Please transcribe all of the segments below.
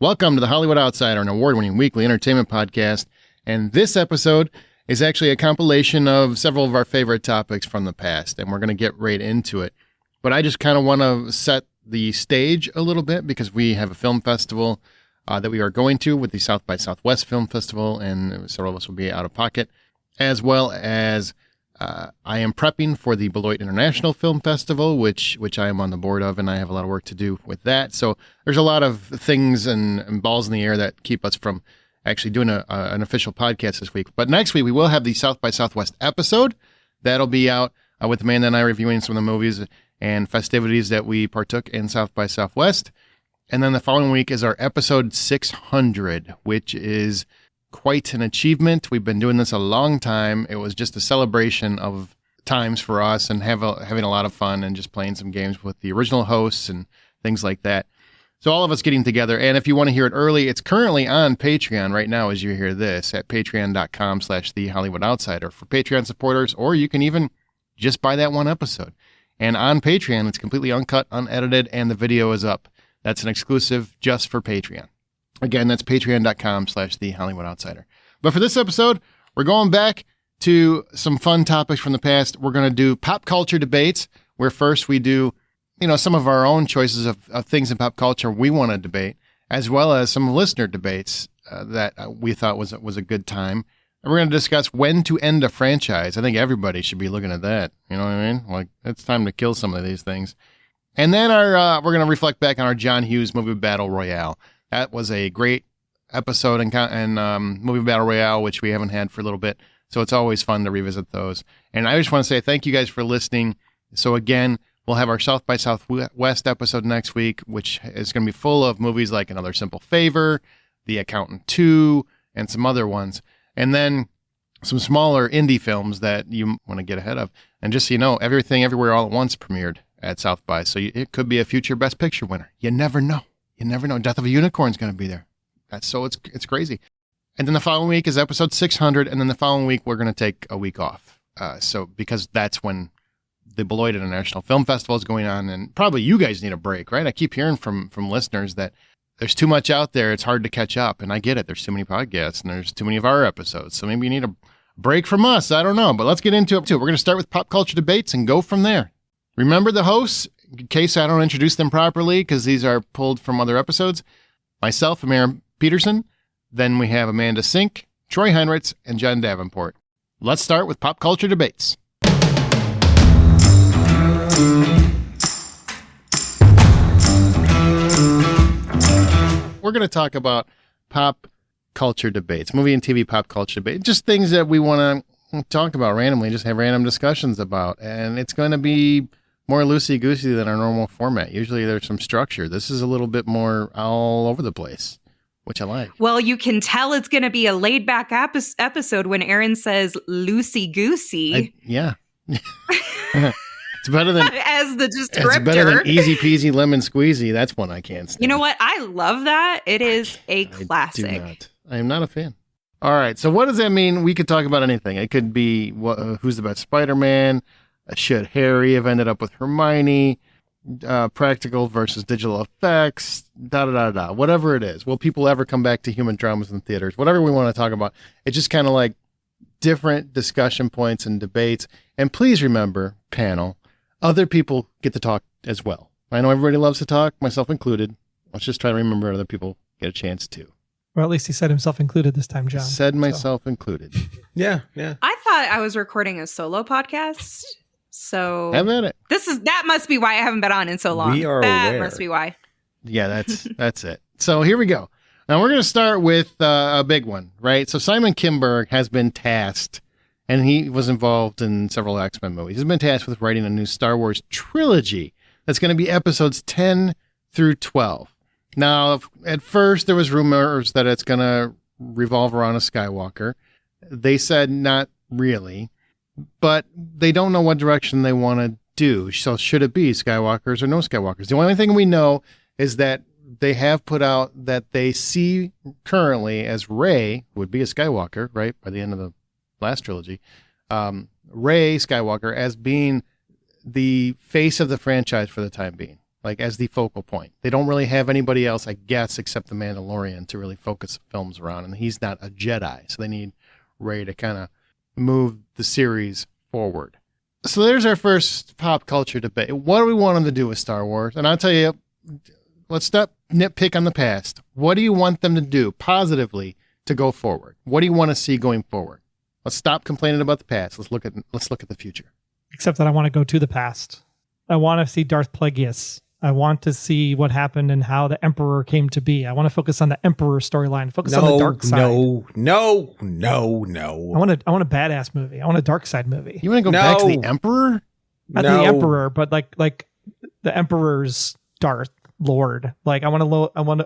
Welcome to the Hollywood Outsider, an award-winning weekly entertainment podcast. And this episode is actually a compilation of several of our favorite topics from the past, and we're going to get right into it. But I just kind of want to set the stage a little bit because we have a film festival that we are going to with the South by Southwest Film Festival, and several of us will be out of pocket, as well as I am prepping for the Beloit International Film Festival, which I am on the board of, and I have a lot of work to do with that. So there's a lot of things and balls in the air that keep us from actually doing an official podcast this week. But next week, we will have the South by Southwest episode. That'll be out with Amanda and I reviewing some of the movies and festivities that we partook in South by Southwest. And then the following week is our episode 600, which is quite an achievement. We've been doing this a long time. It was just a celebration of times for us and having a lot of fun and just playing some games with the original hosts and things like that. So all of us getting together. And if you want to hear it early, it's currently on Patreon right now as you hear this at patreon.com/The Hollywood Outsider for Patreon supporters, or you can even just buy that one episode. And on Patreon, it's completely uncut, unedited, and the video is up. That's an exclusive just for Patreon. Again, that's patreon.com/The Hollywood Outsider. But for this episode, we're going back to some fun topics from the past. We're going to do pop culture debates, where first we do, some of our own choices of things in pop culture we want to debate, as well as some listener debates that we thought was a good time. And we're going to discuss when to end a franchise. I think everybody should be looking at that. You know what I mean? Like, it's time to kill some of these things. And then we're going to reflect back on our John Hughes movie Battle Royale. That was a great episode and movie Battle Royale, which we haven't had for a little bit. So it's always fun to revisit those. And I just want to say thank you guys for listening. So again, we'll have our South by Southwest episode next week, which is going to be full of movies like Another Simple Favor, The Accountant 2, and some other ones. And then some smaller indie films that you want to get ahead of. And just so you know, Everything Everywhere All at Once premiered at South by. So it could be a future Best Picture winner. You never know. You never know. Death of a Unicorn is going to be there. It's crazy. And then the following week is episode 600. And then the following week, we're going to take a week off. Because that's when the Beloit International Film Festival is going on. And probably you guys need a break, right? I keep hearing from listeners that there's too much out there. It's hard to catch up. And I get it. There's too many podcasts and there's too many of our episodes. So maybe you need a break from us. I don't know. But let's get into it too. We're going to start with pop culture debates and go from there. Remember the hosts, in case I don't introduce them properly, because these are pulled from other episodes. Myself, Amir Peterson. Then we have Amanda Sink, Troy Heinrichs, and John Davenport. Let's start with pop culture debates. We're going to talk about pop culture debates, movie and TV pop culture debates, just things that we want to talk about randomly, just have random discussions about. And it's going to be more loosey-goosey than our normal format. Usually there's some structure. This is a little bit more all over the place, which I like. Well, you can tell it's going to be a laid-back episode when Aaron says loosey-goosey. Yeah. It's better than as the descriptor. It's better than easy peasy lemon squeezy. That's one I can't stand. You know what? I love that. It is a classic. I am not a fan. All right. So what does that mean? We could talk about anything. It could be who's the best Spider-Man? Should Harry have ended up with Hermione? Practical versus digital effects? Whatever it is. Will people ever come back to human dramas in theaters? Whatever we want to talk about. It's just kind of like different discussion points and debates. And please remember, panel, other people get to talk as well. I know everybody loves to talk, myself included. Let's just try to remember other people get a chance too. Or at least he said himself included this time, John. Said myself included. Yeah. I thought I was recording a solo podcast. So have at it. That must be why I haven't been on in so long. We are that aware. Must be why. Yeah, that's it. So here we go. Now we're going to start with a big one, right? So Simon Kinberg has been tasked, and he was involved in several X-Men movies. He's been tasked with writing a new Star Wars trilogy that's going to be episodes 10 through 12. Now, at first there was rumors that it's going to revolve around a Skywalker. They said not really. But they don't know what direction they want to do. So should it be Skywalkers or no Skywalkers? The only thing we know is that they have put out that they see currently as Rey would be a Skywalker, right? By the end of the last trilogy, Rey Skywalker as being the face of the franchise for the time being. like as the focal point. They don't really have anybody else, I guess, except the Mandalorian to really focus the films around, and he's not a Jedi, so they need Rey to kind of move the series forward. So there's our first pop culture debate. What do we want them to do with Star Wars? And I'll tell you, let's stop nitpick on the past. What do you want them to do positively to go forward? What do you want to see going forward? Let's stop complaining about the past. Let's look at the future. Except that I want to go to the past. I want to see Darth Plagueis. I want to see what happened and how the Emperor came to be. I want to focus on the Emperor storyline. Focus on the dark side. No. I want a badass movie. I want a dark side movie. You want to go back to the Emperor? Not the Emperor, but like the Emperor's Darth Lord. Like I want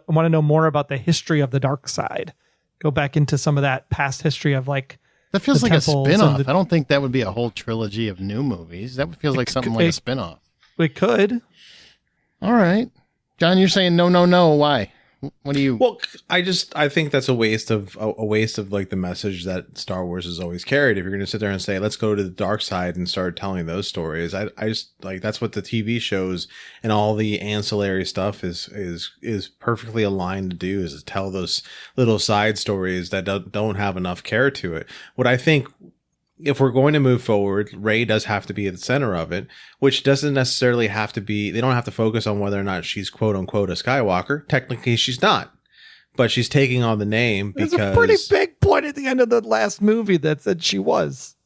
to know more about the history of the dark side. Go back into some of that past history of like. That feels like a spin-off. I don't think that would be a whole trilogy of new movies. That feels like something like a spin-off. It could. All right. John, you're saying no. Why? What do you... Well, I think that's a waste of like the message that Star Wars has always carried. If you're going to sit there and say, let's go to the dark side and start telling those stories, I just like, that's what the TV shows and all the ancillary stuff is perfectly aligned to do, is to tell those little side stories that don't have enough care to it. What I think, if we're going to move forward, Rey does have to be at the center of it, which doesn't necessarily have to be, they don't have to focus on whether or not she's quote unquote a Skywalker. Technically, she's not, but she's taking on the name because... There's a pretty big point at the end of the last movie that said she was.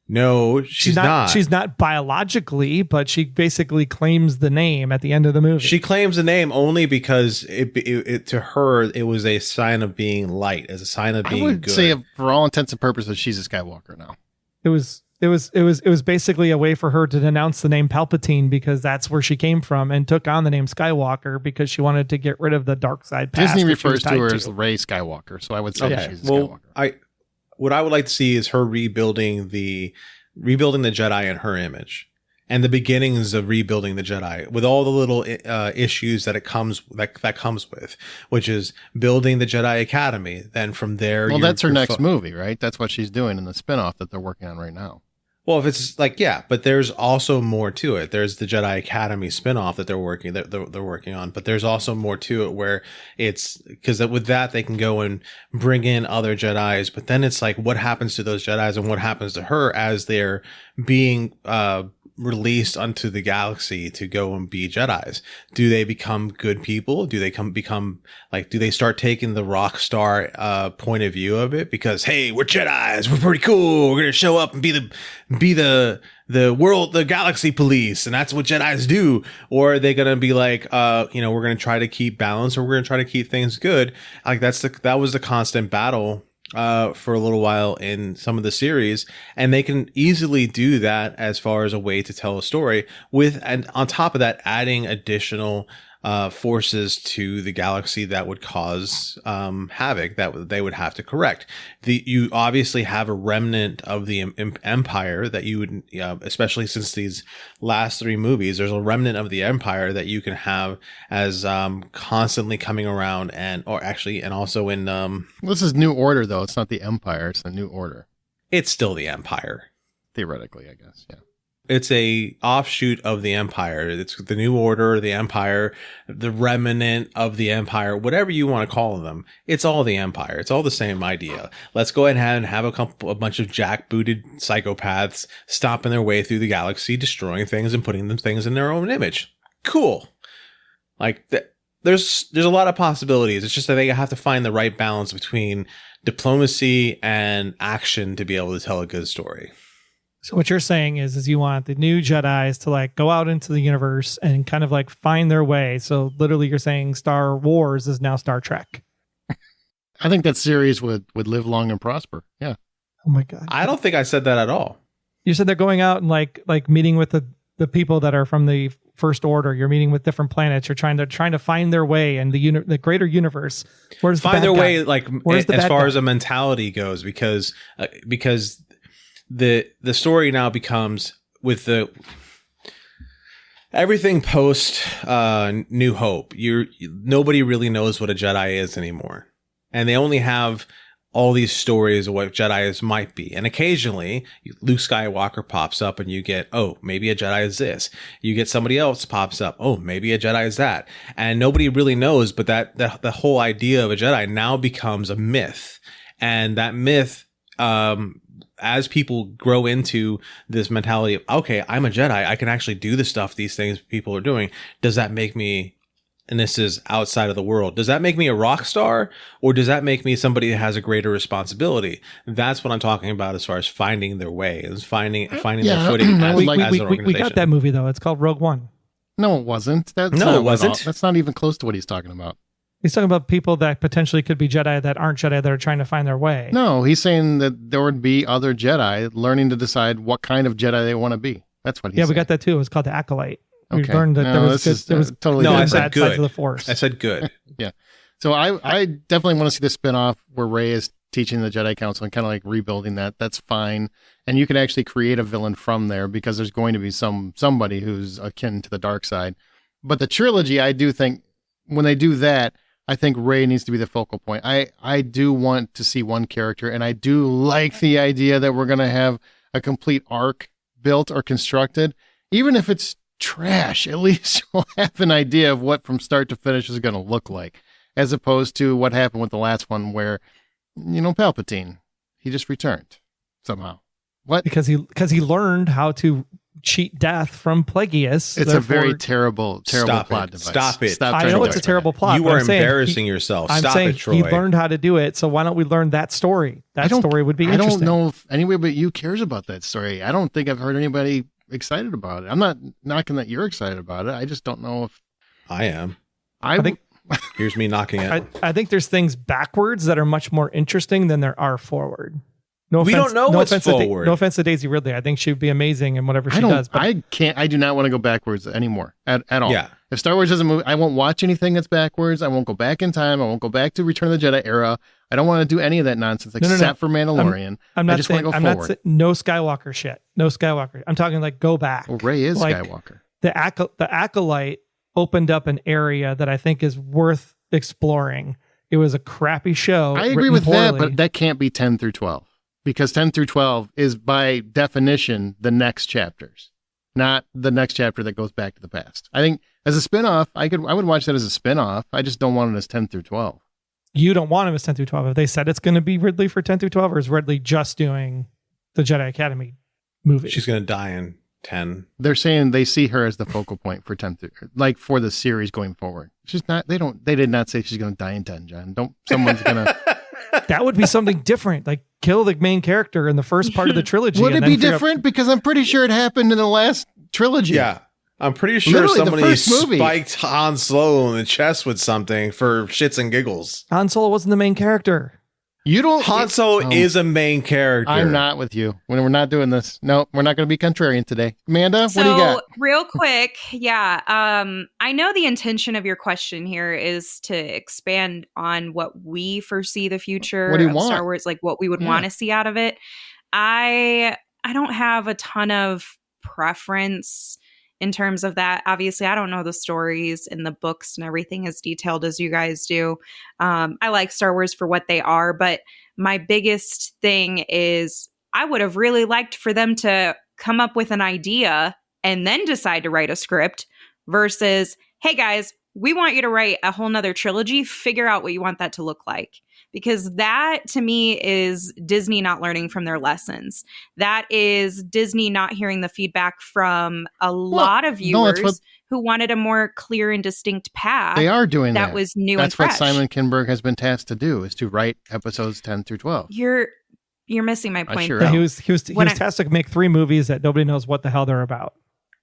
No, she's not. She's not biologically, but she basically claims the name at the end of the movie. She claims the name only because it to her, it was a sign of being light, as a sign of being good. I would say, for all intents and purposes, she's a Skywalker now. It was basically a way for her to denounce the name Palpatine, because that's where she came from, and took on the name Skywalker because she wanted to get rid of the dark side past. Disney refers to her as Rey Skywalker, so I would say she's a Skywalker. What I would like to see is her rebuilding the Jedi in her image, and the beginnings of rebuilding the Jedi with all the little issues that comes with, which is building the Jedi Academy. Then from there, that's her next movie, right? That's what she's doing in the spinoff that they're working on right now. Well, if it's like, yeah, but there's also more to it. There's the Jedi Academy spinoff that they're working on, but there's also more to it where it's, because with that they can go and bring in other Jedis, but then it's like, what happens to those Jedis and what happens to her as they're being released unto the galaxy to go and be Jedis? Do they become good people? Do they become like, do they start taking the rock star point of view of it? Because, hey, we're Jedis, we're pretty cool, we're gonna show up and be the world, the galaxy police, and that's what Jedis do. Or are they gonna be like, we're gonna try to keep balance, or we're gonna try to keep things good? Like that was the constant battle for a little while in some of the series, and they can easily do that as far as a way to tell a story with, and on top of that, adding additional forces to the galaxy that would cause havoc that they would have to correct. You obviously have a remnant of the empire that you would, especially since these last three movies, there's a remnant of the empire that you can have as constantly coming around, and also in this is New Order, though. It's not the Empire, it's the New Order. It's still the Empire, theoretically, I guess. Yeah. It's a offshoot of the Empire. It's the New Order, the Empire, the remnant of the Empire, whatever you want to call them. It's all the Empire. It's all the same idea. Let's go ahead and have a bunch of jackbooted psychopaths stomping their way through the galaxy, destroying things and putting them things in their own image. Cool. Like there's a lot of possibilities. It's just that they have to find the right balance between diplomacy and action to be able to tell a good story. So what you're saying is you want the new Jedis to like go out into the universe and kind of like find their way. So literally you're saying Star Wars is now Star Trek. I think that series would live long and prosper. Yeah. Oh my God. I don't think I said that at all. You said they're going out and like meeting with the people that are from the First Order. You're meeting with different planets. You're trying to find their way in the greater universe. Where's find their way, like as far as a mentality goes, because the story now becomes with everything post New Hope. Nobody really knows what a Jedi is anymore, and they only have all these stories of what Jedis might be. And occasionally Luke Skywalker pops up and you get, oh, maybe a Jedi is this. You get somebody else pops up. Oh, maybe a Jedi is that. And nobody really knows, but that the whole idea of a Jedi now becomes a myth. And that myth, as people grow into this mentality of, okay, I'm a Jedi, I can actually do the stuff, these things people are doing. Does that make me, and this is outside of the world, does that make me a rock star, or does that make me somebody that has a greater responsibility? That's what I'm talking about as far as finding their way, is finding their footing as an organization. We got that movie though. It's called Rogue One. No, it wasn't. No, it wasn't. That's not even close to what he's talking about. He's talking about people that potentially could be Jedi that aren't Jedi that are trying to find their way. No, he's saying that there would be other Jedi learning to decide what kind of Jedi they want to be. That's what he's saying. We got that too. It's called the Acolyte. We Okay. learned that No, there was this is totally No, I different. said bad good. sides of the Force. I said good. Yeah. So I definitely want to see the spinoff where Rey is teaching the Jedi Council and kind of like rebuilding that. That's fine. And you can actually create a villain from there because there's going to be somebody who's akin to the dark side. But the trilogy, I do think when they do that, I think Rey needs to be the focal point. I do want to see one character, and I do like the idea that we're going to have a complete arc built or constructed. Even if it's trash, at least you'll have an idea of what from start to finish is going to look like, as opposed to what happened with the last one where, Palpatine, he just returned somehow. What? Because he learned how to cheat death from Plagueis. It's a very terrible Stop plot it. device. Stop it. Stop I trying know to it's do a it. terrible plot. You but are I'm saying embarrassing yourself. I'm Stop saying it, Troy. he learned how to do it, so why don't we learn that story? That story would be I interesting. don't know if anybody but you cares about that story. I don't think I've heard anybody excited about it. I'm not knocking that you're excited about it. I just don't know if I am. I think Here's me knocking it. I think there's things backwards that are much more interesting than there are forward. No offense, We don't know what's forward. No offense to Daisy Ridley. I think she'd be amazing in whatever she does. But I do not want to go backwards anymore at all. Yeah. If Star Wars doesn't move, I won't watch anything that's backwards. I won't go back in time. I won't go back to Return of the Jedi era. I don't want to do any of that nonsense except for Mandalorian. I'm not I just saying, want to I'm go not forward. saying no Skywalker shit. No Skywalker. I'm talking like go back. Well, Rey is Like, Skywalker. The Acolyte opened up an area that I think is worth exploring. It was a crappy show. I agree written with that, poorly. but that can't be 10 through 12 because 10 through 12 is by definition the next chapters, not the next chapter that goes back to the past. I think as a spinoff, I would watch that as a spinoff. I just don't want it as 10 through 12. You don't want him as 10 through 12. Have they said it's going to be Ridley for 10 through 12, or is Ridley just doing the Jedi Academy movie? She's going to die in 10. They're saying they see her as the focal point for 10 through, like for the series going forward. She's not, they did not say she's going to die in 10, John. Someone's going to. That would be something different. Like kill the main character in the first part of the trilogy. Would and it then be figure out- different? Because I'm pretty sure it happened in the last trilogy. Yeah. I'm pretty sure Literally, the somebody first movie. spiked Han Solo in the chest with something for shits and giggles. Han Solo wasn't the main character. You don't. Han Solo is a main character. I'm not with you. When we're not doing this. No, we're not going to be contrarian today. Amanda, So, what do you got? real quick, yeah. I know the intention of your question here is to expand on what we foresee the future What do you of want? Star Wars, like what we would Yeah. want to see out of it. I don't have a ton of preference in terms of that. Obviously, I don't know the stories and the books and everything as detailed as you guys do. I like Star Wars for what they are, but my biggest thing is I would have really liked for them to come up with an idea and then decide to write a script versus, hey guys, we want you to write a whole nother trilogy. Figure out what you want that to look like. Because that to me is Disney not learning from their lessons. That is Disney not hearing the feedback from a lot of viewers who wanted a more clear and distinct path. They are doing that. That was new That's and fresh. what Simon Kinberg has been tasked to do, is to write episodes 10 through 12. You're missing my point. sure though. am. He was tasked to make 3 movies that nobody knows what the hell they're about.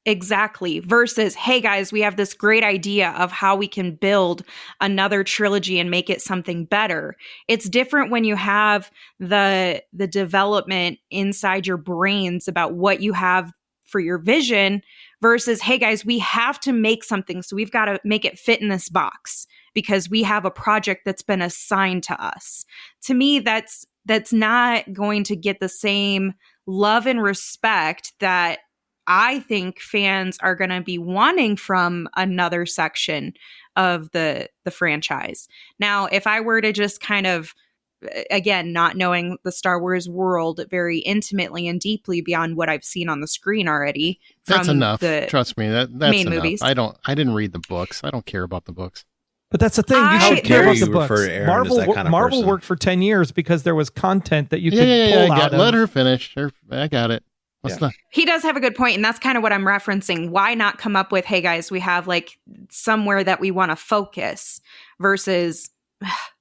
Exactly. Versus, hey guys, we have this great idea of how we can build another trilogy and make it something better. It's different when you have the development inside your brains about what you have for your vision versus, hey guys, we have to make something. So we've got to make it fit in this box because we have a project that's been assigned to us. To me, that's not going to get the same love and respect that I think fans are going to be wanting from another section of the franchise. Now, if I were to just kind of again, not knowing the Star Wars world very intimately and deeply beyond what I've seen on the screen already. That's from enough. The Trust me, that's main enough. movies. I didn't read the books. I don't care about the books. But that's the thing. You How should care dare about the you books. refer to Aaron as that kind of Marvel person. worked for 10 years because there was content that you could Yeah, pull out of. let her finish. I got it. He does have a good point, and that's kind of what I'm referencing. Why not come up with, hey guys, we have like somewhere that we want to focus versus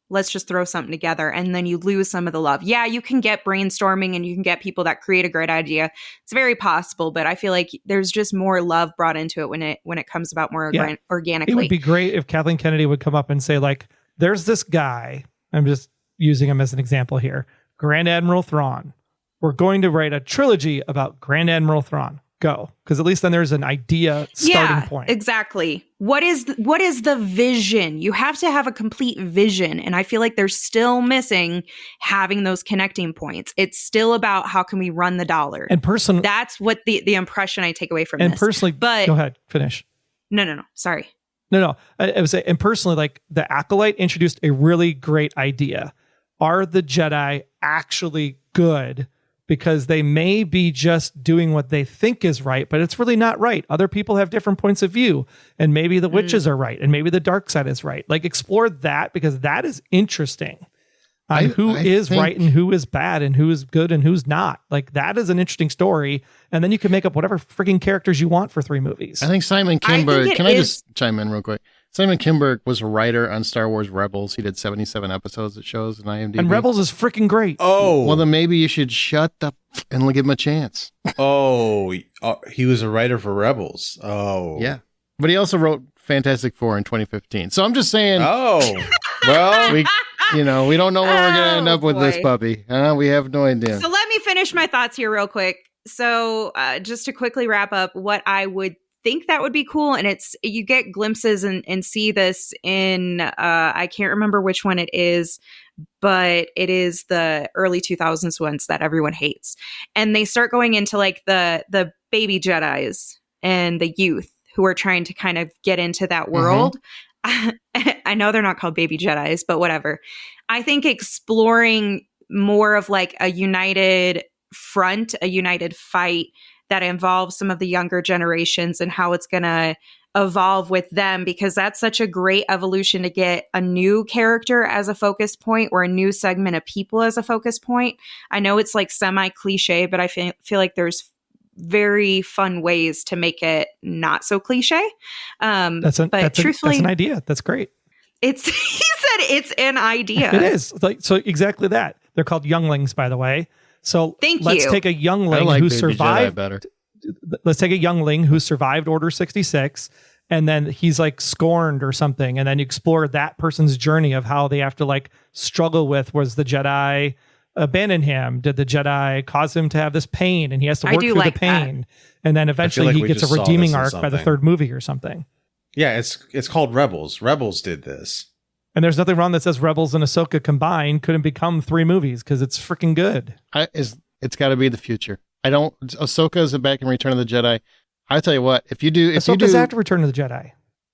let's just throw something together, and then you lose some of the love. Yeah, you can get brainstorming and you can get people that create a great idea. It's very possible, but I feel like there's just more love brought into it when it comes about more organically. It would be great if Kathleen Kennedy would come up and say, like, there's this guy, I'm just using him as an example here, Grand Admiral Thrawn. We're going to write a trilogy about Grand Admiral Thrawn. Go. Because at least then there's an idea starting point. Exactly. What is the vision? You have to have a complete vision. And I feel like they're still missing having those connecting points. It's still about how can we run the dollar. And personally, that's what the impression I take away from and this. Personally, but go ahead, finish. No. Sorry. No. I would say, and personally, like the Acolyte introduced a really great idea. Are the Jedi actually good? Because they may be just doing what they think is right, but it's really not right. Other people have different points of view, and maybe the witches are right, and maybe the dark side is right. Like explore that, because that is interesting. Who is right and who is bad and who is good and who's not. Like that is an interesting story. And then you can make up whatever freaking characters you want for 3 movies. I think Simon Kinberg, I just chime in real quick? Simon Kinberg was a writer on Star Wars Rebels. He did 77 episodes, it shows in IMDb. And Rebels is freaking great. Oh. Well, then maybe you should shut up and give him a chance. Oh, he was a writer for Rebels. Oh. Yeah. But he also wrote Fantastic Four in 2015. So I'm just saying. Oh. Well, we don't know where we're going to end up with this puppy. We have no idea. So let me finish my thoughts here real quick. So just to quickly wrap up what I would think that would be cool, and it's you get glimpses and see this in I can't remember which one it is, but it is the early 2000s ones that everyone hates, and they start going into like the baby Jedis and the youth who are trying to kind of get into that world. I know they're not called baby Jedis, but whatever. I think exploring more of like a united front, a united fight that involves some of the younger generations and how it's going to evolve with them, because that's such a great evolution to get a new character as a focus point or a new segment of people as a focus point. I know it's like semi cliche, but I feel like there's very fun ways to make it not so cliche. That's an idea. That's great. He said it's an idea. It is so exactly that. They're called younglings, by the way. So let's take a youngling who survived. Let's take a youngling who survived Order 66, and then he's like scorned or something, and then you explore that person's journey of how they have to like struggle with, was the Jedi abandon him? Did the Jedi cause him to have this pain, and he has to work through the pain? And then eventually he gets a redeeming arc by the 3rd movie or something. Yeah, it's called Rebels. Rebels did this. And there's nothing wrong that says Rebels and Ahsoka combined couldn't become 3 movies, because it's freaking good. It's got to be the future. Ahsoka is back in Return of the Jedi. I tell you what, Ahsoka's after Return of the Jedi.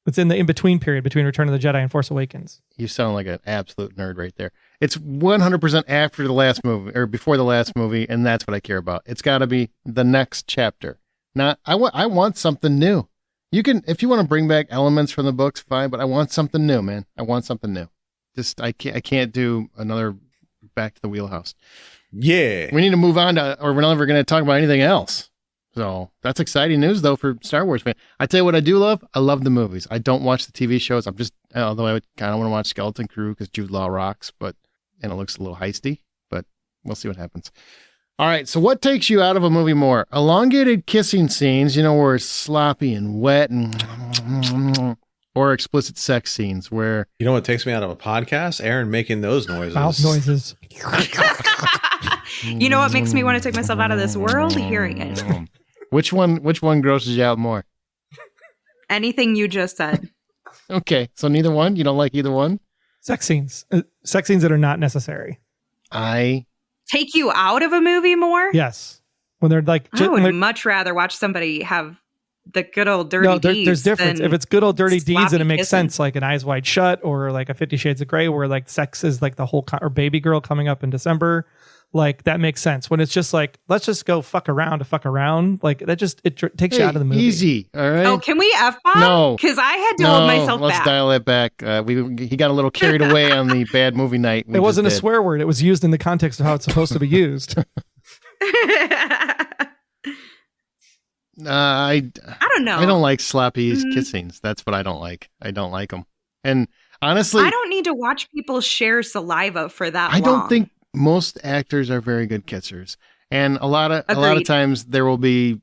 It's in the in-between period between Return of the Jedi and Force Awakens. You sound like an absolute nerd right there. It's 100% after the last movie or before the last movie, and that's what I care about. It's got to be the next chapter. I want something new. You can, if you want to bring back elements from the books, fine, but I want something new, man. I want something new. I can't do another Back to the Wheelhouse. Yeah. We need to move on to, or we're never going to talk about anything else. So that's exciting news, though, for Star Wars fans. I tell you what I do love. I love the movies. I don't watch the TV shows. Although I kind of want to watch Skeleton Crew because Jude Law rocks, and it looks a little heisty, but we'll see what happens. All right, so what takes you out of a movie more? Elongated kissing scenes, where it's sloppy and wet, or explicit sex scenes where... You know what takes me out of a podcast? Aaron making those noises. Mouth noises. You know what makes me want to take myself out of this world? Hearing it. Which one grosses you out more? Anything you just said. Okay, so neither one? You don't like either one? Sex scenes. Sex scenes that are not necessary. Take you out of a movie more? Yes. When they're like... I would much rather watch somebody have the good old dirty No, deeds. there's difference. If it's good old dirty deeds, then it makes kissing. sense, like an Eyes Wide Shut or like a 50 Shades of Grey, where like sex is like the whole or Baby Girl coming up in December. Like that makes sense. When it's just like, let's just go fuck around to fuck around, like that just takes you out of the movie. Easy, all right. Oh, can we F-bomb? No. Because I had to hold myself let's back. dial it back. He got a little carried away on the bad movie night. It wasn't a swear word. It was used in the context of how it's supposed to be used. I don't know. I don't like sloppy Mm. kissings. That's what I don't like. I don't like them. And honestly, I don't need to watch people share saliva for that I long. don't think most actors are very good kissers. And a lot of Agreed. times there will be,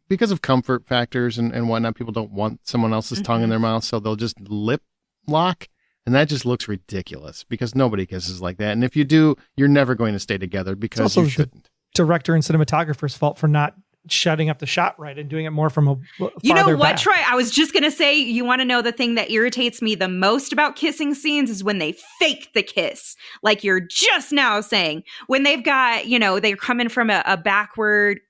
because of comfort factors and whatnot, people don't want someone else's tongue in their mouth, so they'll just lip lock. And that just looks ridiculous because nobody kisses like that. And if you do, you're never going to stay together because also you shouldn't. Director and cinematographer's fault for not shutting up the shot right and doing it more from a You know farther what, back. Troy? I was just going to say, you want to know the thing that irritates me the most about kissing scenes is when they fake the kiss. Like you're just now saying, when they've got, they're coming from a backward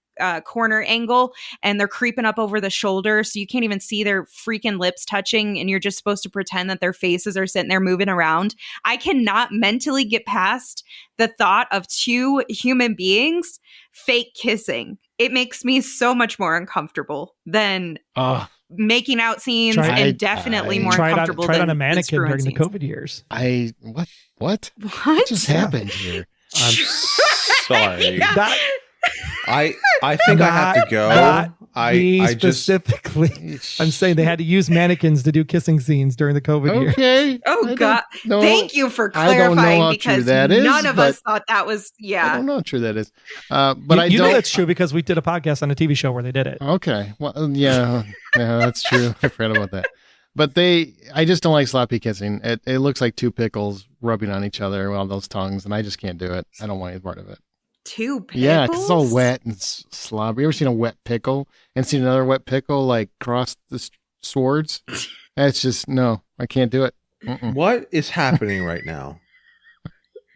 corner angle and they're creeping up over the shoulder. So you can't even see their freaking lips touching. And you're just supposed to pretend that their faces are sitting there moving around. I cannot mentally get past the thought of two human beings fake kissing. It makes me so much more uncomfortable than making out scenes and definitely more uncomfortable Tried than on a mannequin during the scenes. COVID years. What? What just happened here? I'm sorry. That I think I have to go. I just specifically, I'm saying they had to use mannequins to do kissing scenes during the COVID year. Okay. Oh God! Thank you for I don't know clarifying how because true that is, none of but- us thought that was. I Yeah, don't know how true that is. But you I don't. know that's true because we did a podcast on a TV show where they did it. Okay. Well, yeah, that's true. I forgot about that. But I just don't like sloppy kissing. It looks like two pickles rubbing on each other with all those tongues, and I just can't do it. I don't want any part of it. two pickles. Yeah, 'cause it's all wet and slobbery. You ever seen a wet pickle and seen another wet pickle like cross the swords? It's just, no, I can't do it. Mm-mm. What is happening right now?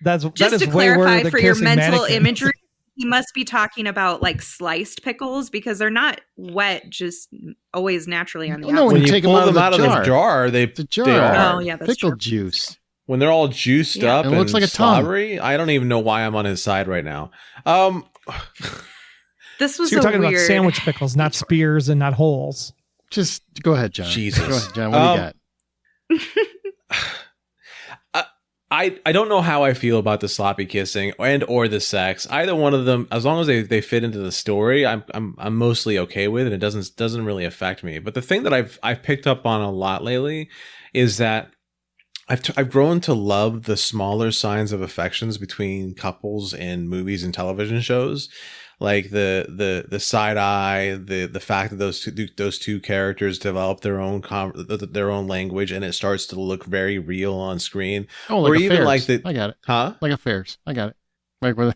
That Just is to way worse clarify than for your kissing mental mannequins. imagery, he must be talking about like sliced pickles because they're not wet, just always naturally on the Well, no, outside. when When you take 'em pull out of them the out of jar. the jar, they jar. they are. Oh, yeah, that's Pickle true. juice. When they're all juiced Yeah. up It and looks like a tongue. slobbery, I don't even know why I'm on his side right now. This was So you're a talking weird. about sandwich pickles, not spears and not holes. Just go ahead, John. Jesus. Go ahead, John. What do you got? I don't know how I feel about the sloppy kissing and or the sex. Either one of them, as long as they fit into the story, I'm mostly okay with it. It doesn't really affect me. But the thing that I've picked up on a lot lately is that I've grown to love the smaller signs of affections between couples in movies and television shows, like the side eye, the fact that those two characters develop their own language and it starts to look very real on screen. Oh, like or even affairs. like the I got it. huh? Like affairs. I got it. Like where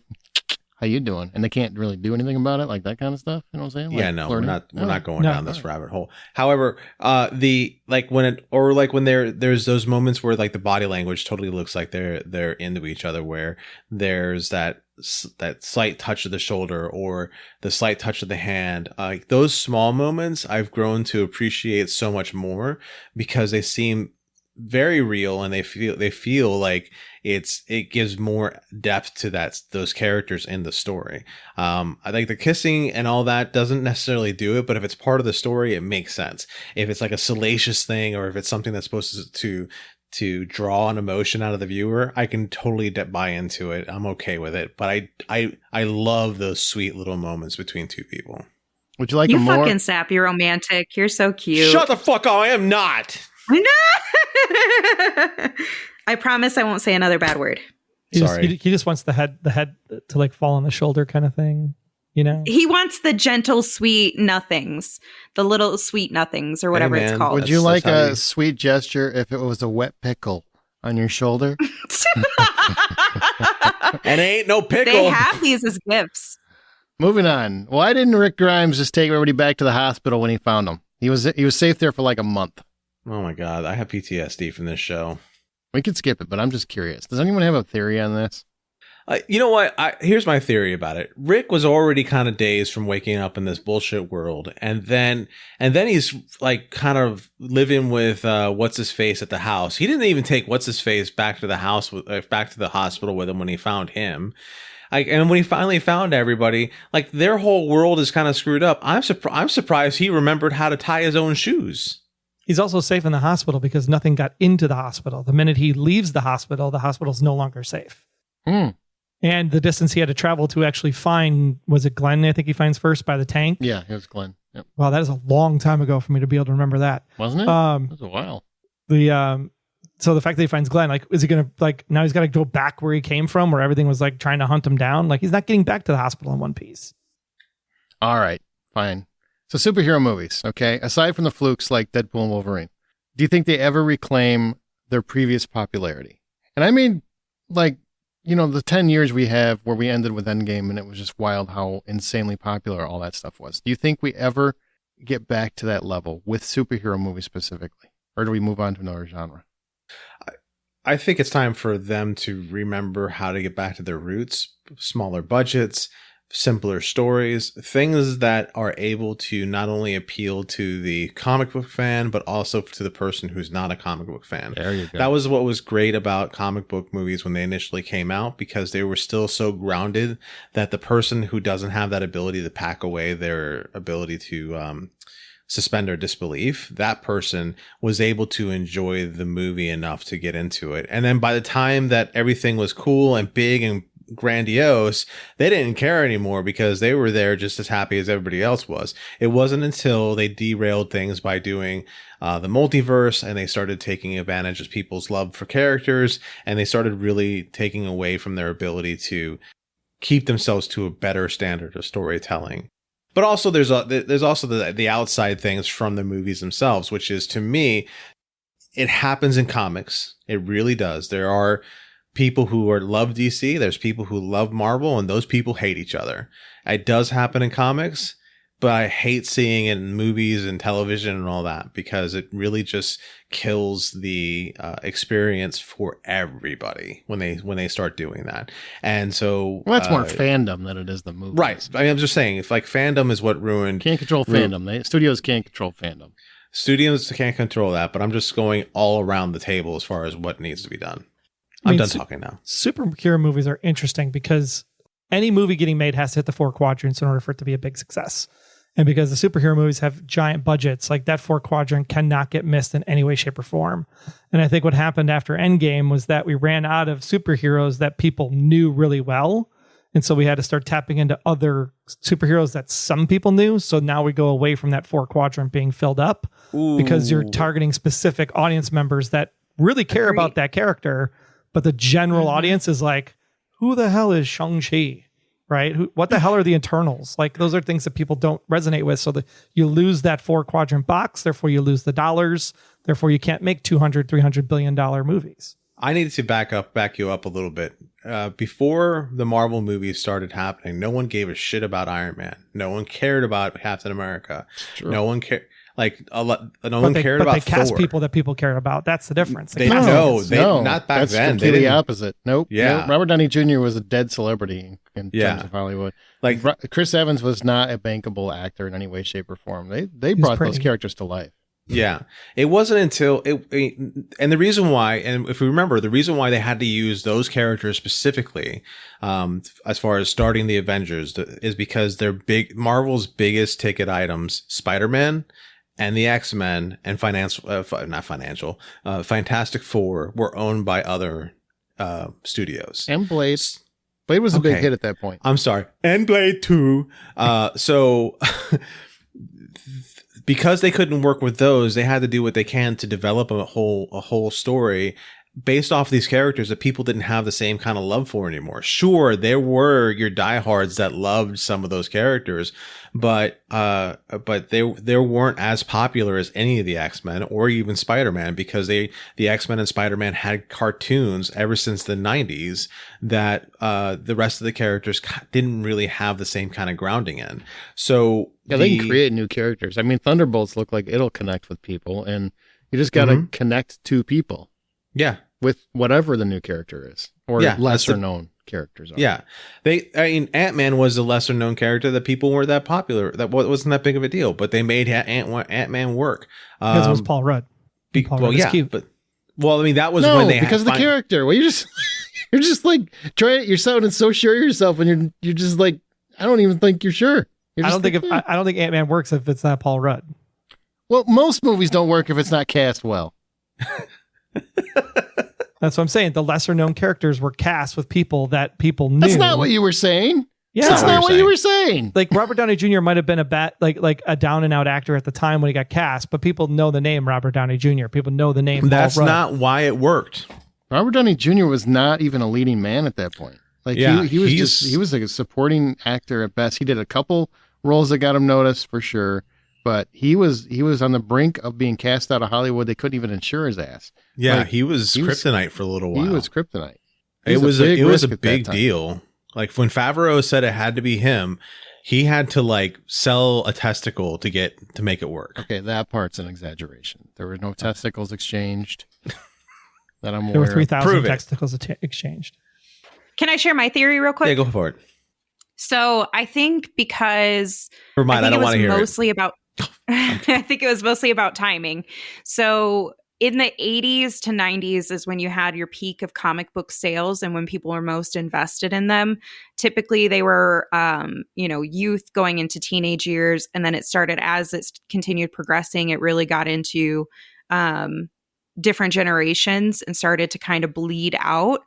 how you doing? And they can't really do anything about it, like that kind of stuff. You know what I'm saying? Yeah, Like no, flirting? we're not going No. down this rabbit hole. However, when there's those moments where like the body language totally looks like they're into each other, where there's that slight touch of the shoulder or the slight touch of the hand, like those small moments, I've grown to appreciate so much more because they seem very real and they feel like it gives more depth to those characters in the story. I think the kissing and all that doesn't necessarily do it, but if it's part of the story, it makes sense. If it's like a salacious thing or if it's something that's supposed to draw an emotion out of the viewer, I can totally buy into it. I'm okay with it, but I love those sweet little moments between two people. Would you like You a more? fucking sappy romantic. You're so cute. Shut the fuck up! I am not. I promise I won't say another bad word. Sorry. He just wants the head to like fall on the shoulder kind of thing, you know? He wants the gentle, sweet nothings, the little sweet nothings, or whatever it's man. called. Would you That's like how a you- sweet gesture if it was a wet pickle on your shoulder? And it ain't no pickle. They have these as gifts. Moving on. Why didn't Rick Grimes just take everybody back to the hospital when he found them? He was safe there for like a month. Oh my god, I have PTSD from this show. We could skip it, but I'm just curious. Does anyone have a theory on this? You know what? Here's my theory about it. Rick was already kind of dazed from waking up in this bullshit world, and then he's like kind of living with what's his face at the house. He didn't even take what's his face back to the house, back to the hospital with him when he found him. And when he finally found everybody, like their whole world is kind of screwed up. I'm surprised he remembered how to tie his own shoes. He's also safe in the hospital because nothing got into the hospital. The minute he leaves the hospital's no longer safe. And the distance he had to travel to actually find, was it Glenn? I think he finds first by the tank. Yeah, it was Glenn. Yep. Wow, that is a long time ago for me to be able to remember that. Wasn't it? It was a while. So the fact that he finds Glenn, like, is he going to, now he's got to go back where he came from, where everything was like trying to hunt him down? Like, he's not getting back to the hospital in one piece. All right, fine. So superhero movies, okay? Aside from the flukes like Deadpool and Wolverine, do you think they ever reclaim their previous popularity? And I mean, like, the 10 years we have where we ended with Endgame and it was just wild how insanely popular all that stuff was. Do you think we ever get back to that level with superhero movies specifically? Or do we move on to another genre? I think it's time for them to remember how to get back to their roots, smaller budgets, simpler stories, things that are able to not only appeal to the comic book fan, but also to the person who's not a comic book fan. There you go. That was what was great about comic book movies when they initially came out, because they were still so grounded that the person who doesn't have that ability to pack away their ability to suspend their disbelief, that person was able to enjoy the movie enough to get into it. And then by the time that everything was cool and big and grandiose, they didn't care anymore because they were there just as happy as everybody else was. It wasn't until they derailed things by doing the multiverse and they started taking advantage of people's love for characters, and they started really taking away from their ability to keep themselves to a better standard of storytelling. But also there's also the outside things from the movies themselves, which is, to me, it happens in comics. It really does. There are people who love DC, there's people who love Marvel, and those people hate each other. It does happen in comics, but I hate seeing it in movies and television and all that, because it really just kills the experience for everybody when they start doing that. And so that's more fandom than it is the movie. Right. I mean, I'm just saying, if like fandom is what ruined. Can't control fandom. Studios can't control fandom. Studios can't control that, but I'm just going all around the table as far as what needs to be done. I'm done talking now. Superhero movies are interesting because any movie getting made has to hit the 4 quadrants in order for it to be a big success. And because the superhero movies have giant budgets, like that 4 quadrant cannot get missed in any way, shape, or form. And I think what happened after Endgame was that we ran out of superheroes that people knew really well. And so we had to start tapping into other superheroes that some people knew. So now we go away from that 4 quadrant being filled up. Ooh. Because you're targeting specific audience members that really care about that character. But the general audience is like, who the hell is Shang-Chi? Right? What the hell are the Eternals? Like, those are things that people don't resonate with. So you lose that 4 quadrant box. Therefore, you lose the dollars. Therefore, you can't make $200-300 billion movies. I needed to back you up a little bit. Before the Marvel movies started happening, no one gave a shit about Iron Man. No one cared about Captain America. No one cared. Like no one cared about Thor. But they cast people that people cared about. That's the difference. No, not back that's then. Completely opposite. Nope. Yeah. Nope. Robert Downey Jr. was a dead celebrity in terms of Hollywood. Like Chris Evans was not a bankable actor in any way, shape, or form. They brought those characters to life. Yeah, it wasn't until and the reason why, and if we remember, the reason why they had to use those characters specifically, as far as starting the Avengers, is because they're Marvel's biggest ticket items, Spider-Man and the X-Men and Fantastic Four, were owned by other studios. And Blade. Blade was a big hit at that point. I'm sorry. And Blade 2. So because they couldn't work with those, they had to do what they can to develop a whole story based off these characters that people didn't have the same kind of love for anymore. Sure, there were your diehards that loved some of those characters, but they weren't as popular as any of the X-Men or even Spider-Man, because the X-Men and Spider-Man had cartoons ever since the 90s that the rest of the characters didn't really have the same kind of grounding in. So yeah, they can create new characters. I mean, Thunderbolts look like it'll connect with people, and you just got to connect to people. Yeah. With whatever the new character is, or lesser known characters are. Yeah. Ant-Man was a lesser known character that people weren't that popular. That wasn't that big of a deal, but they made Ant-Man work. Because it was Paul Rudd. Paul Rudd is cute. But that was no, when they because of the character. Well, you're just like trying it. You're sounding so sure of yourself, and you're just like, I don't even think you're sure. I don't think Ant-Man works if it's not Paul Rudd. Well, most movies don't work if it's not cast well. That's what I'm saying. The lesser known characters were cast with people that people knew. That's not what you were saying. Yeah, that's not what you were saying. Like Robert Downey Jr. might have been like a down and out actor at the time when he got cast, but people know the name Robert Downey Jr. People know the name. That's Paul Rudd. not why it worked. Robert Downey Jr. was not even a leading man at that point. Like he was like a supporting actor at best. He did a couple roles that got him noticed for sure, but he was on the brink of being cast out of Hollywood. They couldn't even insure his ass. Yeah, he was kryptonite for a little while. He was kryptonite. It was a big deal. Like when Favreau said it had to be him, he had to like sell a testicle to make it work. Okay, that part's an exaggeration. There were no testicles exchanged. That I'm aware. There were 3,000 testicles exchanged. Can I share my theory real quick? Yeah, go for it. So I think because Never mind, I don't want to hear mostly it. About I think it was mostly about timing. So in the 80s to 90s is when you had your peak of comic book sales and when people were most invested in them. Typically they were youth going into teenage years, and then it started as it continued progressing, it really got into different generations and started to kind of bleed out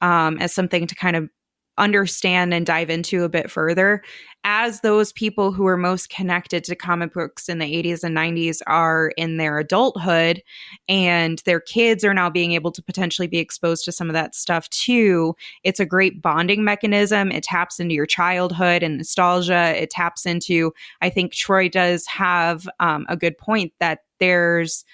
as something to kind of understand and dive into a bit further. As those people who are most connected to comic books in the 80s and 90s are in their adulthood, and their kids are now being able to potentially be exposed to some of that stuff too, it's a great bonding mechanism. It taps into your childhood and nostalgia. It taps into, I think Troy does have a good point that there's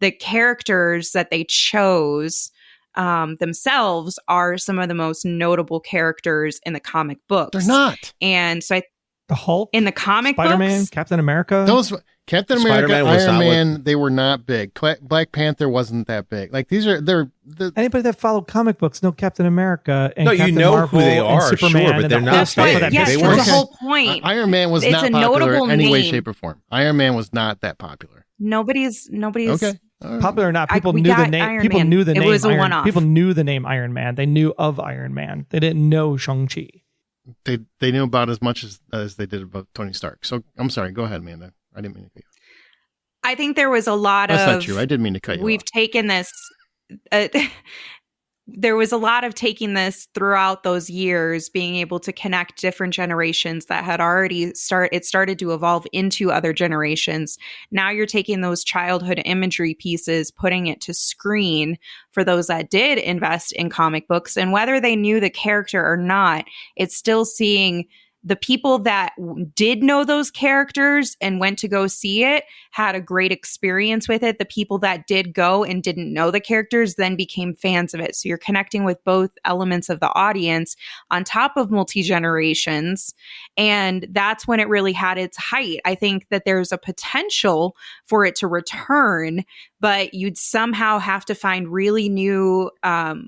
the characters that they chose themselves are some of the most notable characters in the comic books. They're not. And so the Hulk in the comic Spider-Man, books, Captain America. Those Captain America, Spider-Man Iron Man, they were not big. Black Panther wasn't that big. Like anybody that followed comic books know Captain America and Captain know Marvel who they are, and Superman, sure, but they're not big. Yes, They that's weren't. the whole point. Iron Man was It's not a popular notable in any way, name. shape, or form. Iron Man was not that popular. Nobody's Okay. All right. popular or not, people we knew the got name. Iron People Man. knew the It name. was a one-off. People knew the name Iron Man. They knew of Iron Man. They didn't know Shang-Chi. They knew about as much as they did about Tony Stark. So I'm sorry. Go ahead, Amanda. I didn't mean to cut you. I think there was a lot That's of. not true. I didn't mean to cut you We've off. taken this. There was a lot of taking this throughout those years, being able to connect different generations that had already it started to evolve into other generations. Now you're taking those childhood imagery pieces, putting it to screen for those that did invest in comic books. And whether they knew the character or not, it's still seeing the people that did know those characters and went to go see it had a great experience with it. The people that did go and didn't know the characters then became fans of it. So you're connecting with both elements of the audience on top of multi-generations. And that's when it really had its height. I think that there's a potential for it to return, but you'd somehow have to find really new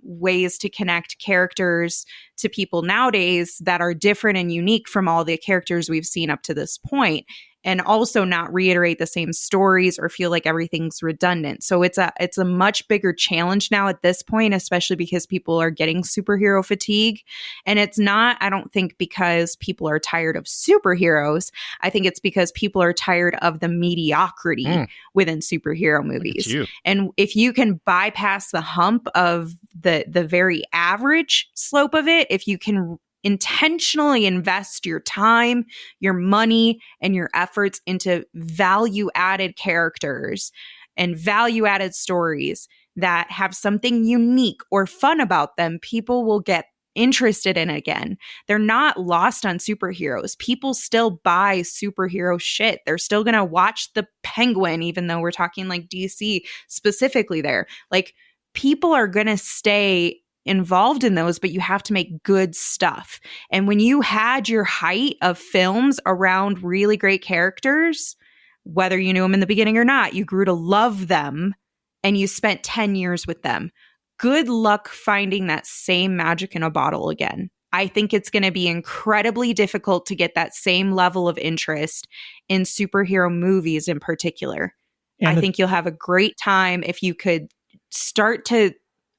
ways to connect characters to people nowadays that are different and unique from all the characters we've seen up to this point, and also not reiterate the same stories or feel like everything's redundant. So it's a much bigger challenge now at this point, especially because people are getting superhero fatigue. And it's not, I don't think, because people are tired of superheroes. I think it's because people are tired of the mediocrity within superhero movies. And if you can bypass the hump of the very average slope of it, if you can intentionally invest your time, your money, and your efforts into value-added characters and value-added stories that have something unique or fun about them, people will get interested in it again. They're not lost on superheroes. People still buy superhero shit. They're still going to watch the Penguin, even though we're talking like DC specifically there. Like, people are going to stay involved in those, but you have to make good stuff. And when you had your height of films around really great characters, whether you knew them in the beginning or not, you grew to love them and you spent 10 years with them. good luck finding that same magic in a bottle again. I think it's going to be incredibly difficult to get that same level of interest in superhero movies in particular. And I think you'll have a great time if you could start to,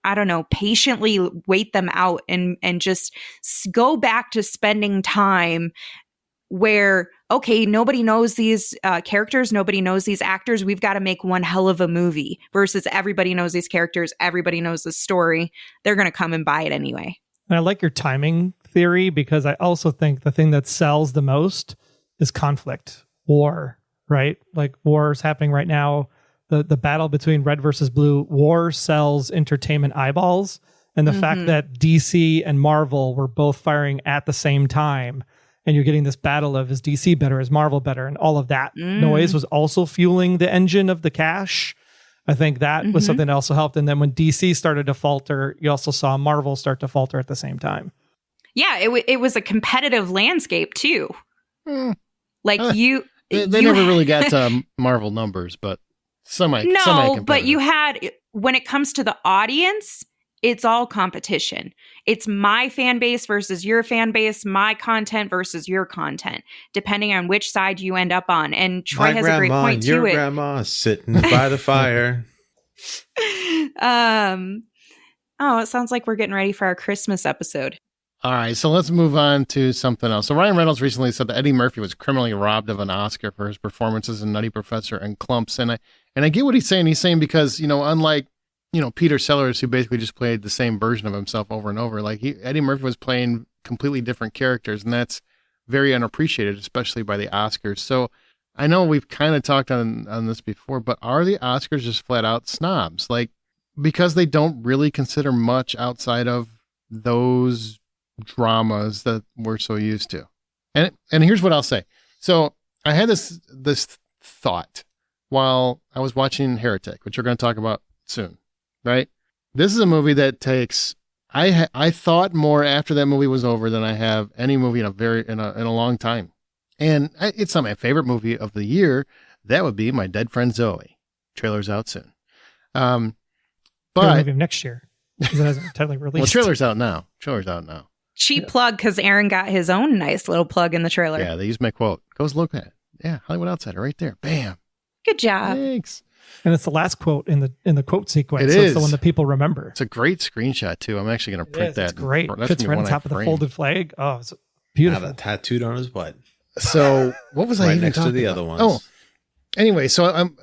I don't know, patiently wait them out and just go back to spending time where, okay, nobody knows these characters, nobody knows these actors. We've got to make one hell of a movie versus everybody knows these characters, everybody knows the story. They're going to come and buy it anyway. And I like your timing theory because I also think the thing that sells the most is conflict, war, right? Like war is happening right now. The battle between red versus blue, war sells entertainment eyeballs. And the fact that DC and Marvel were both firing at the same time, and you're getting this battle of is DC better, is Marvel better, and all of that noise was also fueling the engine of the cash. I think that was something that also helped. And then when DC started to falter, you also saw Marvel start to falter at the same time. Yeah, it was a competitive landscape too. Like they never really got to Marvel numbers, but but you had, when it comes to the audience, it's all competition. It's my fan base versus your fan base, my content versus your content, depending on which side you end up on. And Troy has a great point to it. Your grandma sitting by the fire. Oh, it sounds like we're getting ready for our Christmas episode. All right, so let's move on to something else. So Ryan Reynolds recently said that Eddie Murphy was criminally robbed of an Oscar for his performances in Nutty Professor and Clumps. And I get what he's saying. He's saying because, unlike, Peter Sellers, who basically just played the same version of himself over and over, like Eddie Murphy was playing completely different characters, and that's very unappreciated, especially by the Oscars. So I know we've kind of talked on this before, but are the Oscars just flat out snobs? Like, because they don't really consider much outside of those dramas that we're so used to. And here's what I'll say. So I had this thought while I was watching Heretic, which we're going to talk about soon, right? This is a movie that takes, I thought more after that movie was over than I have any movie in a long time. And it's not my favorite movie of the year. That would be My Dead Friend Zoe. Trailer's out soon. But maybe next year, because it hasn't technically released. Well, trailer's out now. Cheap plug, because Aaron got his own nice little plug in the trailer. Yeah, they used my quote. Go look at it. Yeah, Hollywood Outsider right there. Bam. Good job. Thanks. And it's the last quote in the quote sequence. It's the one that people remember. It's a great screenshot too. I'm actually going to print that. It's great. That's Fits right on top of the folded flag. Oh, it's beautiful. Have that tattooed on his butt. So what was I right even next to the about? other ones? Oh, anyway, so I'm,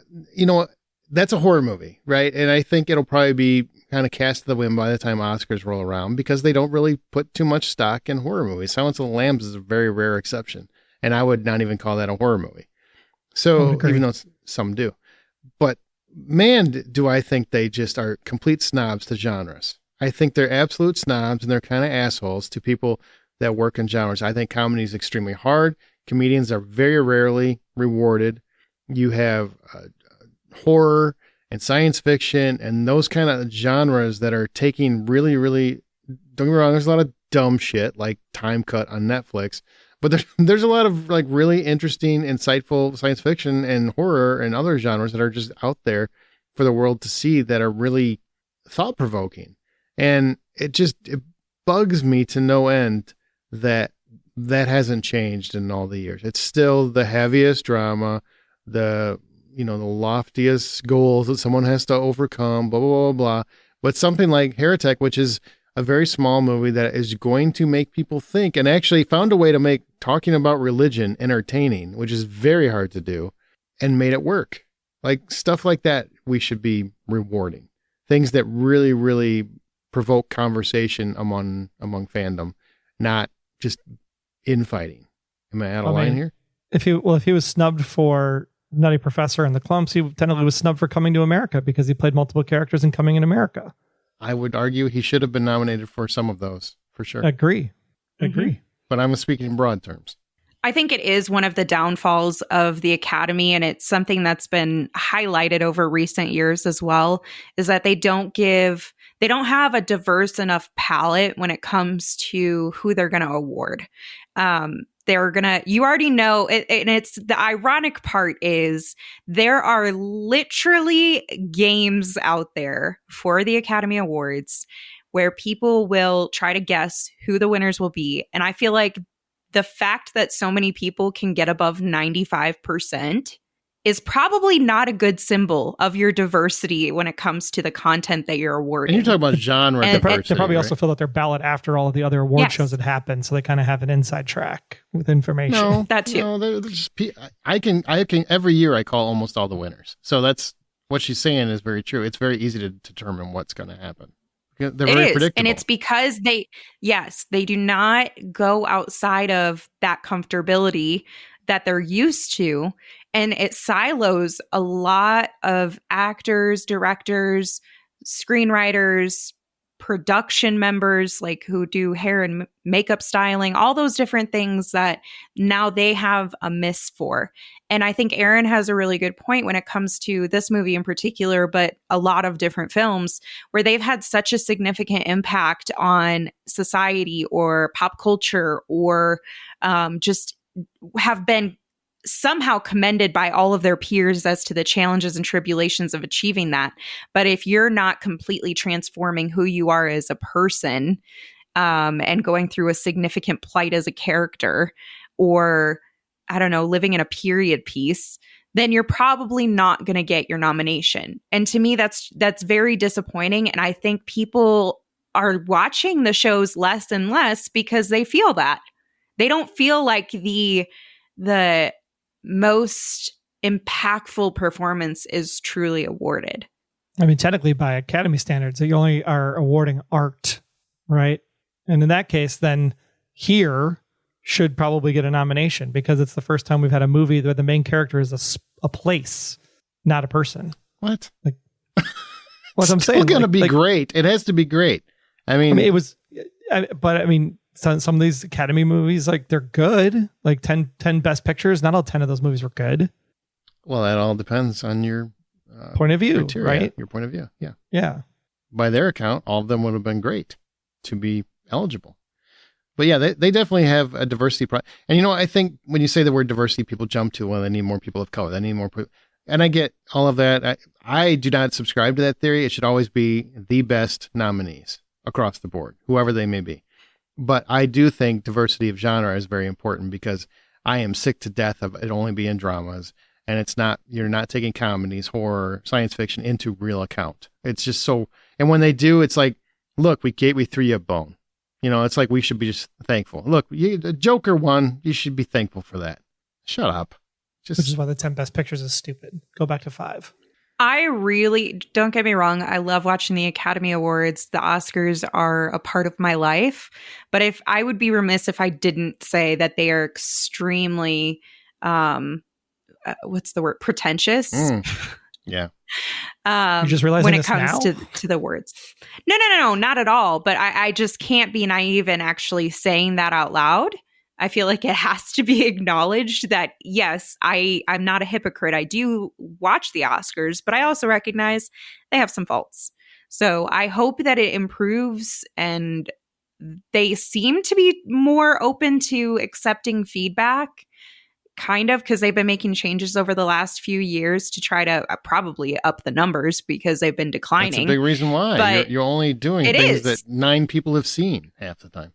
that's a horror movie, right? And I think it'll probably be kind of cast to the wind by the time Oscars roll around because they don't really put too much stock in horror movies. Silence of the Lambs is a very rare exception, and I would not even call that a horror movie. So even though some do, but man, do I think they just are complete snobs to genres. I think they're absolute snobs and they're kind of assholes to people that work in genres. I think comedy is extremely hard. Comedians are very rarely rewarded. You have horror and science fiction and those kind of genres that are taking really, really, don't get me wrong, there's a lot of dumb shit like Time Cut on Netflix, but there's a lot of like really interesting, insightful science fiction and horror and other genres that are just out there for the world to see that are really thought provoking. And it bugs me to no end that hasn't changed in all the years. It's still the heaviest drama, the loftiest goals that someone has to overcome, blah, blah, blah, blah. But something like Heretic, which is a very small movie that is going to make people think and actually found a way to make talking about religion entertaining, which is very hard to do, and made it work. Like stuff like that, we should be rewarding. Things that really, really provoke conversation among fandom, not just infighting. Am I out of line here? If he was snubbed for Nutty Professor and the Clumps, he technically was snubbed for Coming to America because he played multiple characters in Coming in America. I would argue he should have been nominated for some of those, for sure. Agree. But I'm speaking in broad terms. I think it is one of the downfalls of the Academy, and it's something that's been highlighted over recent years as well, is that they don't have a diverse enough palette when it comes to who they're going to award. you already know it, and it's the ironic part is there are literally games out there for the Academy Awards where people will try to guess who the winners will be. And I feel like the fact that so many people can get above 95% is probably not a good symbol of your diversity when it comes to the content that you're awarding. And you're talking about genre And diversity, They probably right? also fill out their ballot after all of the other award Yes. shows that happen, so they kind of have an inside track with information. No, That too. No, they're just, I can every year I call almost all the winners. So that's what she's saying is very true. It's very easy to determine what's going to happen. They're It very is, predictable. and it's because they do not go outside of that comfortability that they're used to, and it silos a lot of actors, directors, screenwriters, production members, like who do hair and makeup styling, all those different things that now they have a miss for. And I think Aaron has a really good point when it comes to this movie in particular, but a lot of different films where they've had such a significant impact on society or pop culture, or just have been somehow commended by all of their peers as to the challenges and tribulations of achieving that. But if you're not completely transforming who you are as a person, and going through a significant plight as a character, or I don't know, living in a period piece, then you're probably not going to get your nomination. And to me, that's very disappointing. And I think people are watching the shows less and less because they feel that. They don't feel like the most impactful performance is truly awarded. I mean, technically, by Academy standards, you only are awarding art, right? And in that case, then Here should probably get a nomination because it's the first time we've had a movie where the main character is a place, not a person. What? Like, what I'm saying, It's going to be great. It has to be great. I mean, it was, but I mean, some of these Academy movies, like they're good, like 10 Best Pictures. Not all 10 of those movies were good. well, that all depends on your Point of view, criteria, right? Your point of view. Yeah. Yeah. By their account, all of them would have been great to be eligible. But yeah, they definitely have a diversity. And you know, I think when you say the word diversity, people jump to, well, they need more people of color. They need more people. And I get all of that. I do not subscribe to that theory. It should always be the best nominees across the board, whoever they may be. But I do think diversity of genre is very important because I am sick to death of it only being dramas. And it's not, you're not taking comedies, horror, science fiction into real account. It's just so, and when they do, it's like, look, we threw you a bone. You know, it's like we should be just thankful. Look, the Joker won. You should be thankful for that. Shut up. Which is why the 10 Best Pictures is stupid. Go back to 5. I really, don't get me wrong, I love watching the Academy Awards. The Oscars are a part of my life. But if I would be remiss if I didn't say that they are extremely, what's the word? Pretentious. Yeah. You're just realizing when it this comes now? to the words. No, not at all. But I just can't be naive in actually saying that out loud. I feel like it has to be acknowledged that, yes, I'm not a hypocrite. I do watch the Oscars, but I also recognize they have some faults. So I hope that it improves, and they seem to be more open to accepting feedback, kind of, because they've been making changes over the last few years to try to probably up the numbers because they've been declining. That's a big reason why. But you're only doing things that 9 people have seen half the time.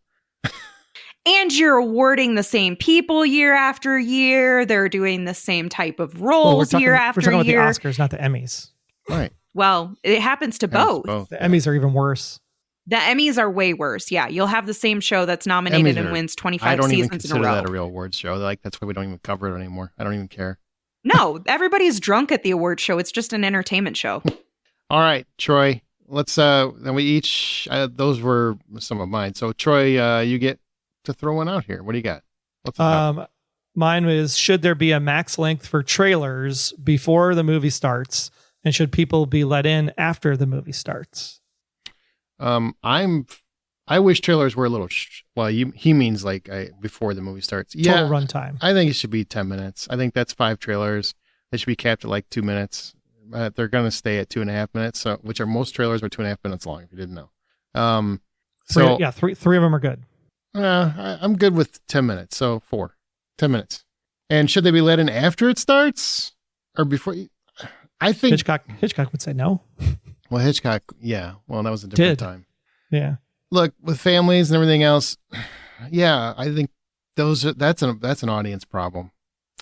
And you're awarding the same people year after year. They're doing the same type of roles year after year. We're talking about the Oscars, not the Emmys. Right. Well, it happens to both. The Emmys are even worse. The Emmys are way worse. Yeah, you'll have the same show that's nominated and wins 25 I don't even seasons in a consider row. that a real awards show. Like, that's why we don't even cover it anymore. I don't even care. No, everybody's drunk at the award show. It's just an entertainment show. All right, Troy. Let's then we each those were some of mine. So Troy, you get to throw one out here. What do you got? What's mine was, should there be a max length for trailers before the movie starts, and should people be let in after the movie starts? I wish trailers were a little he means like before the movie starts. Total runtime. I think it should be 10 minutes. I think that's 5 trailers. They should be capped at like 2 minutes. They're going to stay at 2.5 minutes, which are most trailers are 2.5 minutes long, if you didn't know. Three of them are good. I'm good with 10 minutes. So 4. 10 minutes. And should they be let in after it starts or before? I think Hitchcock would say no. Well, Hitchcock, yeah. Well, that was a different time. Yeah. Look, with families and everything else, yeah, I think that's an audience problem.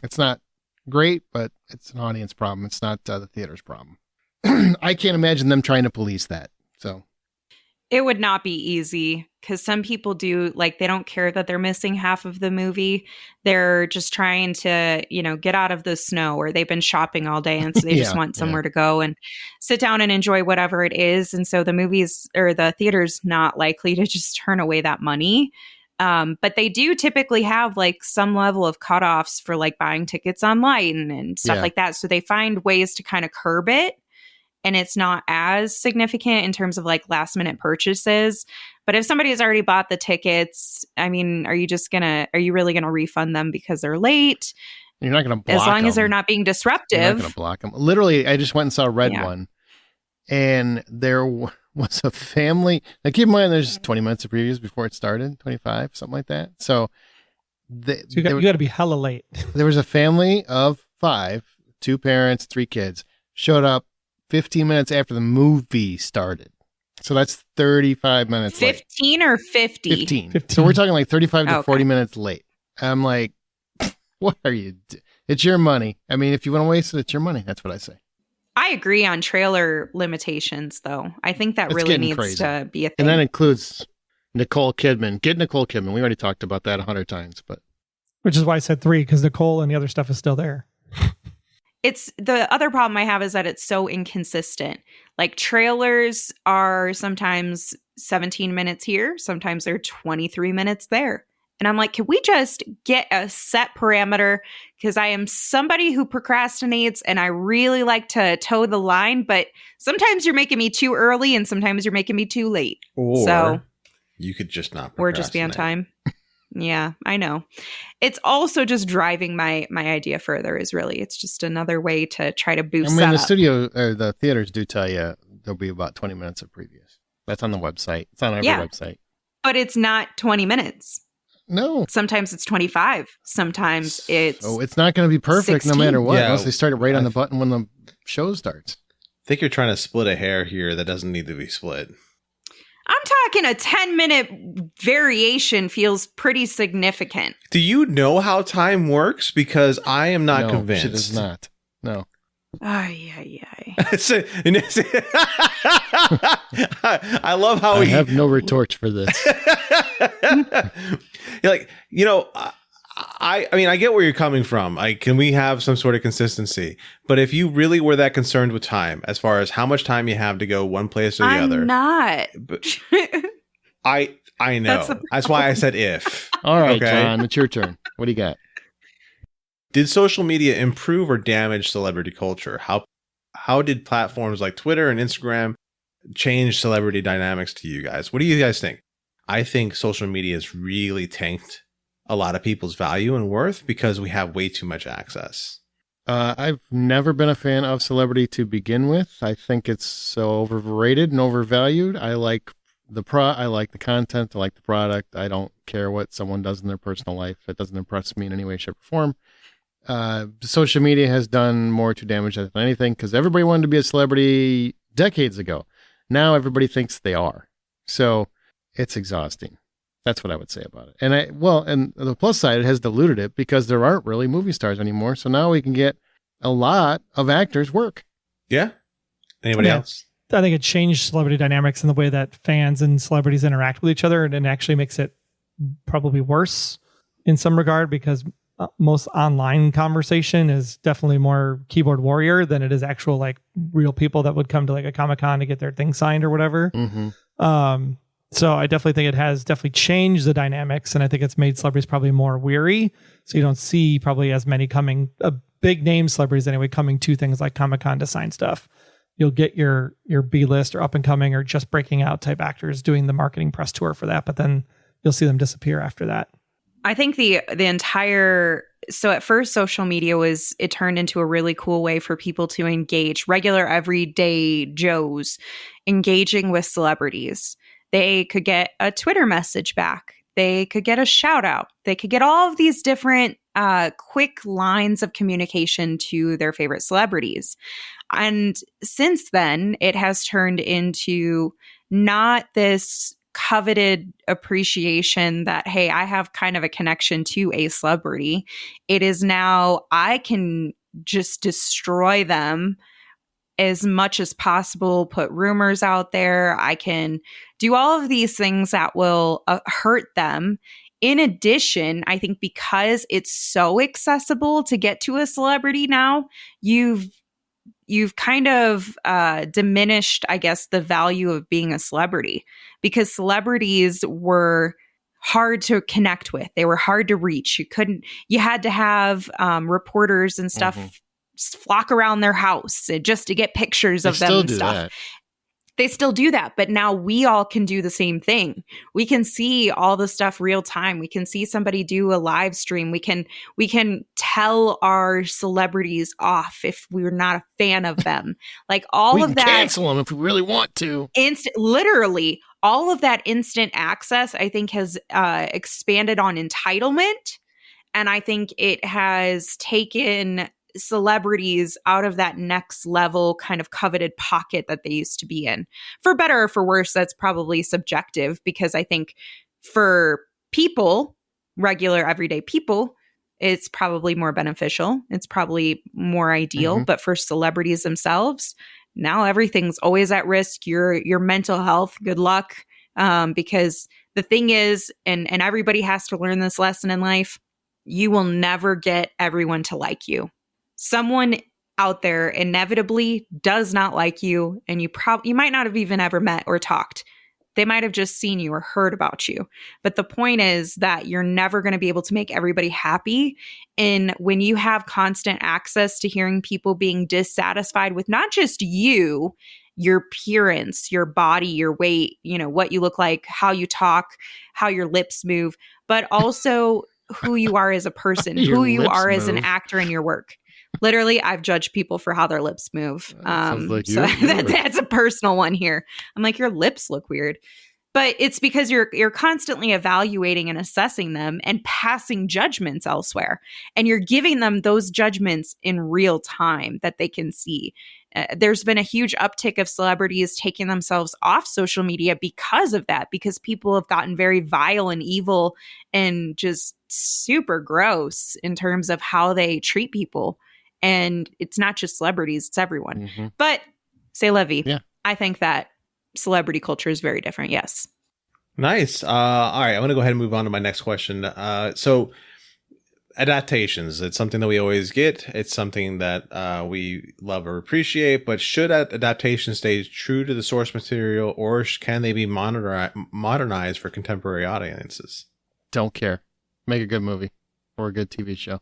It's not great, but it's an audience problem. It's not the theater's problem. I can't imagine them trying to police that. So it would not be easy because some people do, like, they don't care that they're missing half of the movie. They're just trying to, get out of the snow, or they've been shopping all day. And so they just want somewhere to go and sit down and enjoy whatever it is. And so the movies or the theater's not likely to just turn away that money. But they do typically have like some level of cutoffs for like buying tickets online and stuff like that. So they find ways to kind of curb it. And it's not as significant in terms of like last minute purchases. But if somebody has already bought the tickets, I mean, are you really going to refund them because they're late? You're not going to block as long them. as they're not being disruptive. You're not going to block them. Literally, I just went and saw Red One, and there was a family. Now, keep in mind, there's 20 minutes of previews before it started, 25, something like that. So, you got to be hella late. There was a family of 5, 2 parents, 3 kids, showed up 15 minutes after the movie started. So that's 35 minutes 15 late. Or 50? 15. So we're talking like 35 to 40 minutes late. I'm like, what are you It's your money. I mean, if you want to waste it, it's your money. That's what I say. I agree on trailer limitations, though. I think that really needs to be a thing. And that includes Nicole Kidman. Get Nicole Kidman. We already talked about that 100 times. Which is why I said 3, because Nicole and the other stuff is still there. It's the other problem I have is that it's so inconsistent. Like trailers are sometimes 17 minutes here, sometimes they're 23 minutes there. And I'm like, can we just get a set parameter? Because I am somebody who procrastinates and I really like to toe the line, but sometimes you're making me too early and sometimes you're making me too late. Or you could just not procrastinate. Or just be on time. Yeah, I know. It's also just driving my idea further it's just another way to try to boost the studio or the theaters do tell you there'll be about 20 minutes of previews. That's on the website. It's on every website. But it's not 20 minutes. No. Sometimes it's 25. Sometimes it's it's not going to be perfect 16. No matter what. Yeah, unless they start it right on the button when the show starts. I think you're trying to split a hair here that doesn't need to be split. I'm talking a 10-minute variation feels pretty significant. Do you know how time works? Because I am not convinced. She does not. No. Ay. I love how I have no retort for this. Like, I mean, I get where you're coming from. Can we have some sort of consistency? But if you really were that concerned with time, as far as how much time you have to go one place or the other, I'm not. But I know. That's why I said if. All right, okay? John, it's your turn. What do you got? Did social media improve or damage celebrity culture? How did platforms like Twitter and Instagram change celebrity dynamics to you guys? What do you guys think? I think social media has really tanked a lot of people's value and worth because we have way too much access. I've never been a fan of celebrity to begin with. I think it's so overrated and overvalued. I like the content. I like the product. I don't care what someone does in their personal life. It doesn't impress me in any way, shape, or form. Social media has done more to damage than anything because everybody wanted to be a celebrity decades ago. Now everybody thinks they are. So it's exhausting. That's what I would say about it. And and the plus side, it has diluted it because there aren't really movie stars anymore. So now we can get a lot of actors work. Yeah. Anybody else? I think it changed celebrity dynamics in the way that fans and celebrities interact with each other, and it actually makes it probably worse in some regard because most online conversation is definitely more keyboard warrior than it is actual like real people that would come to like a Comic-Con to get their thing signed or whatever. Mm-hmm. So I definitely think it has definitely changed the dynamics, and I think it's made celebrities probably more weary. So you don't see probably as many big name celebrities anyway coming to things like Comic-Con to sign stuff. You'll get your B-list or up and coming or just breaking out type actors doing the marketing press tour for that, but then you'll see them disappear after that. I think so at first social media it turned into a really cool way for people to engage, regular everyday Joes engaging with celebrities. They could get a Twitter message back. They could get a shout out. They could get all of these different quick lines of communication to their favorite celebrities. And since then, it has turned into not this coveted appreciation that, hey, I have kind of a connection to a celebrity. It is now I can just destroy them as much as possible, put rumors out there. I can do all of these things that will hurt them. In addition, I think because it's so accessible to get to a celebrity now, you've kind of diminished, I guess, the value of being a celebrity, because celebrities were hard to connect with. They were hard to reach. You had to have reporters and stuff flock around their house just to get pictures of them and stuff. They still do that, but now we all can do the same thing. We can see all the stuff real time. We can see somebody do a live stream. We can tell our celebrities off if we're not a fan of them. Like all of that. We can cancel them if we really want to. Literally, all of that instant access, I think, has expanded on entitlement, and I think it has taken celebrities out of that next level kind of coveted pocket that they used to be in. For better or for worse, that's probably subjective, because I think for people, regular everyday people, it's probably more beneficial. It's probably more ideal. But for celebrities themselves, now everything's always at risk. Your mental health, good luck. Because the thing is, and everybody has to learn this lesson in life, you will never get everyone to like you. Someone out there inevitably does not like you, and you might not have even ever met or talked. They might have just seen you or heard about you. But the point is that you're never going to be able to make everybody happy. And when you have constant access to hearing people being dissatisfied with not just you, your appearance, your body, your weight, what you look like, how you talk, how your lips move, but also who you are as a person, who you are as an actor in your work. Literally, I've judged people for how their lips move. So that's a personal one here. I'm like, your lips look weird. But it's because you're constantly evaluating and assessing them and passing judgments elsewhere. And you're giving them those judgments in real time that they can see. There's been a huge uptick of celebrities taking themselves off social media because of that, because people have gotten very vile and evil and just super gross in terms of how they treat people. And it's not just celebrities, it's everyone. But c'est la vie. Yeah. I think that celebrity culture is very different. Yes. Nice. All right. I'm going to go ahead and move on to my next question. So adaptations, it's something that we always get. It's something that we love or appreciate, but should adaptations stay true to the source material, or can they be modernized for contemporary audiences? Don't care. Make a good movie or a good TV show.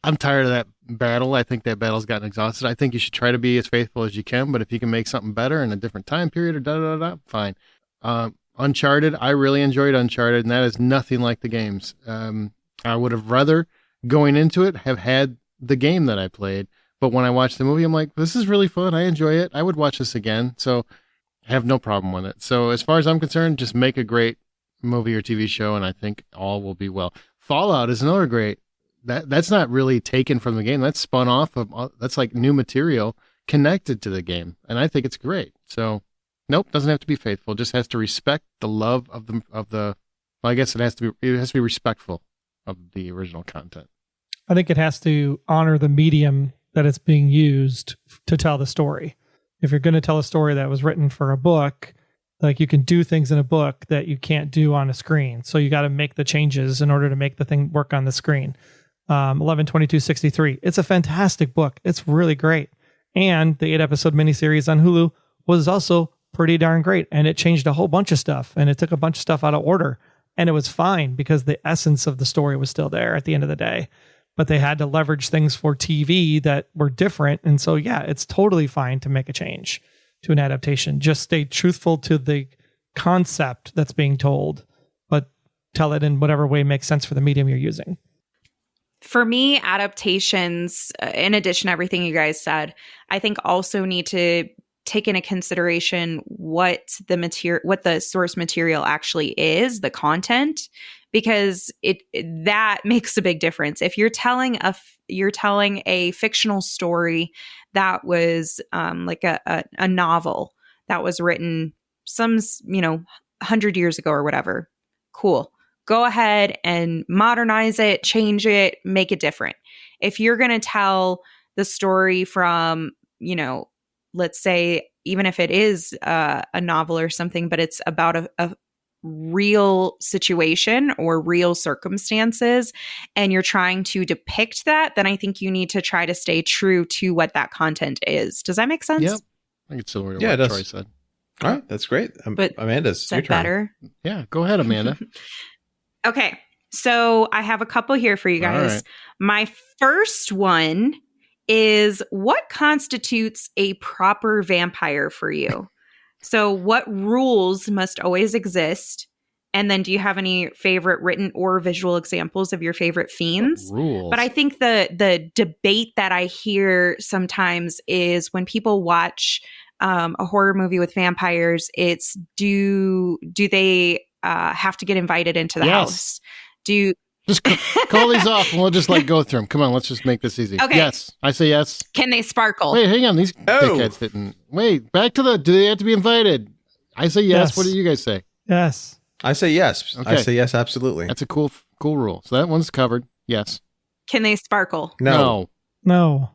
I'm tired of that battle. I think that battle's gotten exhausted. I think you should try to be as faithful as you can, but if you can make something better in a different time period or fine. Uncharted, I really enjoyed Uncharted, and that is nothing like the games. I would have rather, going into it, have had the game that I played, but when I watched the movie, I'm like, this is really fun. I enjoy it. I would watch this again, so I have no problem with it. So as far as I'm concerned, just make a great movie or TV show, and I think all will be well. Fallout is another great. That's not really taken from the game. That's spun off of. That's like new material connected to the game, and I think it's great. So, nope, doesn't have to be faithful. Just has to respect the love of the. Well, I guess it has to be respectful of the original content. I think it has to honor the medium that it's being used to tell the story. If you're going to tell a story that was written for a book, like you can do things in a book that you can't do on a screen. So you got to make the changes in order to make the thing work on the screen. 11/22/63. It's a fantastic book. It's really great. And the 8-episode miniseries on Hulu was also pretty darn great. And it changed a whole bunch of stuff. And it took a bunch of stuff out of order. And it was fine because the essence of the story was still there at the end of the day. But they had to leverage things for TV that were different. And so, yeah, it's totally fine to make a change to an adaptation. Just stay truthful to the concept that's being told, but tell it in whatever way makes sense for the medium you're using. For me, adaptations, in addition to everything you guys said, I think also need to take into consideration what the source material actually is, the content, because that makes a big difference. If you're telling a fictional story that was like a novel that was written some 100 years ago or whatever, cool. Go ahead and modernize it, change it, make it different. If you're going to tell the story from, let's say, even if it is a novel or something, but it's about a real situation or real circumstances, and you're trying to depict that, then I think you need to try to stay true to what that content is. Does that make sense? Yep. I think it's similar to Yeah, what it Troy does. said. All right, that's great. But Amanda's is your that turn. better? Yeah, go ahead, Amanda. Okay. So I have a couple here for you All guys. right. My first one is, what constitutes a proper vampire for you? So what rules must always exist? And then do you have any favorite written or visual examples of your favorite fiends? Rules. But I think the debate that I hear sometimes is when people watch a horror movie with vampires, it's do they have to get invited into the house? Just call these off and we'll just go through them. Come on, let's just make this easy. Okay. Yes. I say yes. Can they sparkle? Wait, hang on. These dickheads didn't. Wait, back to do they have to be invited? I say yes. Yes. What do you guys say? Yes. I say yes. Okay. I say yes, absolutely. That's a cool rule. So that one's covered. Yes. Can they sparkle? No. No.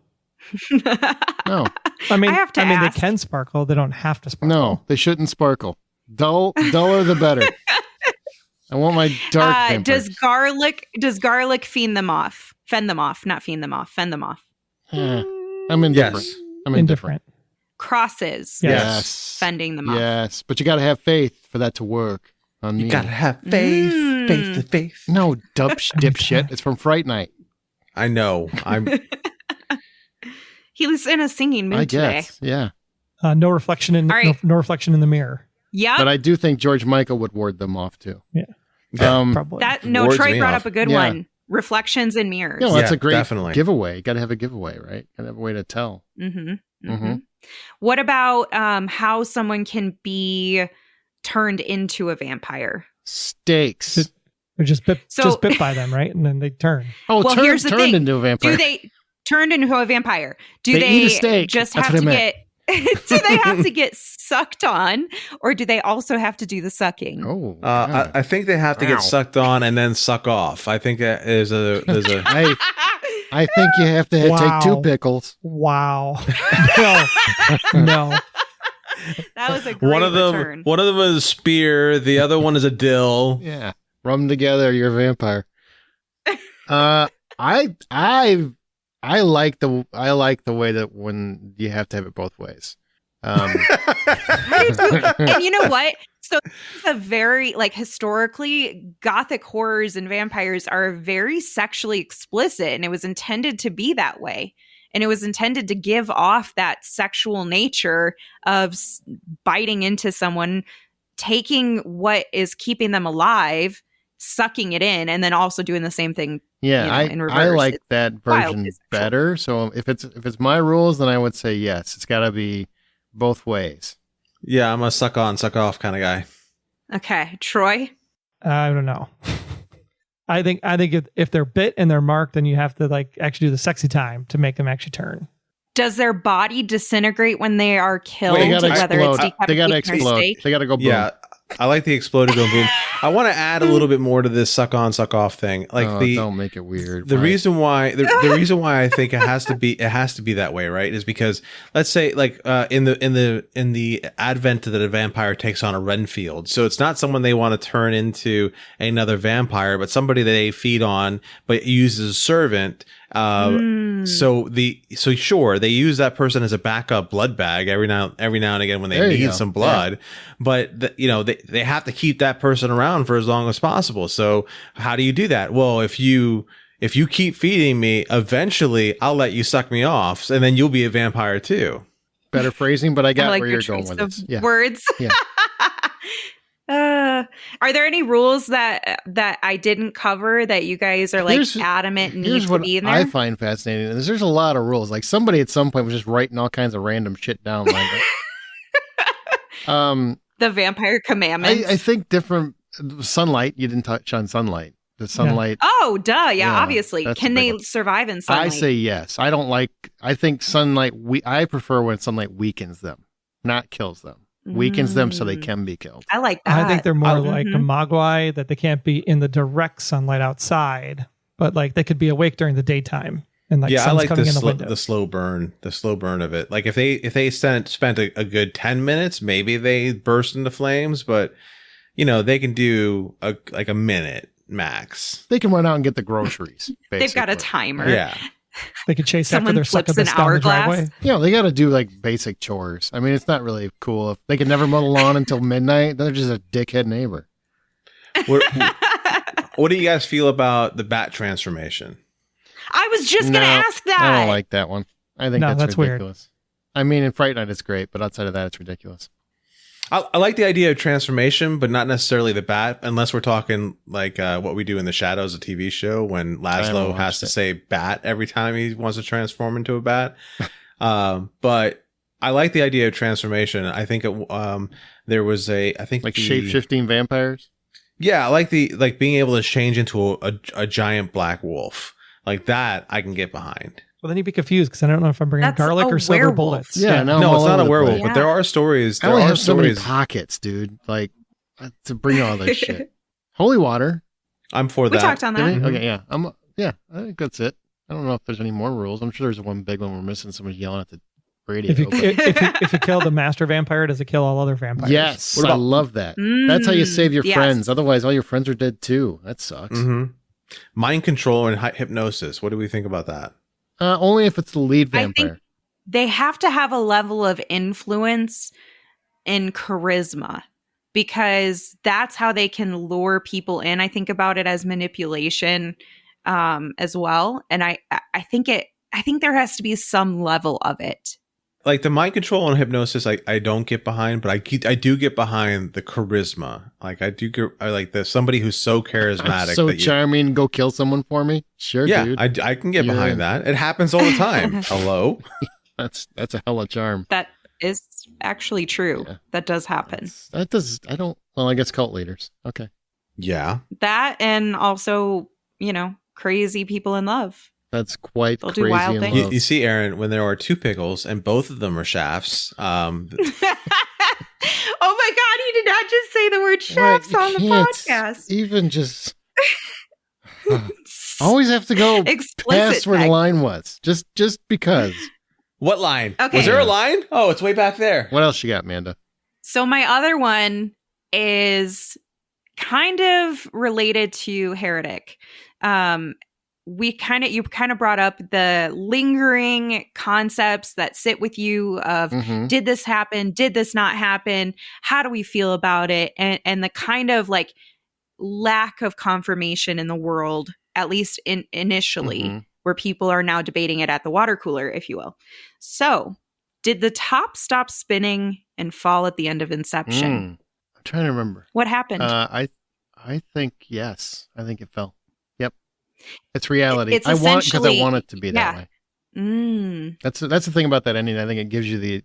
No. I mean, I they ask. can sparkle. They don't have to sparkle. No. They shouldn't sparkle. Duller the better. I want my dark vampires. Does garlic fend them off? Fend them off. I'm indifferent. Yes. I'm indifferent. Crosses. Yes. Fending them off. Yes. But you got to have faith for that to work on me. You gotta have faith, faith to faith. No, dipshit. It's from Fright Night. I know. He was in a singing mood I today. guess. Yeah. No reflection in All right. no reflection in the mirror. Yep. But I do think George Michael would ward them off too. Yeah. Probably. Wards Troy me brought off. up a good Yeah. one. Reflections in mirrors. You know, that's Yeah, a great definitely. giveaway. You got to have a giveaway, right? Got to have a way to tell. Mm-hmm. Mhm. What about how someone can be turned into a vampire? Steaks. They're just bit So- by them, right? And then they turn. Oh, Well, here's the turned thing. into a vampire. Do they turn into a vampire? Do They they eat a steak. just That's have what to I get? Do they have to get sucked on, or do they also have to do the sucking? Oh, I think they have to Ow. get sucked on and then suck off. I think that there's a I think you have to Wow. take 2 pickles. Wow. No. That was a great one of them. return. One of them is a spear. The other one is a dill. Yeah, rub them together. You're a vampire. I like the way that when you have to have it both ways. And you know what? So it's a very, historically, gothic horrors and vampires are very sexually explicit, and it was intended to be that way. And it was intended to give off that sexual nature of biting into someone, taking what is keeping them alive, sucking it in, and then also doing the same thing. Yeah, in reverse. I like It's that wildly version sexual. better. So if it's my rules, then I would say yes. It's got to be both ways. Yeah, I'm a suck on, suck off kind of guy. Okay, Troy. I don't know. I think if they're bit and they're marked, then you have to actually do the sexy time to make them actually turn. Does their body disintegrate when they are killed? They gotta whether it's explode. They gotta decapitation or explode. steak? They gotta go boom. Yeah, I like the exploded boom boom. I want to add a little bit more to this suck on, suck off thing. Don't make it weird. The Why? reason why the reason why I think it has to be that way, right, is because let's say in the advent that a vampire takes on a Renfield, so it's not someone they want to turn into another vampire, but somebody that they feed on but use as a servant. So sure, they use that person as a backup blood bag every now and again when they There you need go. some blood, but they have to keep that person around for as long as possible. So how do you do that? Well, if you keep feeding me, eventually I'll let you suck me off, and then you'll be a vampire too. Better phrasing, but I got I like where your you're going choice with of this. Yeah. words. Yeah. Are there any rules that I didn't cover that you guys are adamant need Here's to what be in there? I find fascinating is there's a lot of rules. Like somebody at some point was just writing all kinds of random shit down. The Vampire Commandments. I think different sunlight. You didn't touch on sunlight. The sunlight. Oh, duh. Yeah, Yeah, obviously. that's Can the big they one. survive in sunlight? I say yes. I think sunlight. I prefer when sunlight weakens them, not kills them. Weakens them so they can be killed. I like that. I think they're more like a Mhm. mogwai, that they can't be in the direct sunlight outside, but like they could be awake during the daytime and like yeah, I sun's like coming in the window. the slow burn of it. Like if they spent a good 10 minutes, maybe they burst into flames, but they can do a minute max. They can run out and get the groceries. They've got a basically. timer. Yeah. They could chase Someone after their flips an succubus down the hourglass. driveway. They got to do like basic chores. I mean, it's not really cool if they can never mow the lawn until midnight. They're just a dickhead neighbor. What do you guys feel about the bat transformation? I was just going to ask that. I don't like that one. I think No, that's weird. ridiculous. I mean, in Fright Night, it's great, but outside of that, it's ridiculous. I like the idea of transformation, but not necessarily the bat, unless we're talking like what we do in the Shadows, a TV show, when Laszlo has to say bat every time he wants to transform into a bat. But I like the idea of transformation. I think there was like shape-shifting vampires. Yeah, I like being able to change into a giant black wolf like that. I can get behind. Well, then you'd be confused because I don't know if I'm bringing That's garlic a or silver werewolf. bullets. Yeah, no, No, I'm it's all not over a the werewolf, place. but there are stories. I There only are have so many stories. pockets, dude. Like to bring all this shit. Holy water. I'm for We that. talked on Did that. we? Mhm. Okay, yeah. I think that's it. I don't know if there's any more rules. I'm sure there's one big one we're missing. Somebody's yelling at the radio. If you but- if you kill the master vampire, does it kill all other vampires? yes, What I about- love that. That's how you save your yes. friends. Otherwise, all your friends are dead too. That sucks. Mhm. Mind control and hypnosis. What do we think about that? Only if it's the lead I think vampire. they have to have a level of influence and charisma because that's how they can lure people in. I think about it as manipulation as well. And I think there has to be some level of it. Like the mind control and hypnosis, I don't get behind, but I do get behind the charisma. Like I like the somebody who's so charismatic. So that you- charming. Go kill someone for me. Sure, yeah, dude. I can get You're behind in. that. It happens all the time. Hello. That's a hella charm. That is actually true. Yeah. That does happen. That does. I don't. Well, I guess cult leaders. Okay. Yeah. That and also, crazy people in love. That's quite They'll do crazy. wild in things. love. You see, Aaron, when there are two pickles and both of them are shafts, Oh my God, he did not just say the word chefs Right, on the you can't podcast. Even just always have to go Explicit. past where the tag. line was. Just because. what line? Okay. Was there a line? Oh, it's way back there. What else you got, Amanda? So my other one is kind of related to Heretic. You kind of brought up the lingering concepts that sit with you of Mhm. did this happen? Did this not happen? How do we feel about it? And the kind of like lack of confirmation in the world, at least initially, Mhm. where people are now debating it at the water cooler, if you will. So, did the top stop spinning and fall at the end of Inception? I'm trying to remember. What happened? I think yes. I think it fell. Yep. It's reality. It's I want because I essentially- want it to be that yeah. way. Mm. That's the thing about that ending. I think it gives you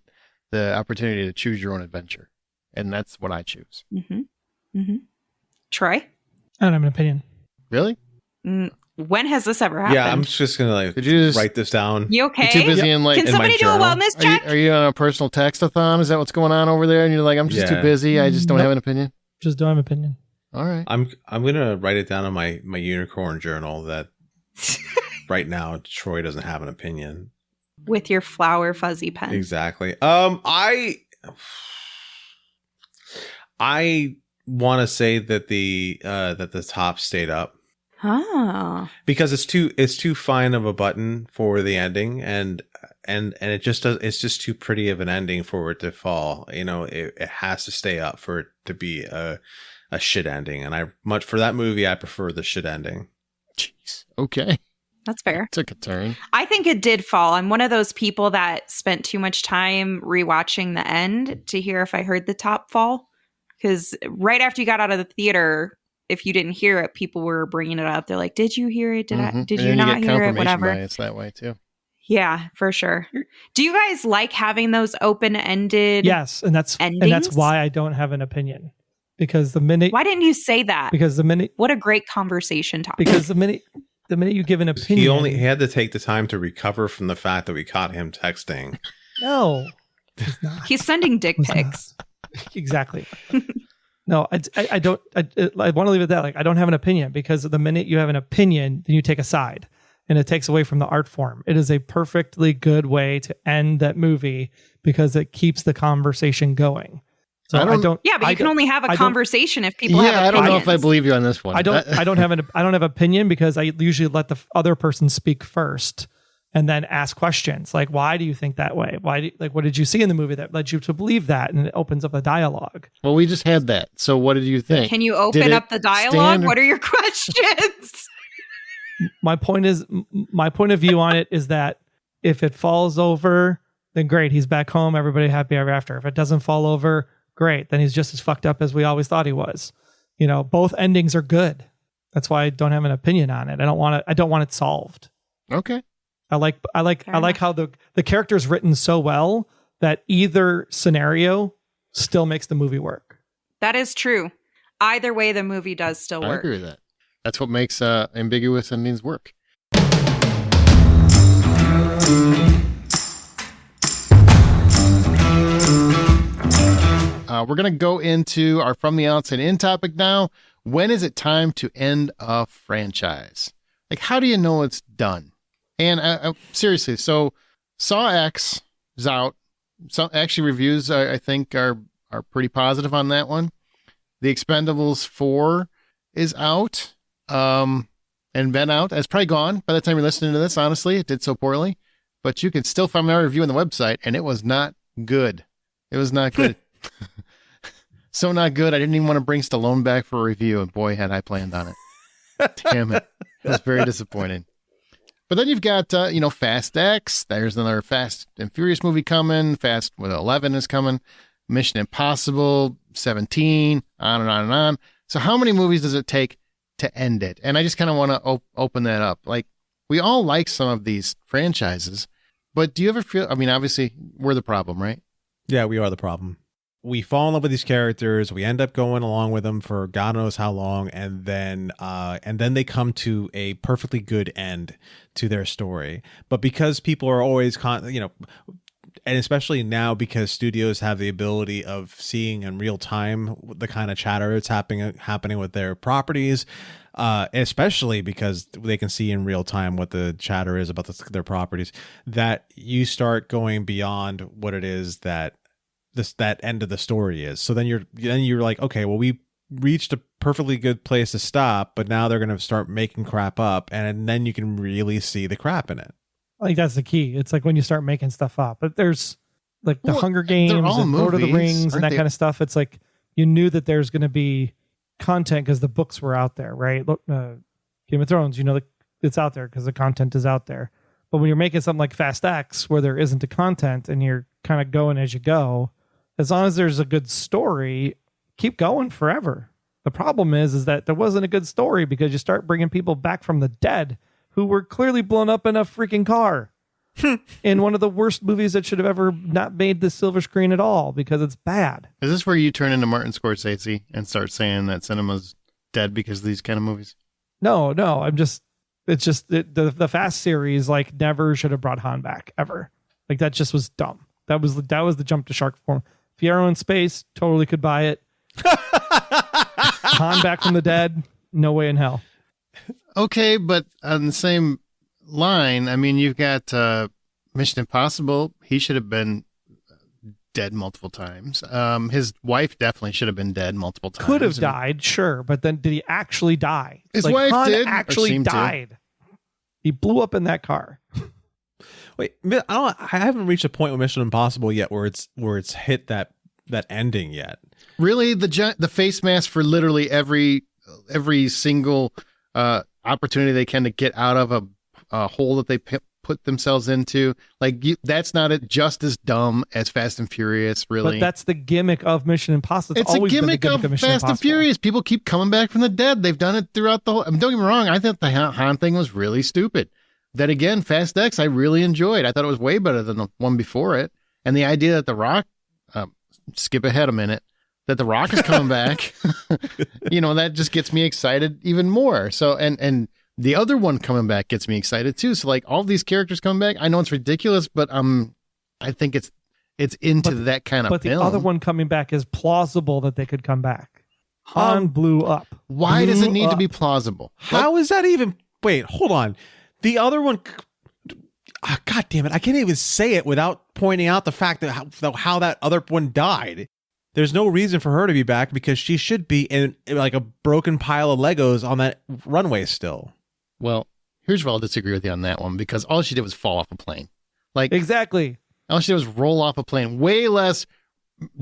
the opportunity to choose your own adventure, and that's what I choose. Mm-hmm. Mm-hmm. Troy? I don't have an opinion. Really? When has this ever happened? Yeah, I'm just gonna Did you just write this down. You okay? You're too busy in like. Can in somebody my do a journal. wellness Are you, check? are you on a personal textathon? Is that what's going on over there? And you're like, I'm just too Yeah. busy. I just don't Nope. have an opinion. Just don't have an opinion. All right. I'm gonna write it down on my unicorn journal that right now Troy doesn't have an opinion. With your flower fuzzy pen. Exactly. I want to say that the top stayed up Oh. because it's too fine of a button for the ending, and it just does. It's just too pretty of an ending for it to fall. It has to stay up for it to be a shit ending, and for that movie, I prefer the shit ending. Jeez. Okay. That's fair. Took a turn. I think it did fall. I'm one of those people that spent too much time rewatching the end to hear if I heard the top fall. Because right after you got out of the theater, if you didn't hear it, people were bringing it up. They're like, "Did you hear it? Did Mhm. Did And you then not get hear it? confirmation Whatever." bias that way too. Yeah, for sure. Do you guys like having those open-ended? Yes, and that's endings? why I don't have an opinion. Because the minute Why didn't you say that? Because the minute What a great conversation topic. because the minute you give an opinion, He had to take the time to recover from the fact that we caught him texting. No, he's not. He's sending dick pics. Exactly. No, I don't. I want to leave it at that. Like, I don't have an opinion, because the minute you have an opinion, then you take a side, and it takes away from the art form. It is a perfectly good way to end that movie because it keeps the conversation going. So I don't. Yeah, but you can only have a conversation if people have Yeah, I don't know if I opinions. believe you on this one. I don't have opinion, because I usually let the other person speak first and then ask questions like, why do you think that way? What did you see in the movie that led you to believe that? And it opens up a dialogue. Well, we just had that. So what did you think? Can you open Did up it the dialogue? stand- What are your questions? My point of view on it is that if it falls over, then great, he's back home, everybody happy ever after. If it doesn't fall over, great, then he's just as fucked up as we always thought he was. You know, both endings are good. That's why I don't have an opinion on it. I don't want it solved. Okay. I like Fair enough. how the character's written so well that either scenario still makes the movie work. That is true. Either way, the movie does still I work. agree with that. That's what makes ambiguous endings work. We're going to go into our From the Outside In topic now. When is it time to end a franchise? Like, how do you know it's done? And seriously, so Saw X is out. So actually, reviews I think are pretty positive on that one. The Expendables 4 is out, and been out. It's probably gone by the time you're listening to this. Honestly, it did so poorly, but you can still find my review on the website, and it was not good. It was not good. So not good. I didn't even want to bring Stallone back for a review, and boy, had I planned on it. Damn it. It was very disappointing. But then you've got, Fast X. There's another Fast and Furious movie coming. 11 is coming. Mission Impossible, 17, on and on and on. So how many movies does it take to end it? And I just kind of want to open that up. Like, we all like some of these franchises, but do you ever feel, obviously, we're the problem, right? Yeah, we are the problem. We fall in love with these characters. We end up going along with them for God knows how long, and then they come to a perfectly good end to their story. But because people are always, and especially now because studios have the ability of seeing in real time the kind of chatter that's happening with their properties, especially because they can see in real time what the chatter is about their properties, that you start going beyond what it is that end of the story is. So then you're like, okay, well, we reached a perfectly good place to stop, but now they're going to start making crap up, and then you can really see the crap in it. I think that's the key. It's like when you start making stuff up. But there's like the Hunger Games and Lord of the Rings and that kind of stuff. It's like you knew that there's going to be content because the books were out there, right? Look, Game of Thrones, it's out there because the content is out there. But when you're making something like Fast X, where there isn't the content and you're kind of going as you go, as long as there's a good story, keep going forever. The problem is that there wasn't a good story because you start bringing people back from the dead who were clearly blown up in a freaking car in one of the worst movies that should have ever not made the silver screen at all because it's bad. Is this where you turn into Martin Scorsese and start saying that cinema's dead because of these kind of movies? No, it's just the Fast series never should have brought Han back ever. Like that just was dumb. That was the jump to shark form. Fierro in space, totally could buy it. Han back from the dead, no way in hell. Okay, but on the same line, you've got Mission Impossible. He should have been dead multiple times. His wife definitely should have been dead multiple times. Could have died, sure, but then did he actually die? His wife Han did, actually died. He blew up in that car. Wait, I haven't reached a point with Mission Impossible yet where it's hit that ending yet. Really, the face mask for literally every single opportunity they can to get out of a hole that they put themselves into. That's not just as dumb as Fast and Furious, really. But that's the gimmick of Mission Impossible. It's a gimmick of Fast and Furious. People keep coming back from the dead. They've done it throughout the whole. Don't get me wrong. I thought the Han thing was really stupid. that again, Fast X, I really enjoyed. I thought it was way better than the one before it. And the idea that The Rock, skip ahead a minute, that The Rock is coming back, that just gets me excited even more. So, and the other one coming back gets me excited too. So like all these characters coming back, I know it's ridiculous, but I think it's into that kind of But film. the other one coming back is plausible that they could come back. Han blew up. Why does it need to be plausible? How is that even? Wait, hold on. The other one. God damn it! I can't even say it without pointing out the fact that how that other one died. There's no reason for her to be back because she should be in like a broken pile of Legos on that runway still. Well, here's where I'll disagree with you on that one because all she did was fall off a plane. Like Exactly. all she did was roll off a plane. Way less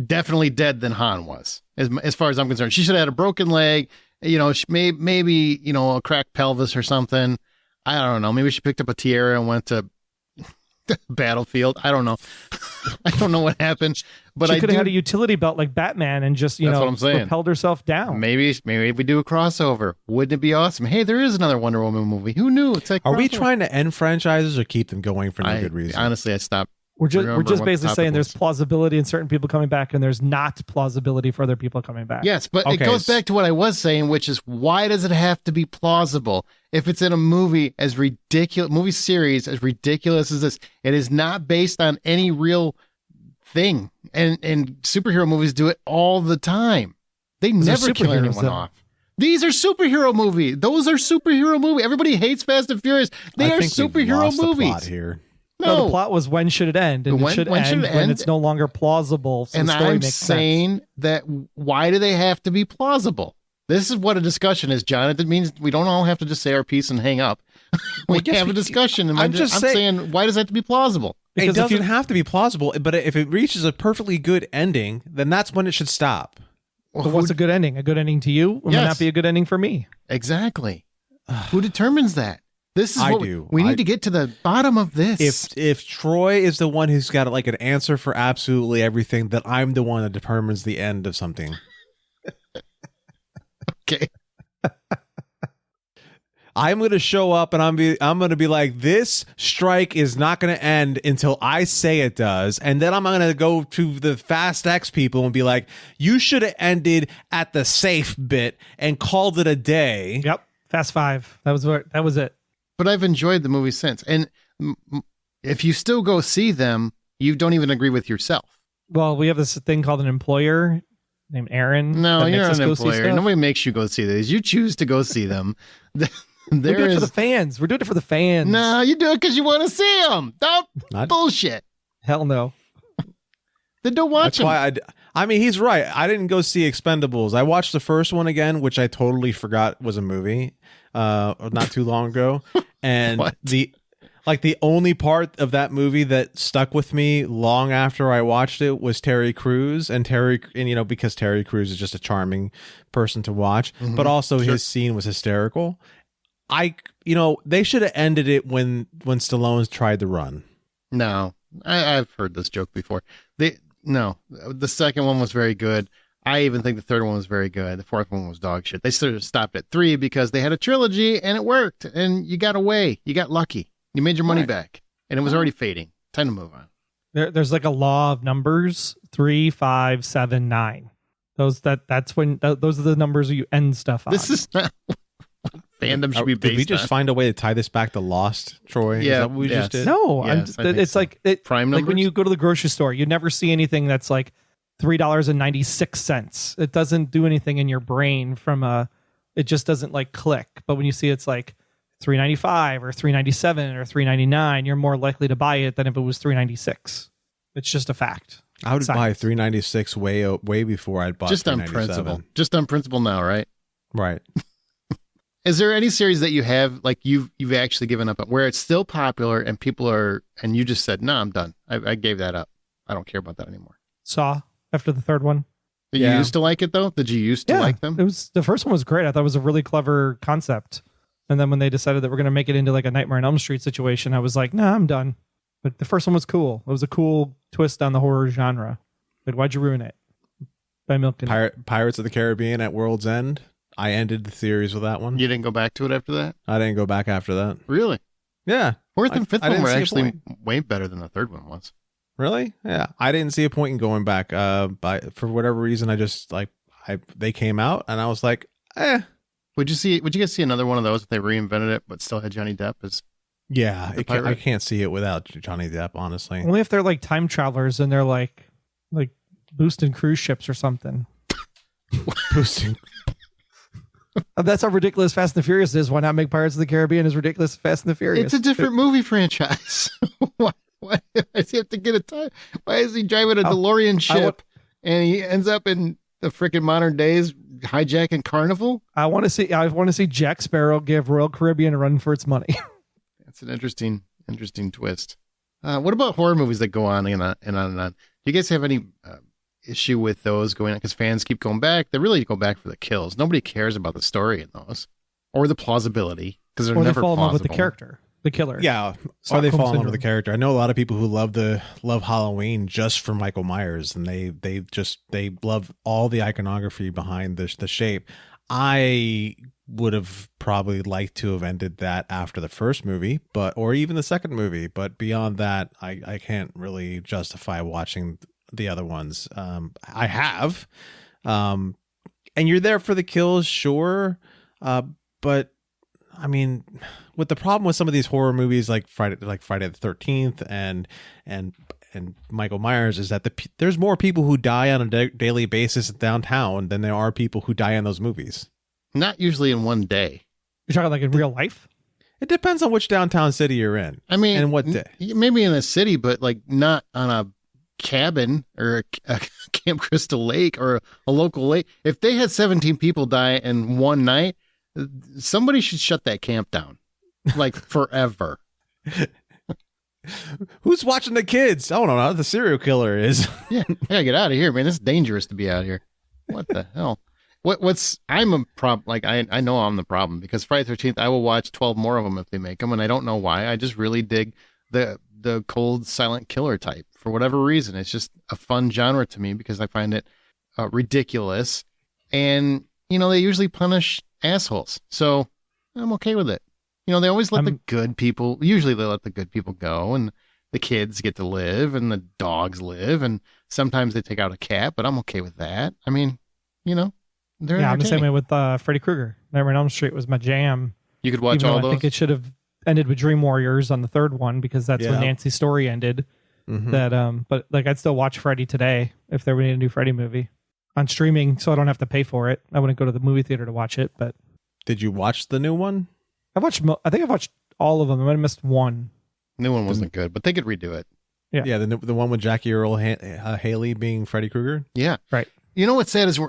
definitely dead than Han was, as far as I'm concerned. She should have had a broken leg, maybe a cracked pelvis or something. I don't know. Maybe she picked up a tiara and went to battlefield. I don't know. I don't know what happened. But she could have had a utility belt like Batman and just, That's what I'm saying. propelled herself down. Maybe if we do a crossover, wouldn't it be awesome? Hey, there is another Wonder Woman movie. Who knew? It's like Are we crossover. trying to end franchises or keep them going for no good reason? Honestly, I stopped. We're just Remember what basically the saying topic there's was. plausibility in certain people coming back and there's not plausibility for other people coming back. Yes, but it Okay, goes back to what I was saying, which is why does it have to be plausible? If it's in a movie movie series as ridiculous as this, it is not based on any real thing. And superhero movies do it all the time. They never kill superheroes, anyone though. off. These are superhero movies. Those are superhero movies. Everybody hates Fast and Furious. They are think we've superhero lost the movies. plot here. No, the plot was when should it end? And When- it should when should end it when end? it's no longer plausible. So And the story I'm makes saying that why do they have to be plausible? This is what a discussion is, John. It means we don't all have to just say our piece and hang up. We can have a discussion. And I'm saying, why does that have to be plausible? Because It if you- doesn't have to be plausible, but if it reaches a perfectly good ending, then that's when it should stop. But what's a good ending? A good ending to you would Yes. not be a good ending for me. Exactly. Who determines that? This is I what do. we need to get to the bottom of this. If Troy is the one who's got like an answer for absolutely everything, then I'm the one that determines the end of something. Okay. I'm going to show up and I'm going to be like, this strike is not going to end until I say it does. And then I'm going to go to the Fast X people and be like, you should have ended at the safe bit and called it a day. Yep. Fast Five. That was it. But I've enjoyed the movie since. And if you still go see them, you don't even agree with yourself. Well, we have this thing called an employer named Aaron. No, that you're makes not us an go see employer. stuff. Nobody makes you go see these. You choose to go see them. We're doing it for the fans. We're doing it for the fans. No, you do it because you want to see them. Don't Not- bullshit. Hell no. Then don't watch That's them. why I mean, he's right. I didn't go see Expendables. I watched the first one again, which I totally forgot was a movie, not too long ago. And What? the only part of that movie that stuck with me long after I watched it was Terry Crews and because Terry Crews is just a charming person to watch, but also his scene was hysterical. They should have ended it when Stallone tried to run. No, I've heard this joke before. The second one was very good. I even think the third one was very good. The fourth one was dog shit. They sort of stopped at 3 because they had a trilogy and it worked. And you got away. You got lucky. You made your money back. And it was already fading. Time to move on. There's like a law of numbers: 3, 5, 7, 9. Those are the numbers you end stuff on. This is not what fandom should be based Did we just on. find a way to tie this back to Lost, Troy? Yeah, Is that what we yes. just did? No, Yes, I think it's so. like Prime like when numbers? you go to the grocery store, you never see anything that's like $3.96. It doesn't do anything in your brain it just doesn't like click. But when you see it's like $3.95 or $3.97 or $3.99, you're more likely to buy it than if it was $3.96. It's just a fact. I would Science. buy $3.96 way before I'd buy Just on $3.97. principle. Just on principle now, right? Right. Is there any series that you have, like you've actually given up on, where it's still popular and people are, and you just said, no, I'm done. I gave that up. I don't care about that anymore. Saw after the third one. Did Yeah. you used to like it though? Did you used to like them? It was the first one was great. I thought it was a really clever concept. And then when they decided that we're going to make it into like a Nightmare on Elm Street situation, I was like, nah, I'm done. But the first one was cool. It was a cool twist on the horror genre. But why'd you ruin it? By milking it. Pirates of the Caribbean at World's End. I ended the series with that one. You didn't go back to it after that? I didn't go back after that. Really? Yeah. Fourth and fifth I one didn't were see a actually point. way better than the third one was. Really? Yeah. I didn't see a point in going back. For whatever reason, I just they came out and I was like, eh. Would you guys see another one of those if they reinvented it but still had Johnny Depp as Yeah. the pirate? I can't see it without Johnny Depp, honestly. Only if they're like time travelers and they're like boosting cruise ships or something. Boosting. That's how ridiculous Fast and the Furious is. Why not make Pirates of the Caribbean as ridiculous as Fast and the Furious? It's a different movie franchise. Why does he have to get a time? Why is he driving a DeLorean ship and he ends up in the freaking modern days hijacking Carnival? I want to see Jack Sparrow give Royal Caribbean a run for its money. That's an interesting twist. What about horror movies that go on and on and on and on? Do you guys have any issue with those going on? Because fans keep going back. They really go back for the kills. Nobody cares about the story in those or the plausibility because they're Or they never fall in love with plausible. the character, the killer. Yeah. Or Stockholm they fall in love with syndrome. the character. I know a lot of people who love Halloween just for Michael Myers, and they love all the iconography behind the shape. I would have probably liked to have ended that after the first movie, or even the second movie. But beyond that, I can't really justify watching the other ones. I have, and you're there for the kills, sure, but I mean, with the problem with some of these horror movies like Friday the 13th and Michael Myers is that there's more people who die on a daily basis downtown than there are people who die in those movies. Not usually in one day. You're talking like in real life? It depends on which downtown city you're in. I mean, and what day. Maybe in a city, but like not on a cabin or a Camp Crystal Lake or a local lake. If they had 17 people die in one night, somebody should shut that camp down like forever. Who's watching the kids? I don't know. The serial killer is. Yeah, I gotta get out of here, man. It's dangerous to be out here. What the hell? I'm a problem. Like I know I'm the problem because Friday the 13th, I will watch 12 more of them if they make them, and I don't know why. I just really dig the cold silent killer type for whatever reason. It's just a fun genre to me because I find it ridiculous, and they usually punish assholes, so I'm okay with it. They always let the good people. Usually they let the good people go, and the kids get to live, and the dogs live, and sometimes they take out a cat, but I'm okay with that. I mean, they're I'm the same way entertaining. with Freddy Krueger. Nightmare on Elm Street was my jam. You could watch Even though all I those. think it should have ended with Dream Warriors on the third one because that's when Yeah. Nancy's story ended. Mhm. But like I'd still watch Freddy today if there were a new Freddy movie on streaming, so I don't have to pay for it. I wouldn't go to the movie theater to watch it, but Did you watch the new one? I think I've watched all of them. I might have missed one. New one wasn't good, but they could redo it. Yeah. Yeah, the one with Jackie Earl Haley being Freddy Krueger. Yeah. Right. You know what's sad is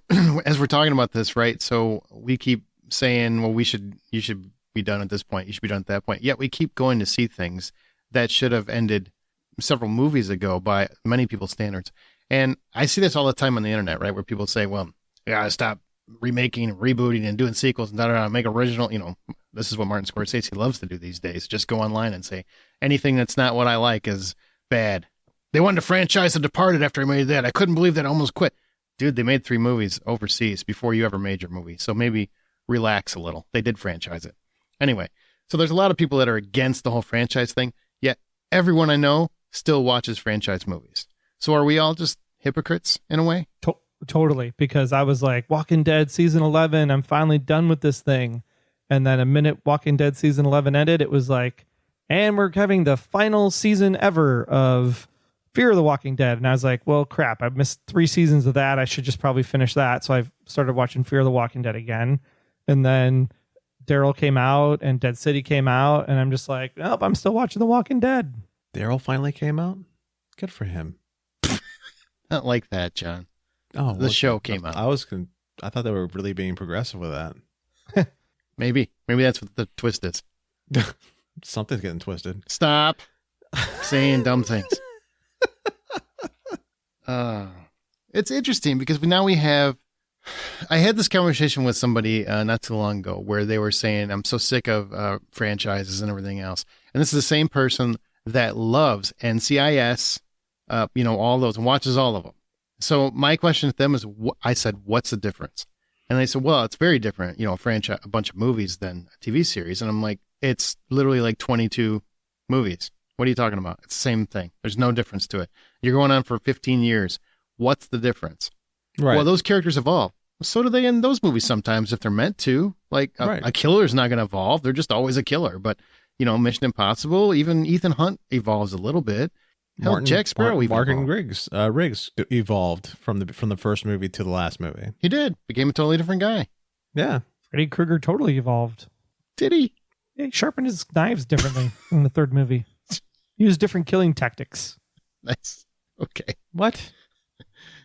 as we're talking about this, right? So we keep saying, well, you should be done at this point. You should be done at that point. Yet we keep going to see things that should have ended several movies ago by many people's standards. And I see this all the time on the internet, right? Where people say, well, you gotta stop remaking and rebooting and doing sequels and make original, this is what Martin Scorsese loves to do these days. Just go online and say anything that's not what I like is bad. They wanted to franchise The Departed after I made that. I couldn't believe that. I almost quit. Dude, they made 3 movies overseas before you ever made your movie. So maybe relax a little. They did franchise it. Anyway, so there's a lot of people that are against the whole franchise thing, yet everyone I know still watches franchise movies. So are we all just hypocrites in a way? Totally, because I was like, Walking Dead season 11, I'm finally done with this thing. And then a minute Walking Dead season 11 ended, it was like, and we're having the final season ever of Fear of the Walking Dead. And I was like, well, crap, I've missed 3 seasons of that. I should just probably finish that. So I started watching Fear of the Walking Dead again. And then Daryl came out and Dead City came out. And I'm just like, nope, I'm still watching The Walking Dead. Daryl finally came out. Good for him. Not like that, John. Oh, The show came out. I thought they were really being progressive with that. Maybe that's what the twist is. Something's getting twisted. Stop saying dumb things. It's interesting because I had this conversation with somebody not too long ago where they were saying, I'm so sick of franchises and everything else. And this is the same person that loves NCIS, all those and watches all of them. So my question to them is, I said, what's the difference? And they said, well, it's very different, a bunch of movies than a TV series. And I'm like, it's literally like 22 movies. What are you talking about? It's the same thing. There's no difference to it. You're going on for 15 years. What's the difference? Right. Well, those characters evolve. So do they in those movies sometimes if they're meant to. Like a killer is not going to evolve. They're just always a killer. But, Mission Impossible, even Ethan Hunt evolves a little bit. Hell, Jack Sparrow evolved. Martin Riggs evolved from the first movie to the last movie. He did. Became a totally different guy. Yeah. Freddy Krueger totally evolved. Did he? Yeah, he sharpened his knives differently in the third movie. He used different killing tactics. Nice. Okay. What?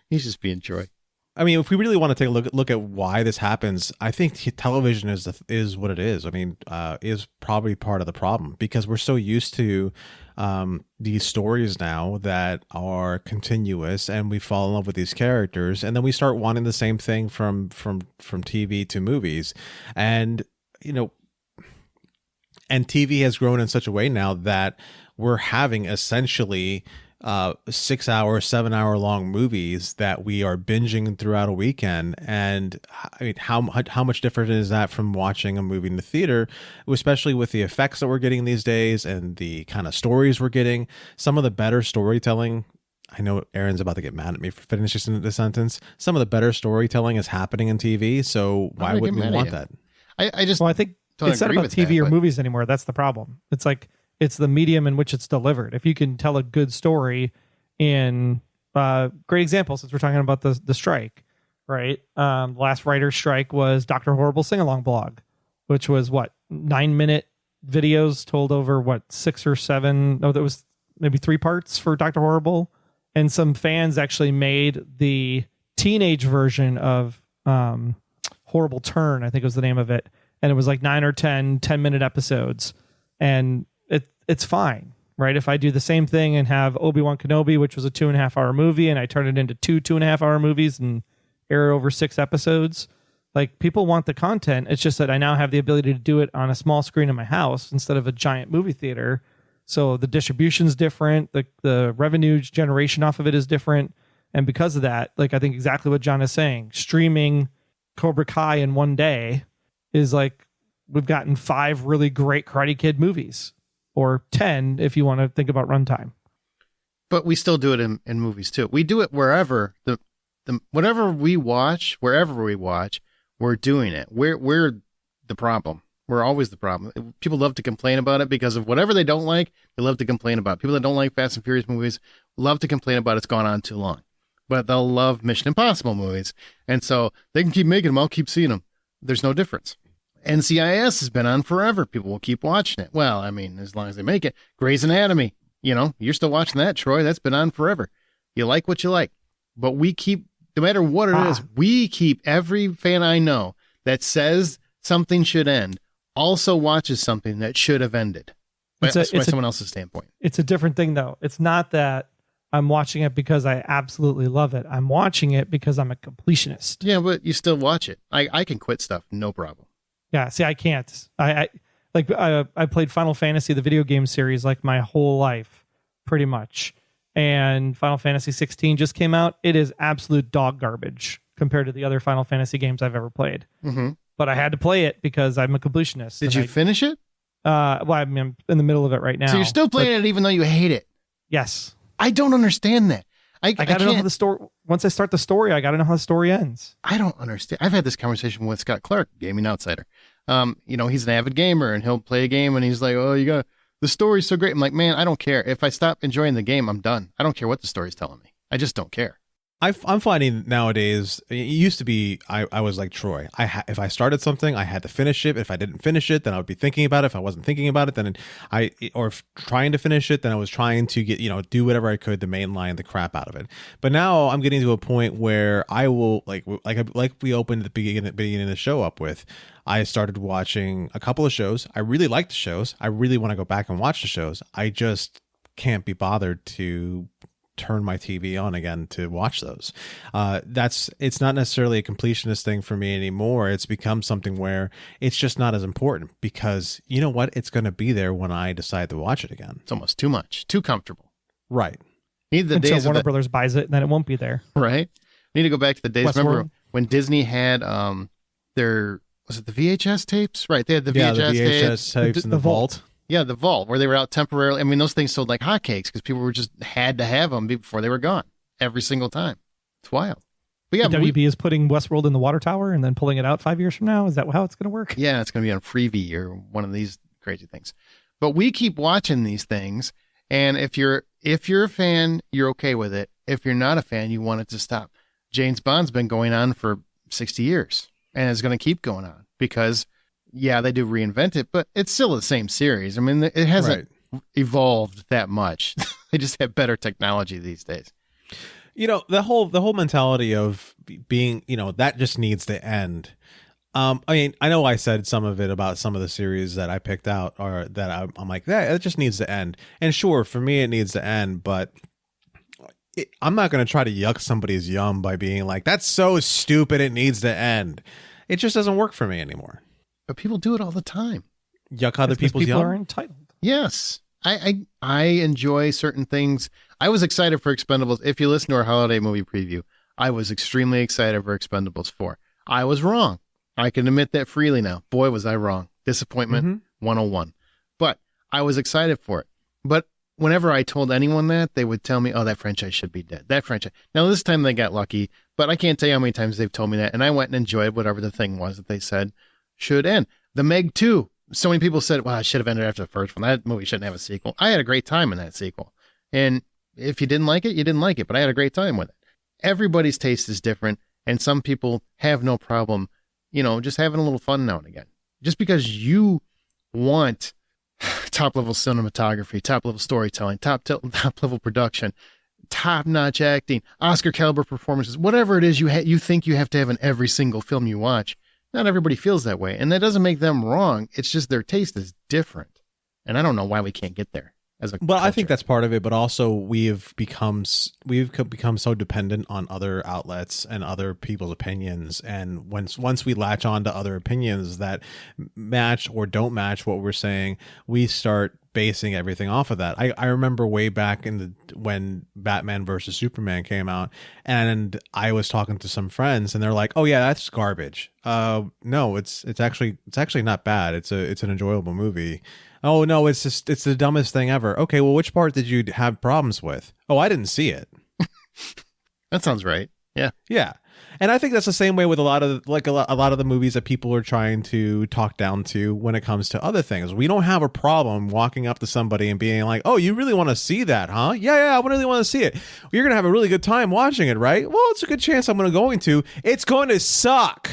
He's just being Troy. I mean, if we really want to take a look at why this happens, I think television is what it is. I mean, is probably part of the problem because we're so used to these stories now that are continuous, and we fall in love with these characters, and then we start wanting the same thing from TV to movies, and and TV has grown in such a way now that we're having essentially 6 hour, 7 hour long movies that we are binging throughout a weekend. And I mean, how much different is that from watching a movie in the theater, especially with the effects that we're getting these days and the kind of stories we're getting? Some of the better storytelling, I know Aaron's about to get mad at me for finishing the sentence. Some of the better storytelling is happening in TV. So why wouldn't we want that? I think it's not about TV or movies anymore. That's the problem. It's like, it's the medium in which it's delivered. If you can tell a good story in great example, since we're talking about the strike, right? Last writer's strike was Dr. Horrible Sing-Along blog, which was 9-minute videos told over 6 or 7. No, there was maybe 3 parts for Dr. Horrible. And some fans actually made the teenage version of Horrible Turn, I think was the name of it. And it was 9 or 10-minute episodes. And it's fine, right? If I do the same thing and have Obi-Wan Kenobi, which was a 2.5-hour movie, and I turn it into 2.5-hour movies and air it over 6 episodes, people want the content. It's just that I now have the ability to do it on a small screen in my house instead of a giant movie theater. So the distribution's different. The revenue generation off of it is different. And because of that, I think exactly what John is saying, streaming Cobra Kai in one day is we've gotten 5 really great Karate Kid movies. Or 10 if you want to think about runtime. But we still do it in movies too. We do it wherever whatever we watch, wherever we watch, we're doing it. We're the problem. We're always the problem. People love to complain about it because of whatever they don't like. They love to complain about. People that don't like Fast and Furious movies love to complain about it's gone on too long. But they'll love Mission Impossible movies, and so they can keep making them. I'll keep seeing them. There's no difference. NCIS has been on forever. People will keep watching it. Well, I mean, as long as they make it. Grey's Anatomy, you're still watching that, Troy. That's been on forever. You like what you like. But we keep, no matter what it is, we keep every fan I know that says something should end also watches something that should have ended. That's by someone else's standpoint. It's a different thing, though. It's not that I'm watching it because I absolutely love it. I'm watching it because I'm a completionist. Yeah, but you still watch it. I can quit stuff, no problem. Yeah, see, I can't. I played Final Fantasy, the video game series, my whole life, pretty much. And Final Fantasy 16 just came out. It is absolute dog garbage compared to the other Final Fantasy games I've ever played. Mm-hmm. But I had to play it because I'm a completionist. Did you finish it? I'm in the middle of it right now. So you're still playing it even though you hate it? Yes. I don't understand that. I got to know how the story. Once I start the story, I got to know how the story ends. I don't understand. I've had this conversation with Scott Clark, Gaming Outsider. He's an avid gamer, and he'll play a game, and he's like, "Oh, the story's so great." I'm like, "Man, I don't care. If I stop enjoying the game, I'm done. I don't care what the story's telling me. I just don't care." I'm finding nowadays, it used to be, I was like Troy. If I started something, I had to finish it. If I didn't finish it, then I would be thinking about it. If I wasn't thinking about it, then trying to finish it, then I was trying to get, do whatever I could to mainline the crap out of it. But now I'm getting to a point where I will, like we opened at the beginning of the show up with, I started watching a couple of shows. I really like the shows. I really want to go back and watch the shows. I just can't be bothered to turn my TV on again to watch those. It's not necessarily a completionist thing for me anymore. It's become something where it's just not as important because you know what? It's going to be there when I decide to watch it again. It's almost too much, too comfortable. Right. Need the Until days Warner Brothers buys it, and then it won't be there. Right. Need to go back to the days. Westworld. Remember when Disney had was it the VHS tapes? Right. They had the VHS tapes in the vault. Yeah, the vault where they were out temporarily. I mean, those things sold like hotcakes because people were just had to have them before they were gone every single time. It's wild. But yeah, WB is putting Westworld in the water tower and then pulling it out 5 years from now. Is that how it's going to work? Yeah, it's going to be on Freevee or one of these crazy things. But we keep watching these things, and if you're a fan, you're okay with it. If you're not a fan, you want it to stop. James Bond's been going on for 60 years, and it's going to keep going on because, yeah, they do reinvent it, but it's still the same series. I mean, it hasn't evolved that much. They just have better technology these days. You know, the whole mentality of being, you know, that just needs to end. I mean, I know I said some of it about some of the series that I picked out, or that I'm like, that it just needs to end. And sure, for me, it needs to end, but I'm not going to try to yuck somebody's yum by being like, that's so stupid, it needs to end. It just doesn't work for me anymore. But people do it all the time. Yuck other people's people yum? are entitled. Yes. I enjoy certain things. I was excited for Expendables. If you listen to our holiday movie preview, I was extremely excited for Expendables 4. I was wrong. I can admit that freely now. Boy, was I wrong. Disappointment 101. But I was excited for it. But whenever I told anyone that, they would tell me, oh, that franchise should be dead. That franchise. Now, this time they got lucky, but I can't tell you how many times they've told me that. And I went and enjoyed whatever the thing was that they said should end. The Meg 2. So many people said, well, I should have ended after the first one. That movie shouldn't have a sequel. I had a great time in that sequel. And if you didn't like it, you didn't like it. But I had a great time with it. Everybody's taste is different. And some people have no problem, you know, just having a little fun now and again. Just because you want top-level cinematography, top-level storytelling, top-level production, top-notch acting, Oscar-caliber performances, whatever it is you think you have to have in every single film you watch, not everybody feels that way. And that doesn't make them wrong. It's just their taste is different. And I don't know why we can't get there. Well, I think that's part of it, but also we've become so dependent on other outlets and other people's opinions, and once we latch on to other opinions that match or don't match what we're saying, we start basing everything off of that. I remember way back when Batman versus Superman came out, and I was talking to some friends, and they're like, "Oh yeah, that's garbage." No, it's actually not bad. It's an enjoyable movie. Oh no, it's the dumbest thing ever. Okay, well, which part did you have problems with? Oh, I didn't see it. That sounds right. Yeah. Yeah. And I think that's the same way with a lot of the movies that people are trying to talk down to when it comes to other things. We don't have a problem walking up to somebody and being like, "Oh, you really want to see that, huh? Yeah, I really want to see it. Well, you're going to have a really good time watching it, right? Well, it's a good chance I'm going to. It's going to suck.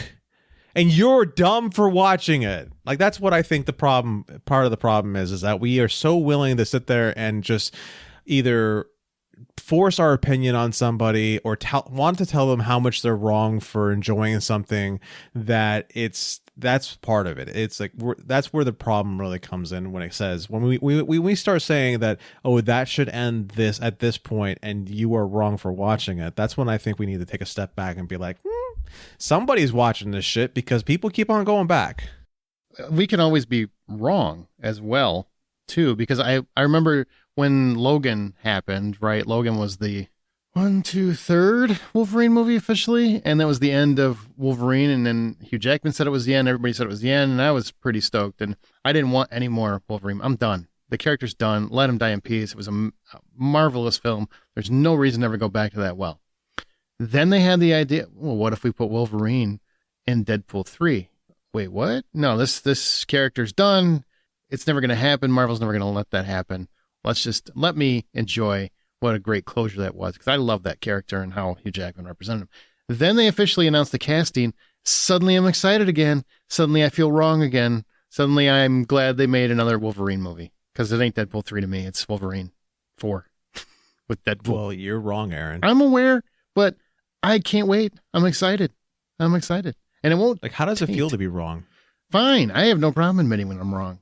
And you're dumb for watching it." Like, that's what I think part of the problem is that we are so willing to sit there and just either force our opinion on somebody or want to tell them how much they're wrong for enjoying something, that's part of it. It's like that's where the problem really comes in when it says, when we start saying that, oh, that should end at this point and you are wrong for watching it. That's when I think we need to take a step back and be like, somebody's watching this shit, because people keep on going back. We can always be wrong as well, too, because I remember when Logan happened, right? Logan was the 3rd Wolverine movie officially, and that was the end of Wolverine, and then Hugh Jackman said it was the end, everybody said it was the end, and I was pretty stoked, and I didn't want any more Wolverine. I'm done. The character's done. Let him die in peace. It was a marvelous film. There's no reason to ever go back to that well. Then they had the idea, well, what if we put Wolverine in Deadpool 3? Wait, what? No, this character's done. It's never going to happen. Marvel's never going to let that happen. Let me enjoy what a great closure that was, because I love that character and how Hugh Jackman represented him. Then they officially announced the casting. Suddenly I'm excited again. Suddenly I feel wrong again. Suddenly I'm glad they made another Wolverine movie, because it ain't Deadpool 3 to me. It's Wolverine 4 with Deadpool. Well, you're wrong, Aaron. I'm aware, but I can't wait. I'm excited. And it won't. Like, how does it feel to be wrong? Fine. I have no problem admitting when I'm wrong.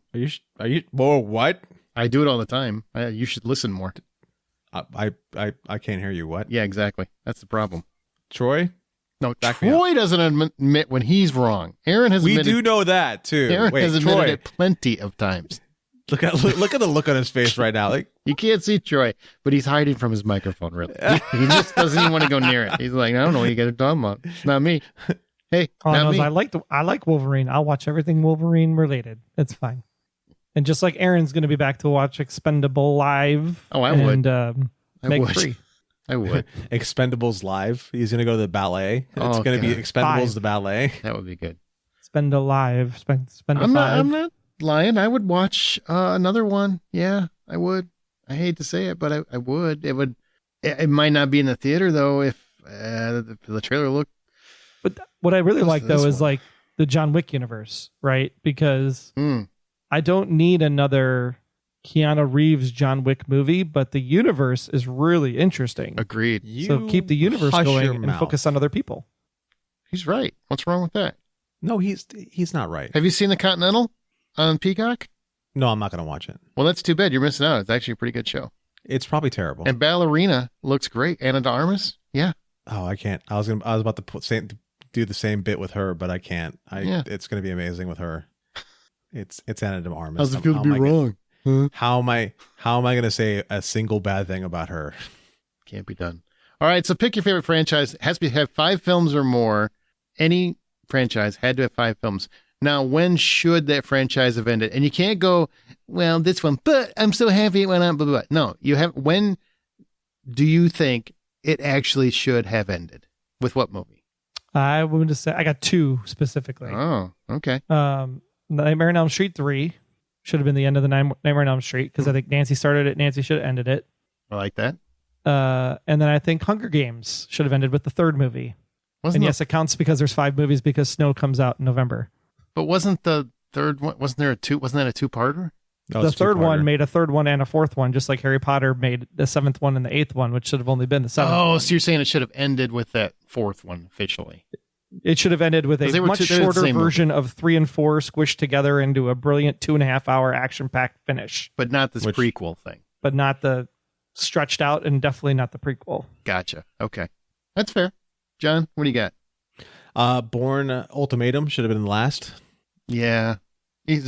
Are you? Whoa, what? I do it all the time. You should listen more. I can't hear you. What? Yeah, exactly. That's the problem. Troy? No, Troy doesn't admit when he's wrong. Aaron has admitted. We do know that too. Aaron has admitted it plenty of times. Look at the look on his face right now. Like, you can't see Troy, but he's hiding from his microphone. Really, he just doesn't even want to go near it. He's like, I don't know what you guys are talking about. It's not me. Hey, all not I me. know is I like Wolverine. I'll watch everything Wolverine related. It's fine. And just like Aaron's going to be back to watch Expendable Live. Oh, I would. And Meg would. Free. I would. Expendables Live. He's going to go to the ballet. It's Oh, going to be God. Expendables 5. the ballet. That would be good. Spend Alive. Spend I'm Five. not lying. I would watch another one. Yeah, I would. I hate to say it, but I would. It might not be in the theater though if the trailer looked. But what I really like this though is one. like the John Wick universe, right? Because Mm, I don't need another Keanu Reeves John Wick movie, but the universe is really interesting. agreed. So keep the universe hush going your and mouth. focus on other people. He's right. What's wrong with that? No, he's not right. Have you seen The Continental on Peacock? No, I'm not going to watch it. Well, that's too bad. You're missing out. It's actually a pretty good show. It's probably terrible. And Ballerina looks great. Anna de Armas. Yeah. Oh, I can't. I was about to do the same bit with her, but I can't. Yeah. It's going to be amazing with her. It's Anna de Armas. How's it feel to be wrong? How am I going to say a single bad thing about her? Can't be done. All right. So pick your favorite franchise. It has to have 5 films or more. Any franchise had to have 5 films. Now, when should that franchise have ended? And you can't go, well, this one, but I'm so happy it went on, blah, blah, blah. No, you have, when do you think it actually should have ended? With what movie? I would just say I got 2 specifically. Oh, okay. Nightmare on Elm Street 3 should have been the end of the Nightmare on Elm Street because I think Nancy started it. Nancy should have ended it. I like that. And then I think Hunger Games should have ended with the 3rd movie. Wasn't And the- yes, it counts because there's 5 movies because Snow comes out in November. But wasn't the 3rd one, wasn't that a 2-parter? No, The it's a 3rd one two-parter. made a 3rd one and a 4th one, just like Harry Potter made the 7th one and the 8th one, which should have only been the 7th. Oh, so you're saying it should have ended with that 4th one officially. It should have ended with 'Cause a they were much they were the shorter same movie. version of 3 and 4 squished together into a brilliant 2.5-hour action-packed finish, But not this Which- prequel thing. but not the stretched out and definitely not the prequel. Gotcha. Okay. That's fair. John, what do you got? Bourne Ultimatum should have been last. Yeah. You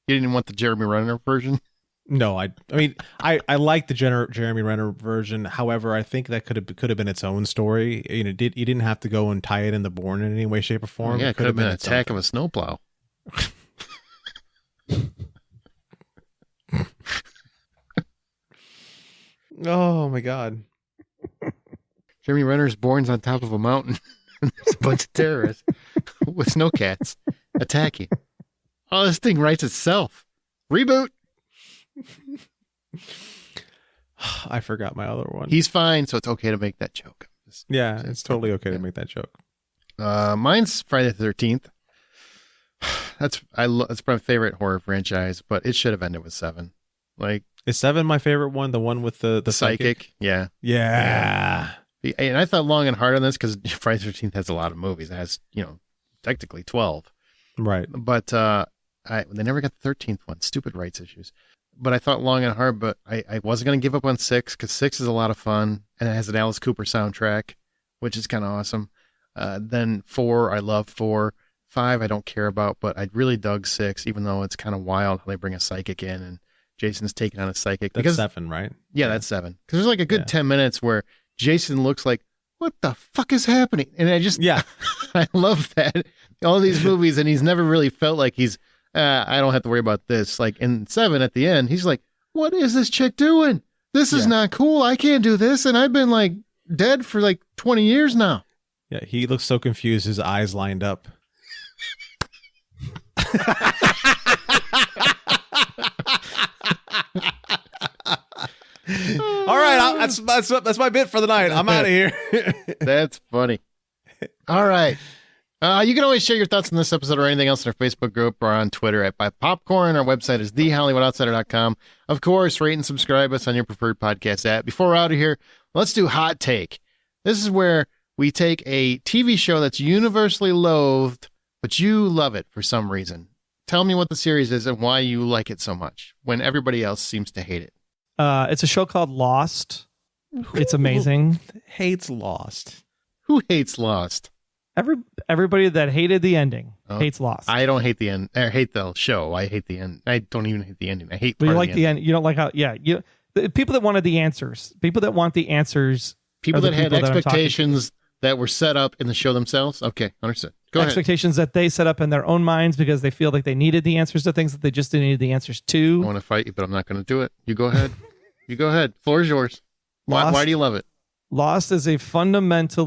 didn't want the Jeremy Renner version? No, I mean, I like the Jeremy Renner version. However, I think that could have been its own story. You know, you didn't have to go and tie it into Bourne in any way, shape, or form. Yeah, it could have been an its attack own of a snowplow. thing. Oh my god! Jeremy Renner's born's on top of a mountain. There's a bunch of terrorists with snowcats attacking. Oh, this thing writes itself. Reboot. I forgot my other one. He's fine, so it's okay to make that joke. Yeah, it's totally okay to make that joke. Mine's Friday the 13th. That's my favorite horror franchise, but it should have ended with 7. Like Is 7 my favorite one? The one with the Psychic. Yeah. Yeah. And I thought long and hard on this because Friday the 13th has a lot of movies. It has, technically 12. Right. But they never got the 13th one. Stupid rights issues. But I thought long and hard, but I wasn't going to give up on 6 because 6 is a lot of fun. And it has an Alice Cooper soundtrack, which is kind of awesome. Then 4, I love 4. 5, I don't care about, but I really dug 6, even though it's kind of wild how they bring a psychic in and Jason's taking on a psychic. That's 7, right? Yeah, that's 7. Because there's like a good Yeah. 10 minutes where Jason looks like, what the fuck is happening? And Yeah. I love that. All these movies, and he's never really felt like he's, I don't have to worry about this. Like in 7 at the end, he's like, what is this chick doing? This is Yeah. not cool. I can't do this. And I've been like dead for like 20 years now. Yeah. He looks so confused. His eyes lined up. All right, that's my bit for the night. I'm out of here. That's funny. All right. You can always share your thoughts on this episode or anything else in our Facebook group or on Twitter at Buy Popcorn. Our website is thehollywoodoutsider.com. Of course, rate and subscribe us on your preferred podcast app. Before we're out of here, let's do Hot Take. This is where we take a TV show that's universally loathed, but you love it for some reason. Tell me what the series is and why you like it so much when everybody else seems to hate it. It's a show called Lost. It's amazing. Hates Lost. Who hates Lost? Everybody that hated the ending hates Lost. I don't hate the end. I hate the show. I hate the end. I don't even hate the ending. I hate. But part you of like the end. You don't like how? Yeah, the people that wanted the answers. People that want the answers. People are the that had people that I'm talking to. expectations that were set up in the show themselves? Okay, understood. Go ahead. Expectations that they set up in their own minds because they feel like they needed the answers to things that they just didn't need the answers I to. want to fight you, but I'm not going to do it. You go ahead. You go ahead. Floor is yours. Why do you love it? Lost is a fundamental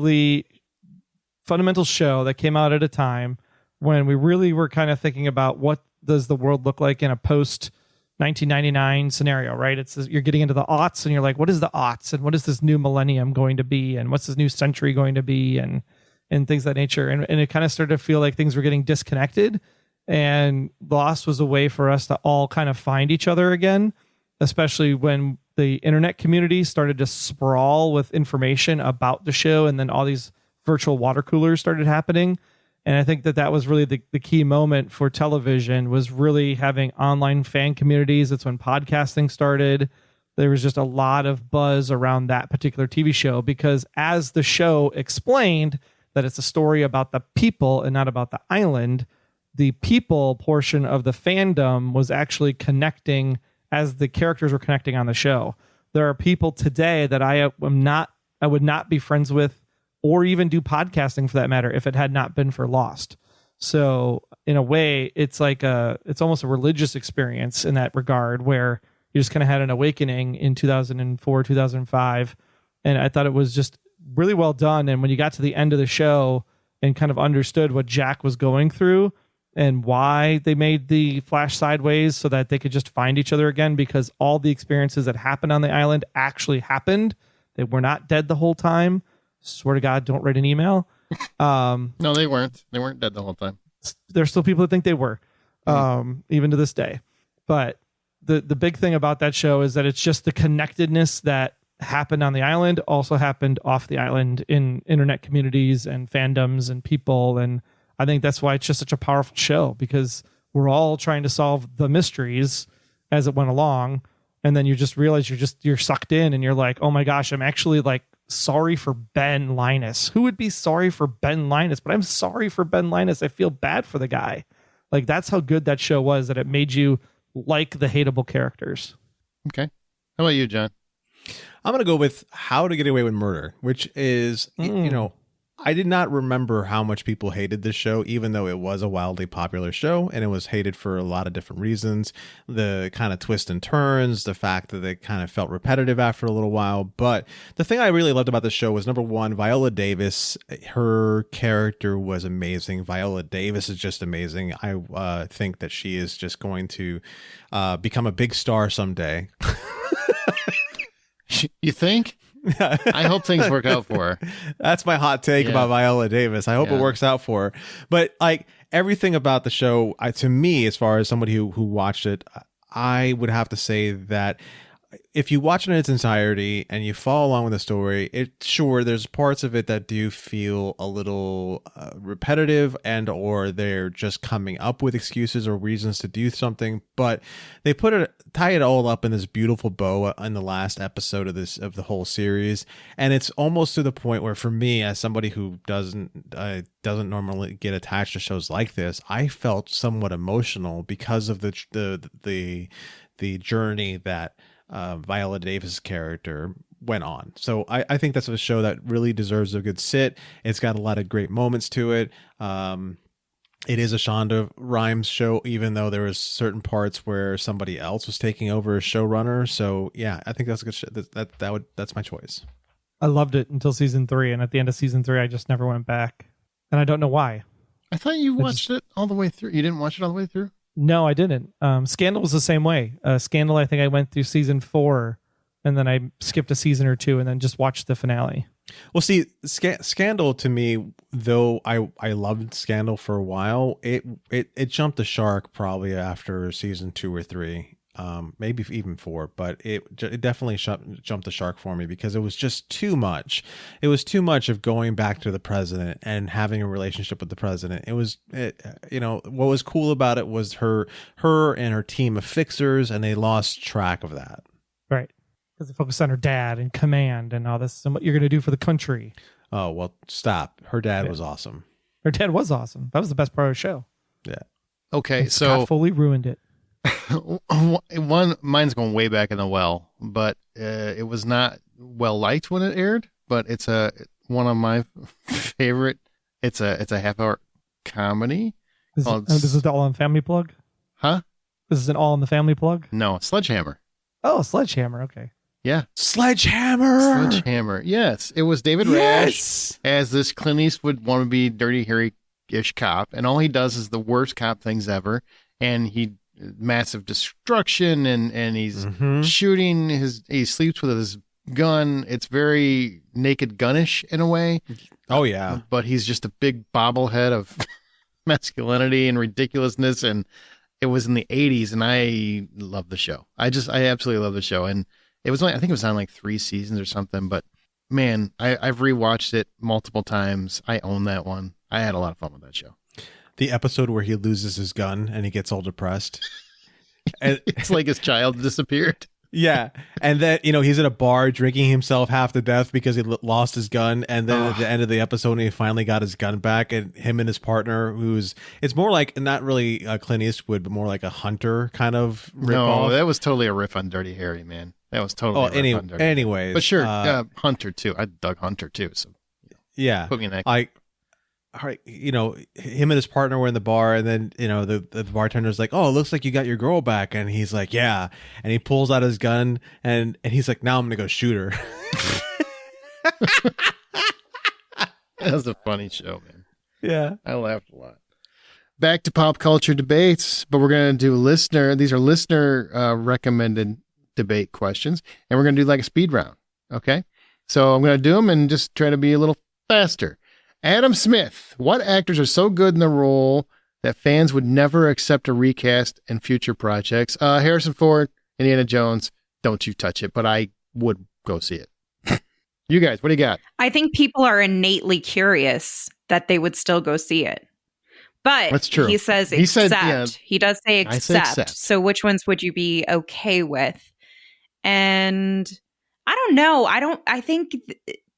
show that came out at a time when we really were kind of thinking about what does the world look like in a post 1999 scenario, right? You're getting into the aughts and you're like, what is the aughts and what is this new millennium going to be and what's this new century going to be and things of that nature. And it kind of started to feel like things were getting disconnected, and Lost was a way for us to all kind of find each other again, especially when the internet community started to sprawl with information about the show, and then all these virtual water coolers started happening. And I think that was really the key moment for television, was really having online fan communities. That's when podcasting started. There was just a lot of buzz around that particular TV show because, as the show explained, that it's a story about the people and not about the island, the people portion of the fandom was actually connecting as the characters were connecting on the show. There are people today that I would not be friends with or even do podcasting for that matter if it had not been for Lost. So in a way, it's almost a religious experience in that regard, where you just kind of had an awakening in 2004, 2005. And I thought it was just really well done. And when you got to the end of the show and kind of understood what Jack was going through and why they made the flash sideways so that they could just find each other again, because all the experiences that happened on the island actually happened. They were not dead the whole time. Swear to God, don't write an email. No, they weren't. They weren't dead the whole time. There's still people that think they were, even to this day. But the big thing about that show is that it's just the connectedness that happened on the island also happened off the island in internet communities and fandoms and people. And I think that's why it's just such a powerful show, because we're all trying to solve the mysteries as it went along. And then you just realize you're sucked in and you're like, oh my gosh, I'm actually like sorry for Ben Linus. Who would be sorry for Ben Linus? But I'm sorry for Ben Linus. I feel bad for the guy. Like, that's how good that show was, that it made you like the hateable characters. Okay. How about you, John? I'm going to go with How to Get Away with Murder, which is, I did not remember how much people hated this show, even though it was a wildly popular show, and it was hated for a lot of different reasons. The kind of twists and turns, the fact that it kind of felt repetitive after a little while. But the thing I really loved about the show was, number one, Viola Davis. Her character was amazing. Viola Davis is just amazing. I think that she is just going to become a big star someday. You think? I hope things work out for her. That's my hot take about Viola Davis. I hope it works out for her. But like everything about the show, to me, as far as somebody who watched it, I would have to say that if you watch it in its entirety and you follow along with the story, there's parts of it that do feel a little repetitive, and or they're just coming up with excuses or reasons to do something. But they tie it all up in this beautiful bow in the last episode of the whole series, and it's almost to the point where, for me, as somebody who doesn't normally get attached to shows like this, I felt somewhat emotional because of the journey that Viola Davis' character went on. So I think that's a show that really deserves a good sit. It's got a lot of great moments to it. It is a Shonda Rhimes show, even though there was certain parts where somebody else was taking over as showrunner. So yeah, I think that's a good show. That's my choice. I loved it until season 3, and at the end of season 3, I just never went back, and I don't know why. I thought you watched it all the way through. You didn't watch it all the way through? No, I didn't. Scandal was the same way. Scandal, I think I went through season 4, and then I skipped a season or 2, and then just watched the finale. Well, see, Scandal to me, though I loved Scandal for a while, it jumped the shark probably after season 2 or 3. Maybe even 4, but it definitely jumped the shark for me because it was just too much. It was too much of going back to the president and having a relationship with the president. What was cool about it was her and her team of fixers, and they lost track of that. Right. Because they focused on her dad and command and all this and what you're going to do for the country. Oh, well, stop. Her dad was awesome. Her dad was awesome. That was the best part of the show. Yeah. Okay, and so Scott Foley ruined it. Mine's going way back in the well, but it was not well liked when it aired. But it's one of my favorite. It's a half-hour comedy. This is the All in the Family plug? Huh? This is an All in the Family plug? No, Sledgehammer. Oh, Sledgehammer. Okay. Yeah. Sledgehammer. Yes. It was David Rash as this Clint Eastwood wannabe Dirty Harry-ish cop. And all he does is the worst cop things ever. And he massive destruction and he's shooting he sleeps with his gun. It's very Naked Gun-ish in a way. Oh, yeah. But he's just a big bobblehead of masculinity and ridiculousness. And it was in the 80s and I love the show. I absolutely love the show. And it was only, I think it was on like 3 seasons or something, but man, I've rewatched it multiple times. I own that one. I had a lot of fun with that show. The episode where he loses his gun and he gets all depressed. And it's like his child disappeared. Yeah. And then, he's at a bar drinking himself half to death because he lost his gun. And then at the end of the episode, he finally got his gun back. And him and his partner, it's more like not really Clint Eastwood, but more like a Hunter kind of ripoff. No, that was totally a riff on Dirty Harry, man. That was totally a riff on Dirty anyways. But sure, Hunter too. I dug Hunter too. So yeah. Put me in that. All right, him and his partner were in the bar, and then the bartender's like, "Oh, it looks like you got your girl back," and he's like, "Yeah," and he pulls out his gun, and he's like, "Now I'm gonna go shoot her." That was a funny show, man. Yeah, I laughed a lot. Back to pop culture debates, but we're gonna do these are listener recommended debate questions, and we're gonna do like a speed round. Okay, so I'm gonna do them and just try to be a little faster. Adam Smith, what actors are so good in the role that fans would never accept a recast in future projects? Harrison Ford, Indiana Jones, don't you touch it, but I would go see it. You guys, what do you got? I think people are innately curious that they would still go see it. But that's true. He says accept. He does say accept. So which ones would you be okay with? And I don't know. I think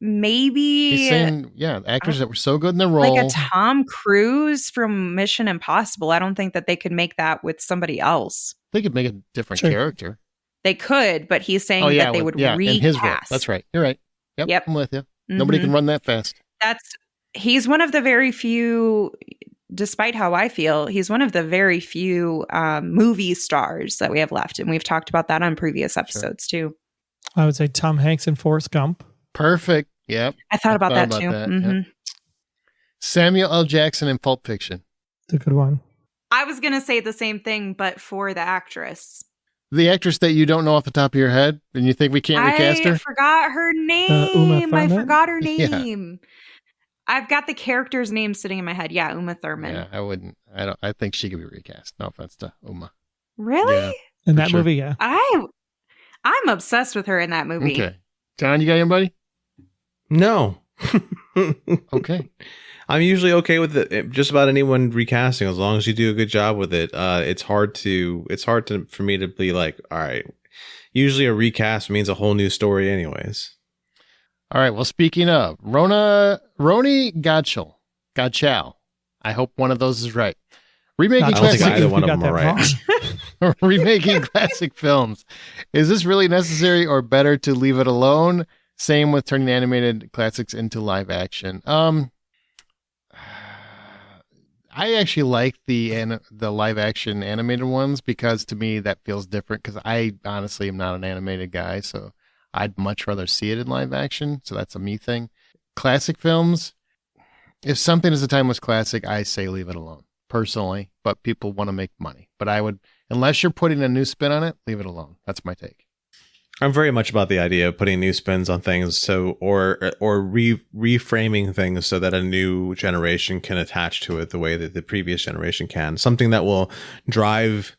maybe he's saying, actors that were so good in the role, like a Tom Cruise from Mission Impossible. I don't think that they could make that with somebody else. They could make a different character. They could, but he's saying that they would recast in his role. That's right. You're right. Yep. I'm with you. Nobody can run that fast. He's one of the very few, despite how I feel, he's one of the very few movie stars that we have left, and we've talked about that on previous episodes too. I would say Tom Hanks and Forrest Gump. Perfect. Yep. I thought about that too. Yep. Samuel L. Jackson in Pulp Fiction. It's a good one. I was going to say the same thing, but for the actress. The actress that you don't know off the top of your head and you think we can't recast her? I forgot her name. I forgot her name. Yeah. I've got the character's name sitting in my head. Yeah, Uma Thurman. Yeah, I wouldn't. I think she could be recast. No offense to Uma. Really? Yeah, in that movie, yeah. I'm obsessed with her in that movie. Okay. John, you got anybody? No. Okay. I'm usually okay with it. Just about anyone recasting, as long as you do a good job with it. It's hard for me to be like, all right. Usually a recast means a whole new story anyways. All right. Well, speaking of Roni Godchal. I hope one of those is right. Remaking I don't think either one of them are right. Remaking classic films. Is this really necessary or better to leave it alone? Same with turning animated classics into live action. I actually like the live action animated ones because to me that feels different because I honestly am not an animated guy, so I'd much rather see it in live action. So that's a me thing. Classic films, if something is a timeless classic, I say leave it alone. Personally, but people want to make money. But I would, unless you're putting a new spin on it, leave it alone. That's my take. I'm very much about the idea of putting new spins on things, or reframing things so that a new generation can attach to it the way that the previous generation can. Something that will drive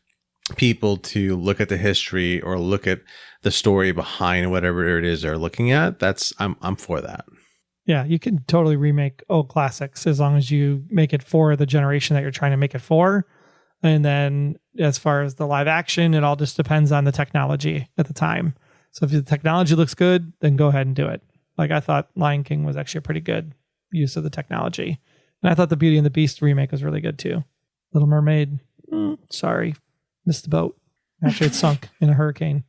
people to look at the history or look at the story behind whatever it is they're looking at. I'm for that. Yeah, you can totally remake old classics as long as you make it for the generation that you're trying to make it for. And then as far as the live action, it all just depends on the technology at the time. So if the technology looks good, then go ahead and do it. Like I thought Lion King was actually a pretty good use of the technology. And I thought the Beauty and the Beast remake was really good too. Little Mermaid, sorry, missed the boat. Actually, it sunk in a hurricane.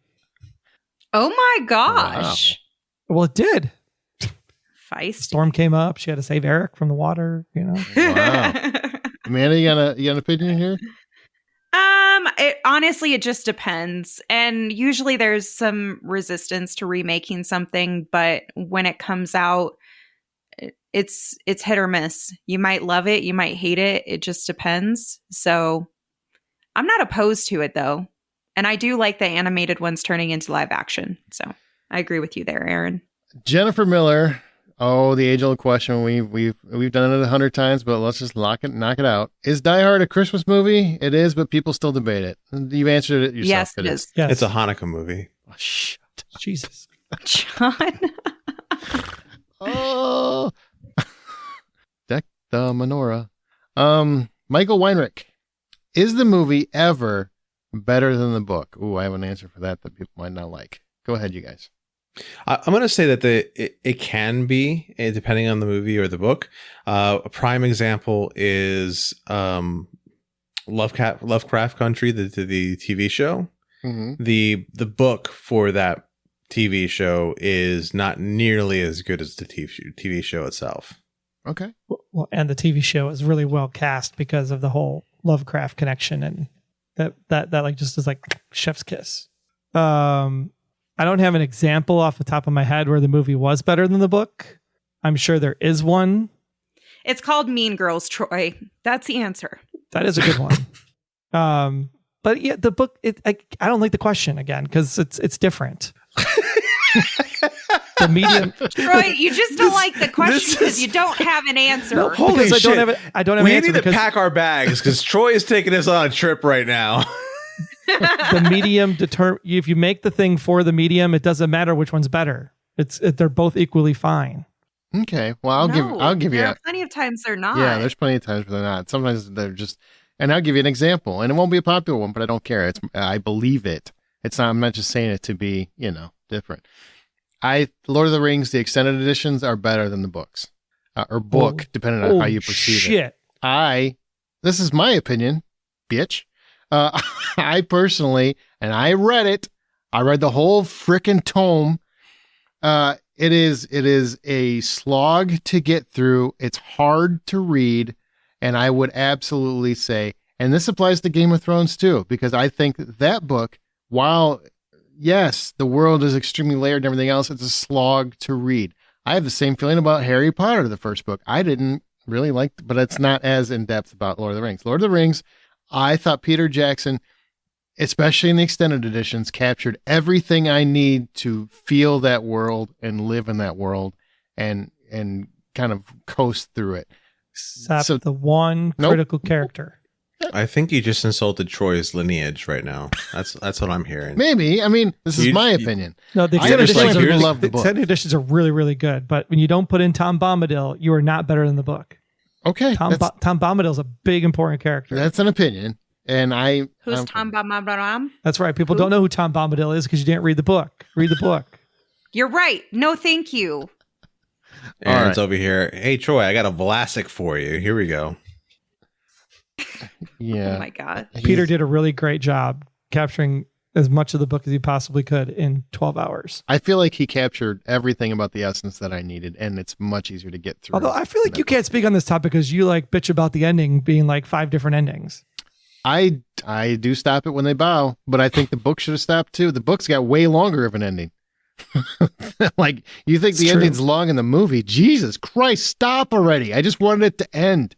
Oh my gosh. Wow. Well, it did. Feisty. Storm came up. She had to save Eric from the water, you know. Wow. Amanda, you got an opinion here? Honestly, it just depends. And usually there's some resistance to remaking something, but when it comes out, it's hit or miss. You might love it, you might hate it. It just depends. So I'm not opposed to it though. And I do like the animated ones turning into live action. So I agree with you there, Aaron. Jennifer Miller. Oh, the age-old question. We've done it 100 times, but let's just knock it out. Is Die Hard a Christmas movie? It is, but people still debate it. You answered it yourself. Yes, it is. Yes. It's a Hanukkah movie. Oh, shit. Jesus. John. Oh, deck the menorah. Michael Weinrich. Is the movie ever better than the book? Ooh, I have an answer for that people might not like. Go ahead, you guys. I'm going to say that it can be, depending on the movie or the book. A prime example is Lovecraft Country, the TV show. Mm-hmm. The book for that TV show is not nearly as good as the TV show itself. Okay. Well, and the TV show is really well cast because of the whole Lovecraft connection, and that like just is like chef's kiss. I don't have an example off the top of my head where the movie was better than the book. I'm sure there is one. It's called Mean Girls, Troy. That's the answer. That is a good one. But yeah, the book, I don't like the question again because it's different. The medium, Troy, you just don't like the question because you don't have an answer. No, Holy because shit. I don't have We an answer need to because pack our bags because Troy is taking us on a trip right now. the medium if you make the thing for the medium, it doesn't matter which one's better. They're both equally fine. Okay. Well, I'll give you there are plenty of times they're not. Yeah, there's plenty of times where they're not. Sometimes they're just, and I'll give you an example, and it won't be a popular one, but I don't care. I believe it. It's not. I'm not just saying it to be, different. Lord of the Rings, the extended editions are better than the books, or book, depending on how you perceive it. This is my opinion, bitch. I personally, and I read it. I read the whole frickin' tome. It is a slog to get through. It's hard to read, and I would absolutely say, and this applies to Game of Thrones too, because I think that book, while yes, the world is extremely layered and everything else, it's a slog to read. I have the same feeling about Harry Potter, the first book. I didn't really like, but it's not as in depth about Lord of the Rings. Lord of the Rings, I thought Peter Jackson, especially in the extended editions, captured everything I need to feel that world and live in that world and kind of coast through it. Except the one critical character. I think you just insulted Troy's lineage right now. That's what I'm hearing. Maybe. I mean, this is my opinion. No, the I understand extended people love the book. extended editions are really, really good, but when you don't put in Tom Bombadil, you are not better than the book. Okay. Tom Bombadil is a big, important character. That's an opinion. And Who's Tom Bombadil? That's right. People don't know who Tom Bombadil is because you didn't read the book. Read the book. You're right. No, thank you. Aaron's over here. Hey, Troy, I got a Vlasic for you. Here we go. Yeah. Oh my God. Peter did a really great job capturing as much of the book as he possibly could in 12 hours. I feel like he captured everything about the essence that I needed, and it's much easier to get through. Although I feel like you can't speak on this topic because you like bitch about the ending being like 5 different endings. I do stop it when they bow, but I think the book should have stopped too. The book's got way longer of an ending. Like, you think the ending's long in the movie? Jesus Christ, stop already. I just wanted it to end.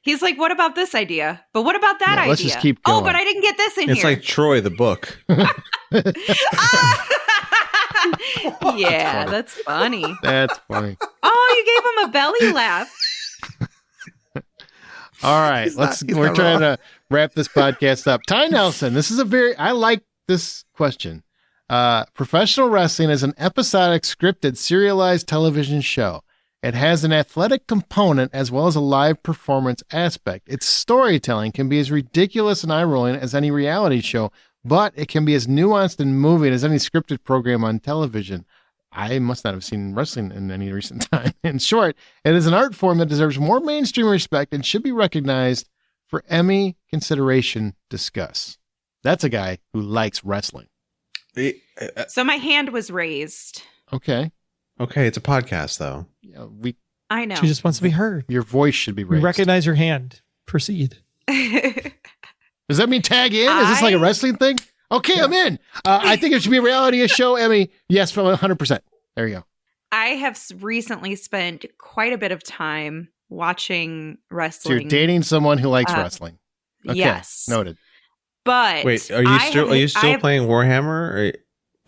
He's like, what about this idea? But what about that idea? Let's just keep going. Oh, but I didn't get this in It's here. like Troy, the book. Yeah, that's funny. That's funny. Oh, you gave him a belly laugh. All right, we're trying to wrap this podcast up. Ty Nelson, I like this question. Professional wrestling is an episodic, scripted, serialized television show. It has an athletic component as well as a live performance aspect. Its storytelling can be as ridiculous and eye-rolling as any reality show, but it can be as nuanced and moving as any scripted program on television. I must not have seen wrestling in any recent time. In short, it is an art form that deserves more mainstream respect and should be recognized for Emmy consideration. Discuss. That's a guy who likes wrestling. So my hand was raised. Okay. Okay, it's a podcast though. Yeah, I know. She just wants to be heard. your voice should be We raised. recognize your hand. Proceed. Does that mean tag in? Is this like a wrestling thing? Okay, I'm in. I think it should be a reality show. Emmy, yes, for 100%. There you go. I have recently spent quite a bit of time watching So wrestling. you're dating someone who likes wrestling. Okay, Yes. noted. But Wait, are you still playing Warhammer,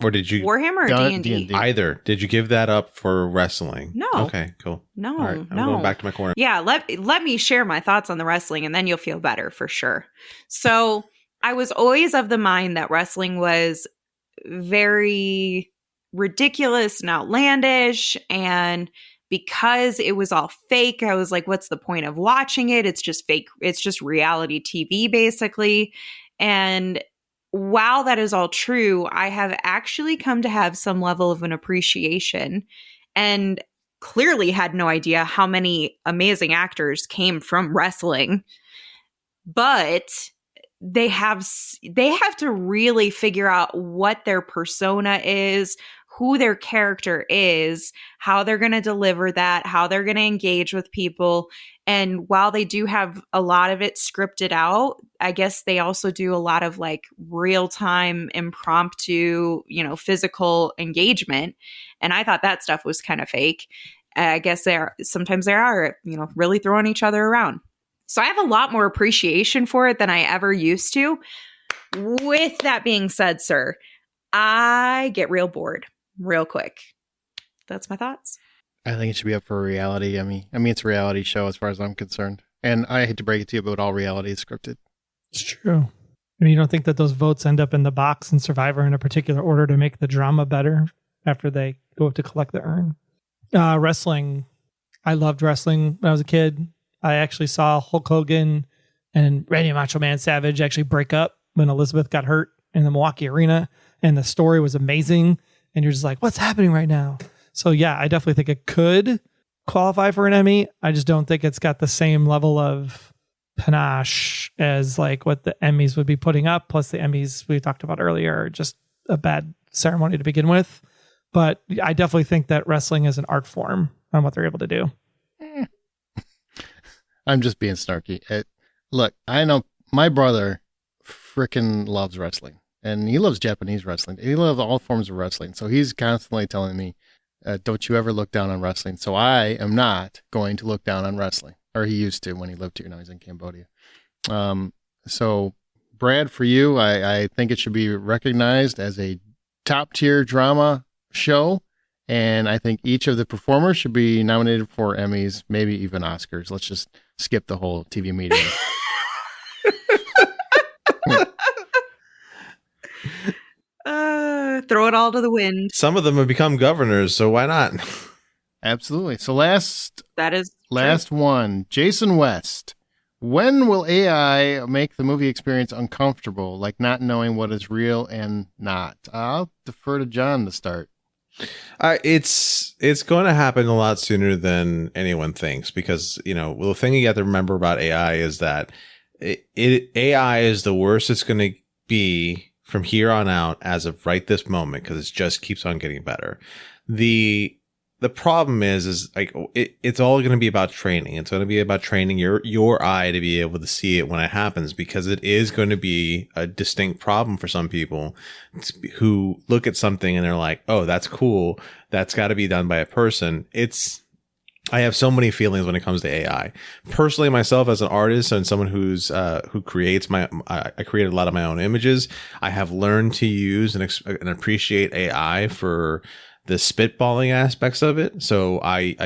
or did you Warhammer or Done, D&D? D&D. either? Did you give that up for wrestling? No. Okay, cool. No, All right, I'm no. going back to my corner. Yeah, let me share my thoughts on the wrestling and then you'll feel better for sure. So, I was always of the mind that wrestling was very ridiculous and outlandish, and because it was all fake, I was like, what's the point of watching it? It's just fake. It's just reality TV basically. And while that is all true, I have actually come to have some level of an appreciation and clearly had no idea how many amazing actors came from wrestling. But they have to really figure out what their persona is, who their character is, how they're going to deliver that, how they're going to engage with people. And while they do have a lot of it scripted out, I guess they also do a lot of like real-time impromptu, physical engagement. And I thought that stuff was kind of fake. I guess sometimes they are, really throwing each other around. So I have a lot more appreciation for it than I ever used to. With that being said, sir, I get real bored real quick. That's my thoughts. I think it should be up for a reality. I mean, it's a reality show as far as I'm concerned. And I hate to break it to you, but all reality is scripted. It's true. I mean, you don't think that those votes end up in the box and Survivor in a particular order to make the drama better after they go up to collect the urn? Wrestling. I loved wrestling when I was a kid. I actually saw Hulk Hogan and Randy Macho Man Savage actually break up when Elizabeth got hurt in the Milwaukee Arena. And the story was amazing. And you're just like, what's happening right now? So yeah, I definitely think it could qualify for an Emmy. I just don't think it's got the same level of panache as like what the Emmys would be putting up. Plus the Emmys we talked about earlier are just a bad ceremony to begin with. But I definitely think that wrestling is an art form on what they're able to do. I'm just being snarky. Look, I know my brother freaking loves wrestling, and he loves Japanese wrestling. He loves all forms of wrestling. So he's constantly telling me, don't you ever look down on wrestling. So I am not going to look down on wrestling, or he used to when he lived here. Now he's in Cambodia. So Brad, for you, I think it should be recognized as a top tier drama show. And I think each of the performers should be nominated for Emmys, maybe even Oscars. Let's just skip the whole TV meeting. Throw it all to the wind. Some of them have become governors, so why not? Absolutely. So last True. one, Jason West. When will AI make the movie experience uncomfortable, like not knowing what is real and not? I'll defer to John to start. It's going to happen a lot sooner than anyone thinks, because the thing you have to remember about AI is that AI is the worst it's going to be from here on out as of right this moment, because it just keeps on getting better. The problem is like it's all going to be about training. It's going to be about training your eye to be able to see it when it happens, because it is going to be a distinct problem for some people who look at something and they're like, oh, that's cool. That's got to be done by a person. I have so many feelings when it comes to AI. Personally, myself as an artist and someone who creates I create a lot of my own images. I have learned to use and appreciate AI for the spitballing aspects of it. So I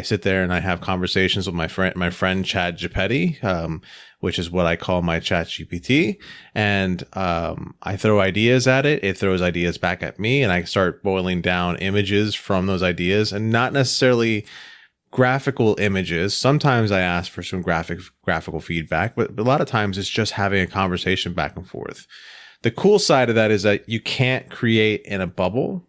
sit there and I have conversations with my friend Chad Gepetti, which is what I call my Chat GPT. And I throw ideas at it. It throws ideas back at me, and I start boiling down images from those ideas, and not necessarily graphical images. Sometimes I ask for some graphical feedback, but a lot of times it's just having a conversation back and forth. The cool side of that is that you can't create in a bubble,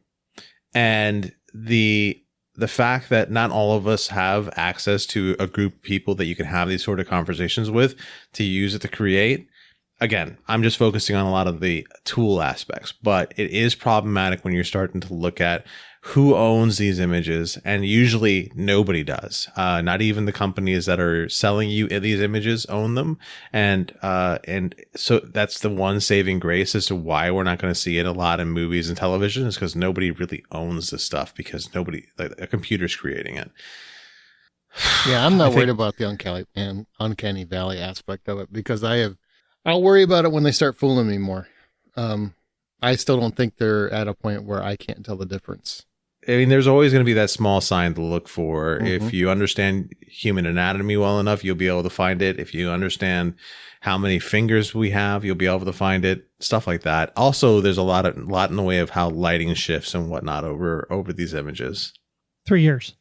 and the fact that not all of us have access to a group of people that you can have these sort of conversations with to use it to create. Again, I'm just focusing on a lot of the tool aspects, but it is problematic when you're starting to look at who owns these images, and usually nobody does. Not even the companies that are selling you these images own them, and so that's the one saving grace as to why we're not going to see it a lot in movies and television, is because nobody really owns this stuff, because a computer's creating it. Yeah, I'm not worried about the uncanny valley aspect of it, because I'll worry about it when they start fooling me more. I still don't think they're at a point where I can't tell the difference. I mean, there's always going to be that small sign to look for. Mm-hmm. If you understand human anatomy well enough, you'll be able to find it. If you understand how many fingers we have, you'll be able to find it. Stuff like that. Also, there's a lot in the way of how lighting shifts and whatnot over these images. 3 years.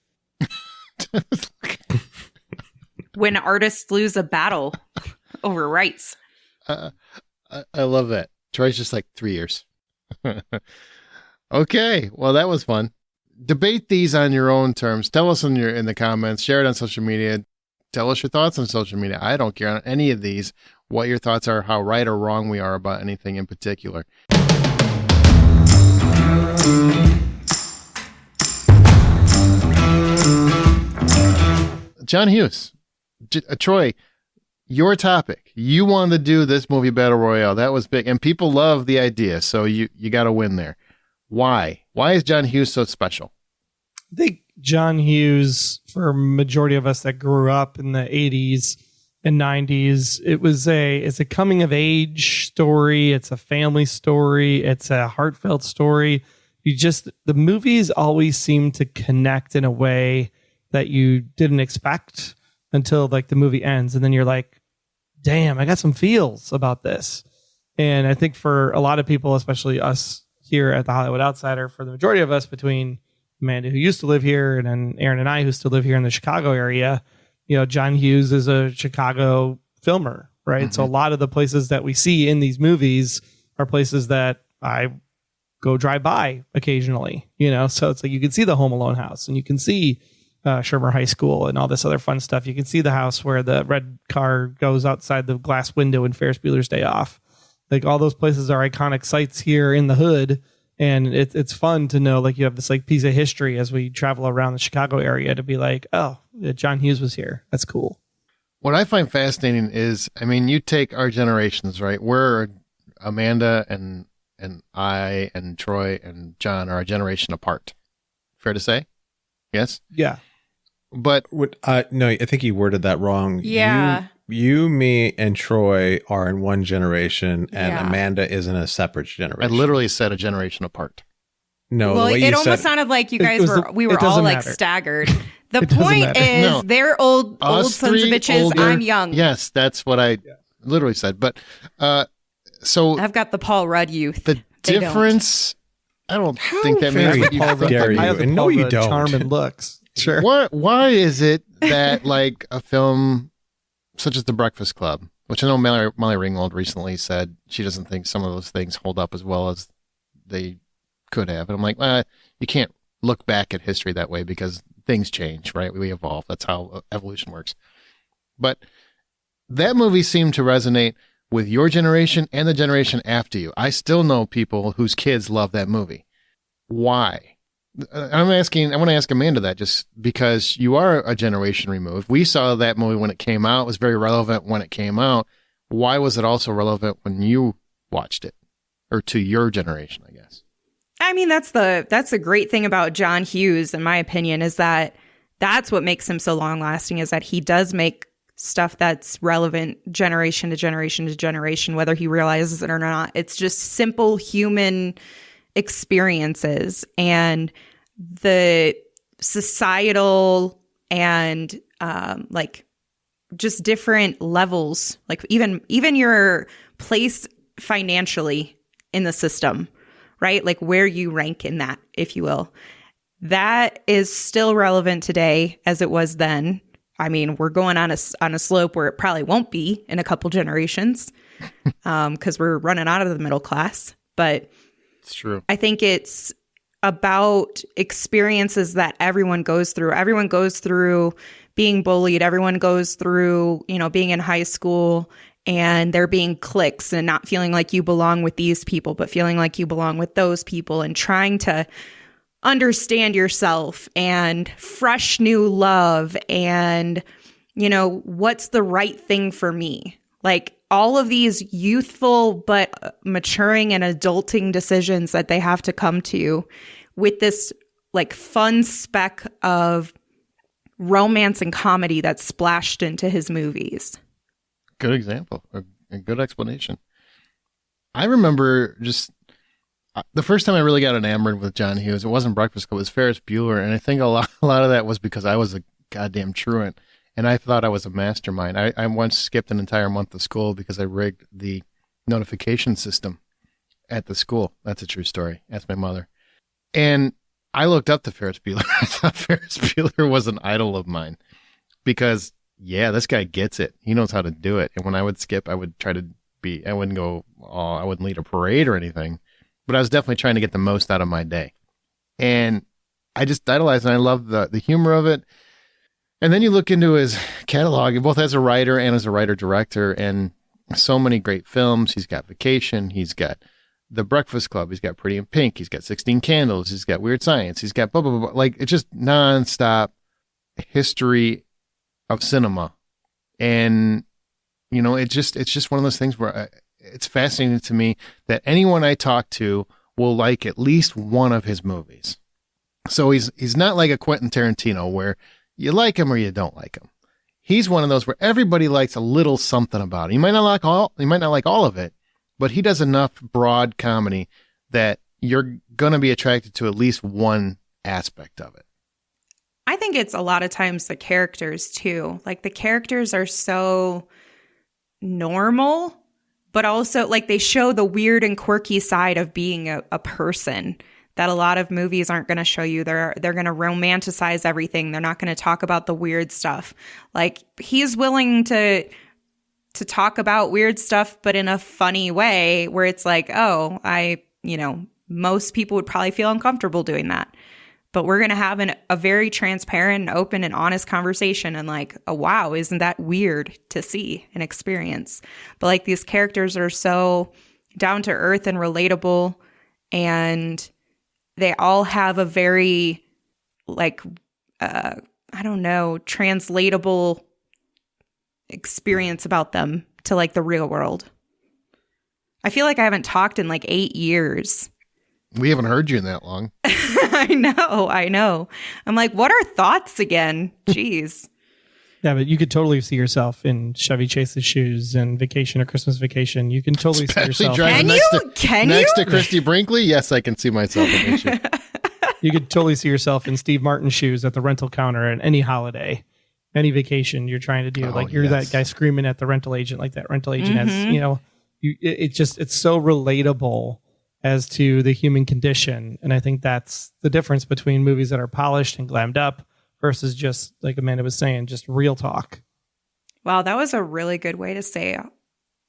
When artists lose a battle over rights. I love that. Troy's just like 3 years. Okay, well, that was fun. Debate these on your own terms. Tell us in the comments. Share it on social media. Tell us your thoughts on social media. I don't care on any of these what your thoughts are, how right or wrong we are about anything in particular. John Hughes, Troy, your topic. You wanted to do this movie Battle Royale. That was big, and people love the idea, so you got to win there. Why? Why is John Hughes so special? I think John Hughes, for a majority of us that grew up in the 80s and 90s, it's a coming of age story. It's a family story. It's a heartfelt story. The movies always seem to connect in a way that you didn't expect until like the movie ends. And then you're like, damn, I got some feels about this. And I think for a lot of people, especially us here at the Hollywood Outsider, for the majority of us, between Amanda, who used to live here, and then Aaron and I, who still live here in the Chicago area, John Hughes is a Chicago filmer, right? Mm-hmm. So a lot of the places that we see in these movies are places that I go drive by occasionally, so it's like you can see the Home Alone house, and you can see Shermer High School and all this other fun stuff. You can see the house where the red car goes outside the glass window in Ferris Bueller's Day Off. Like, all those places are iconic sites here in the hood, and it's fun to know, like, you have this like piece of history as we travel around the Chicago area to be like, oh, John Hughes was here. That's cool. What I find fascinating is, I mean, you take our generations, right? We're Amanda and I and Troy and John are a generation apart. Fair to say? Yes? Yeah. But no, I think you worded that wrong. Yeah. You, me, and Troy are in one generation, and Amanda is in a separate generation. I literally said a generation apart. No, well, the way it you almost sounded like you guys we were all like staggered. The point is, they're old sons of bitches. Older, I'm young. Yes, that's what I literally said. But so I've got the Paul Rudd youth. The difference. I don't think that means that you. I have the no, you don't. Charm and looks. Sure. Why is it that like a film such as The Breakfast Club, which I know Molly Ringwald recently said she doesn't think some of those things hold up as well as they could have. And I'm like, you can't look back at history that way, because things change, right? We evolve. That's how evolution works. But that movie seemed to resonate with your generation and the generation after you. I still know people whose kids love that movie. Why? I want to ask Amanda that, just because you are a generation removed. We saw that movie when it came out. It was very relevant when it came out. Why was it also relevant when you watched it, or to your generation, I guess? I mean, that's the great thing about John Hughes, in my opinion, is that's what makes him so long lasting, is that he does make stuff that's relevant generation to generation to generation, whether he realizes it or not. It's just simple human experiences, and the societal and like just different levels, like even your place financially in the system, right? Like where you rank in that, if you will. That is still relevant today as it was then. I mean, we're going on a slope where it probably won't be in a couple generations, because we're running out of the middle class. But it's true. I think it's about experiences that everyone goes through. Everyone goes through being bullied. Everyone goes through, being in high school and there being cliques and not feeling like you belong with these people, but feeling like you belong with those people, and trying to understand yourself and fresh new love and, you know, what's the right thing for me? Like all of these youthful but maturing and adulting decisions that they have to come to with this like fun speck of romance and comedy that's splashed into his movies. Good example. A good explanation. I remember just the first time I really got enamored with John Hughes, it wasn't Breakfast Club, it was Ferris Bueller. And I think a lot of that was because I was a goddamn truant and I thought I was a mastermind. I once skipped an entire month of school because I rigged the notification system at the school. That's a true story. That's my mother. And I looked up to Ferris Bueller. I thought Ferris Bueller was an idol of mine because, yeah, this guy gets it. He knows how to do it. And when I would skip, I would try to I wouldn't go, I wouldn't lead a parade or anything, but I was definitely trying to get the most out of my day. And I just idolized and I love the humor of it. And then you look into his catalog, both as a writer and as a writer-director, and so many great films. He's got Vacation. He's got The Breakfast Club. He's got Pretty in Pink. He's got 16 Candles. He's got Weird Science. He's got blah, blah, blah. Like, it's just nonstop history of cinema. And, you know, it's just one of those things where it's fascinating to me that anyone I talk to will like at least one of his movies. So he's not like a Quentin Tarantino where you like him or you don't like him. He's one of those where everybody likes a little something about it. You might not like all of it, but he does enough broad comedy that you're going to be attracted to at least one aspect of it. I think it's a lot of times the characters too. Like the characters are so normal, but also like they show the weird and quirky side of being a person that a lot of movies aren't going to show you. They're going to romanticize everything. They're not going to talk about the weird stuff. Like he's willing to talk about weird stuff, but in a funny way where it's like, oh, most people would probably feel uncomfortable doing that. But we're going to have a very transparent and open and honest conversation and like, oh, wow, isn't that weird to see and experience? But like these characters are so down to earth and relatable, and they all have a very like, translatable experience about them to like the real world. I feel like I haven't talked in like 8 years. We haven't heard you in that long. I know. I'm like, what are thoughts again? Jeez. Yeah, but you could totally see yourself in Chevy Chase's shoes and Vacation or Christmas Vacation. You can totally see yourself. Next to Christy Brinkley? Yes, I can see myself in that shoe. You could totally see yourself in Steve Martin's shoes at the rental counter at any holiday, any vacation you're trying to do. Like you're that guy screaming at the rental agent, like that rental agent has, it's so relatable as to the human condition. And I think that's the difference between movies that are polished and glammed up versus just, like Amanda was saying, just real talk. Wow, that was a really good way to say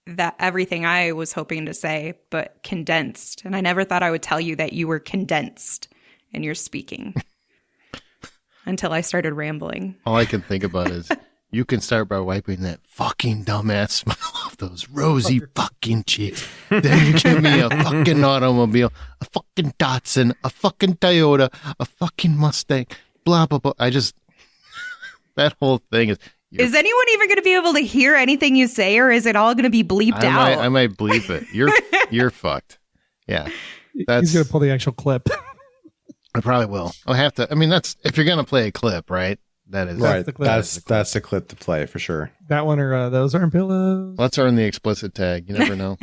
that everything I was hoping to say, but condensed. And I never thought I would tell you that you were condensed in your speaking until I started rambling. All I can think about is you can start by wiping that fucking dumbass smile off those rosy fucking cheeks. Then you give me a fucking automobile, a fucking Datsun, a fucking Toyota, a fucking Mustang, blah, blah, blah. That whole thing is... Is anyone even going to be able to hear anything you say, or is it all going to be bleeped out? I might bleep it. You're fucked. Yeah. He's going to pull the actual clip. I probably will. I'll have to. I mean, that's if you're going to play a clip, right? That is right. That's the clip to play for sure. That one or those aren't pillows. Let's earn the explicit tag. You never know.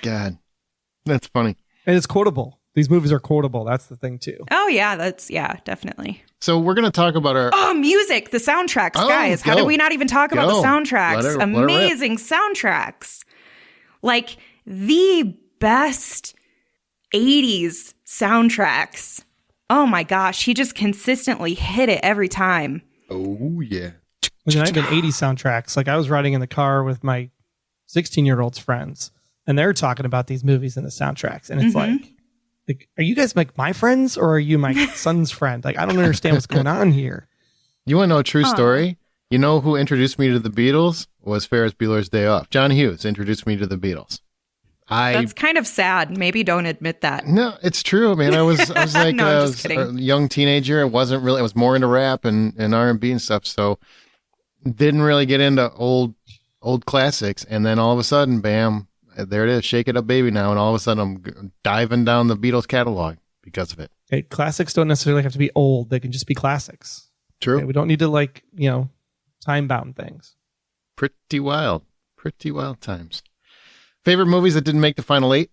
God, that's funny. And it's quotable. These movies are quotable. That's the thing too. Oh yeah, definitely. So we're going to talk about our music, the soundtracks, guys. How did we not even talk about the soundtracks? Amazing soundtracks, like the best 80s soundtracks. Oh my gosh, he just consistently hit it every time. Oh yeah. Well, I've been 80s soundtracks. Like I was riding in the car with my 16-year-old's friends, and they're talking about these movies and the soundtracks, and it's like, are you guys like my friends or are you my son's friend? Like I don't understand what's going on here. You want to know a true story? You know who introduced me to the Beatles? Was Ferris Bueller's Day Off. John Hughes introduced me to the Beatles. That's kind of sad. Maybe don't admit that. No, it's true, man. I was like No, I'm I just was kidding. a young teenager. I was more into rap and R&B and stuff. So didn't really get into old classics. And then all of a sudden, bam, there it is. Shake It Up Baby now. And all of a sudden I'm diving down the Beatles catalog because of it. Okay, classics don't necessarily have to be old. They can just be classics. True. Okay, we don't need to time-bound things. Pretty wild times. Favorite movies that didn't make the final 8?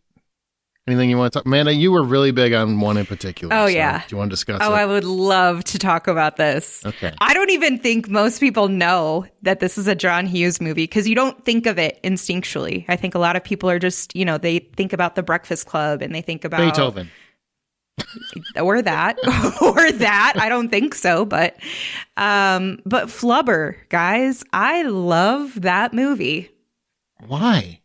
Anything you want to talk? Amanda, you were really big on one in particular. Oh, so yeah. Do you want to discuss it? I would love to talk about this. Okay. I don't even think most people know that this is a John Hughes movie because you don't think of it instinctually. I think a lot of people are just, they think about The Breakfast Club and they think about Beethoven. Or that. Or that. I don't think so, but Flubber, guys, I love that movie. Why?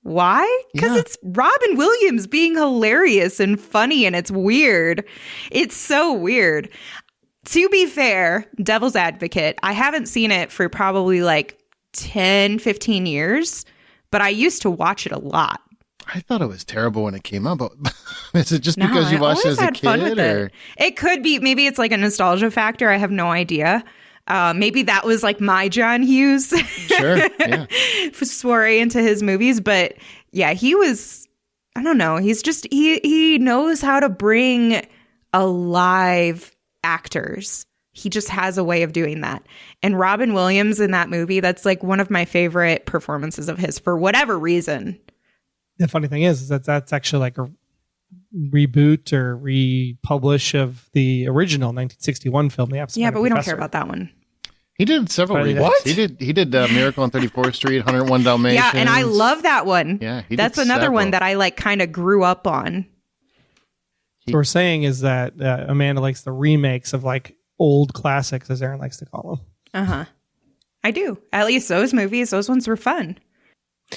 Why? Because Yeah. it's Robin Williams being hilarious and funny, and it's weird. It's so weird. To be fair, devil's advocate, I haven't seen it for probably like 10, 15 years, but I used to watch it a lot. I thought it was terrible when it came out, but is it just No, because you I watched it always as a had fun kid? with Or? it could be, maybe it's like a nostalgia factor. I have no idea. Maybe that was like my John Hughes Sure, yeah. soiree into his movies. But yeah, he was, I don't know. He's just, he knows how to bring alive actors. He just has a way of doing that. And Robin Williams in that movie, that's like one of my favorite performances of his for whatever reason. The funny thing is that that's actually like a reboot or republish of the original 1961 film. Yeah, but we don't care about that one. He did several Friday reboots. What? He did Miracle on 34th Street, 101 Dalmatians. Yeah, and I love that one. Yeah, he that's did another several. one that I like kind of grew up on. What we're saying is that Amanda likes the remakes of like old classics, as Aaron likes to call them. Uh-huh. I do. At least those movies, those ones were fun.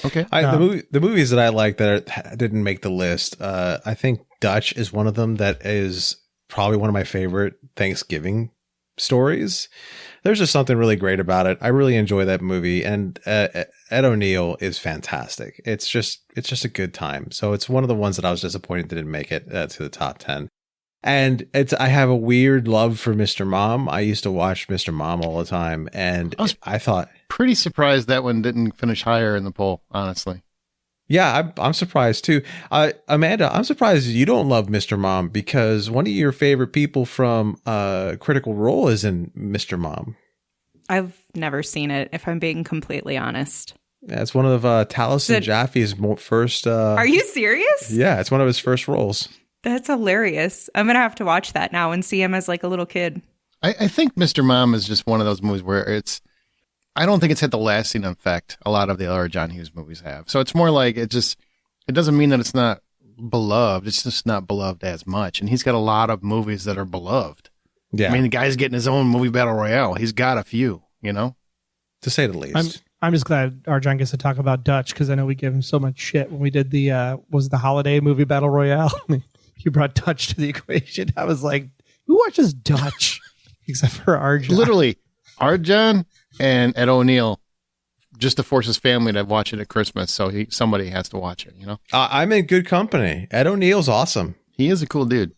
Okay. The movies that I like that didn't make the list, I think Dutch is one of them that is probably one of my favorite Thanksgiving stories. There's just something really great about it. I really enjoy that movie, and Ed O'Neill is fantastic. It's just a good time. So it's one of the ones that I was disappointed didn't make it to the top 10. And I have a weird love for Mr. Mom. I used to watch Mr. Mom all the time, and I thought, Pretty surprised that one didn't finish higher in the poll, honestly. yeah, I'm surprised too. Amanda, I'm surprised you don't love Mr. Mom because one of your favorite people from Critical Role is in Mr. Mom. I've never seen it, if I'm being completely honest. Yeah, it's one of Taliesin Jaffe's first. Are you serious? Yeah, it's one of his first roles. That's hilarious. I'm going to have to watch that now and see him as like a little kid. I think Mr. Mom is just one of those movies where I don't think it's had the lasting effect a lot of the other John Hughes movies have. So it's more like it doesn't mean that it's not beloved. It's just not beloved as much. And he's got a lot of movies that are beloved. Yeah, I mean, the guy's getting his own movie battle royale. He's got a few, to say the least. I'm just glad our John gets to talk about Dutch because I know we gave him so much shit when we did the holiday movie battle royale. You brought Dutch to the equation. I was like, who watches Dutch except for Arjan? Literally, Arjan and Ed O'Neill, just to force his family to watch it at Christmas. So somebody has to watch it, I'm in good company. Ed O'Neill's awesome. He is a cool dude.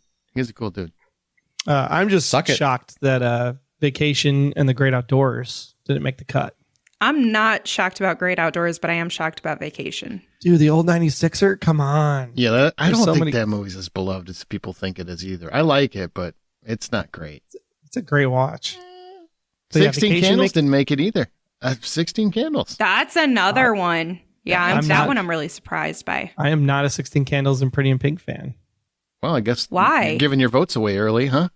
I'm just Suck it. shocked that Vacation and the Great Outdoors didn't make the cut. I'm not shocked about Great Outdoors, but I am shocked about Vacation. Dude, the old 96er? Come on. Yeah, I There's don't so think many- that movie's as beloved as people think it is either. I like it, but it's not great. It's a great watch. So, yeah, 16 Vacation Candles didn't make it either. 16 Candles. That's another one. Yeah, I'm that not- one I'm really surprised by. I am not a 16 Candles and Pretty in Pink fan. Well, I guess Why? you're giving your votes away early, huh?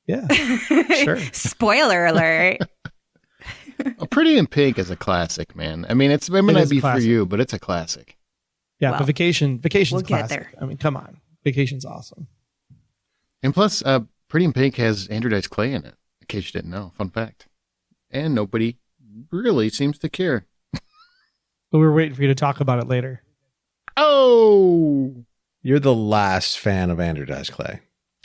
Yeah. Sure. Spoiler alert. Well, Pretty in Pink is a classic, man. I mean, it may It not is a be for classic. you, but it's a classic. Yeah, Well, but Vacation's we'll get classic. there. I mean, come on. Vacation's awesome. And plus, Pretty in Pink has Andrew Dice Clay in it, in case you didn't know. Fun fact. And nobody really seems to care. But we were waiting for you to talk about it later. Oh! You're the last fan of Andrew Dice Clay.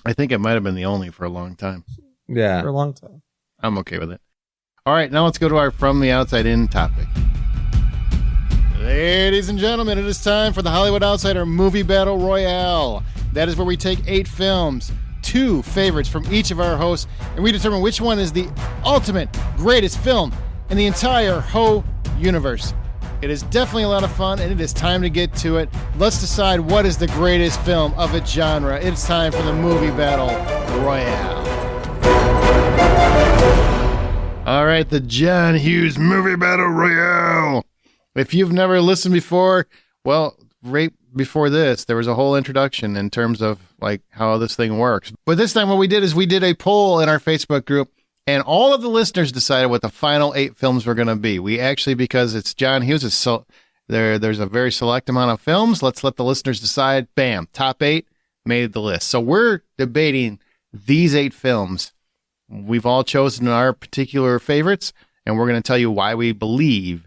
I think it might have been the only for a long time. Yeah. For a long time. I'm okay with it. All right, now let's go to our From the Outside In topic. Ladies and gentlemen, it is time for the Hollywood Outsider Movie Battle Royale. That is where we take 8 films, 2 favorites from each of our hosts, and we determine which one is the ultimate greatest film in the entire whole universe. It is definitely a lot of fun, and it is time to get to it. Let's decide what is the greatest film of its genre. It's time for the Movie Battle Royale. All right, the John Hughes Movie Battle Royale. If you've never listened before, well, right before this, there was a whole introduction in terms of like how this thing works. But this time what we did is we did a poll in our Facebook group, and all of the listeners decided what the final 8 films were going to be. We actually, because it's John Hughes, there's a very select amount of films. Let's let the listeners decide. Bam, top 8 made the list. So we're debating these 8 films. We've all chosen our particular favorites, and we're going to tell you why we believe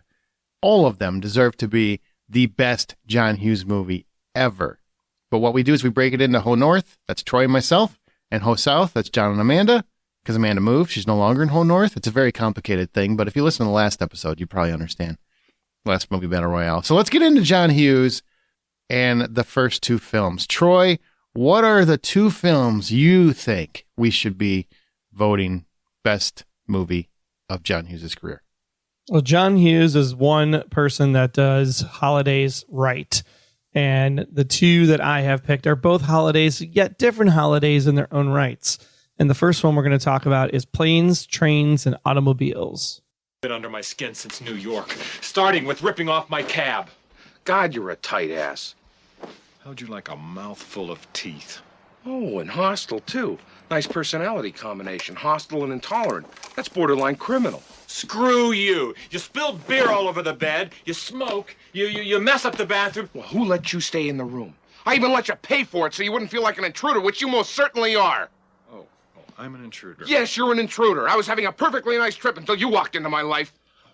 all of them deserve to be the best John Hughes movie ever. But what we do is we break it into Ho North, that's Troy and myself, and Ho South, that's John and Amanda, because Amanda moved. She's no longer in Ho North. It's a very complicated thing, but if you listen to the last episode, you probably understand. Last Movie Battle Royale. So let's get into John Hughes and the first 2 films. Troy, what are the 2 films you think we should be voting best movie of John Hughes' career? Well, John Hughes is one person that does holidays right. And the 2 that I have picked are both holidays, yet different holidays in their own rights. And the first one we're going to talk about is Planes, Trains, and Automobiles. Been under my skin since New York, starting with ripping off my cab. God, you're a tight ass. How'd you like a mouthful of teeth? Oh, and hostile, too. Nice personality combination. Hostile and intolerant. That's borderline criminal. Screw you. You spilled beer all over the bed. You smoke. You mess up the bathroom. Well, who let you stay in the room? I even let you pay for it so you wouldn't feel like an intruder, which you most certainly are. Oh, I'm an intruder. Yes, you're an intruder. I was having a perfectly nice trip until you walked into my life.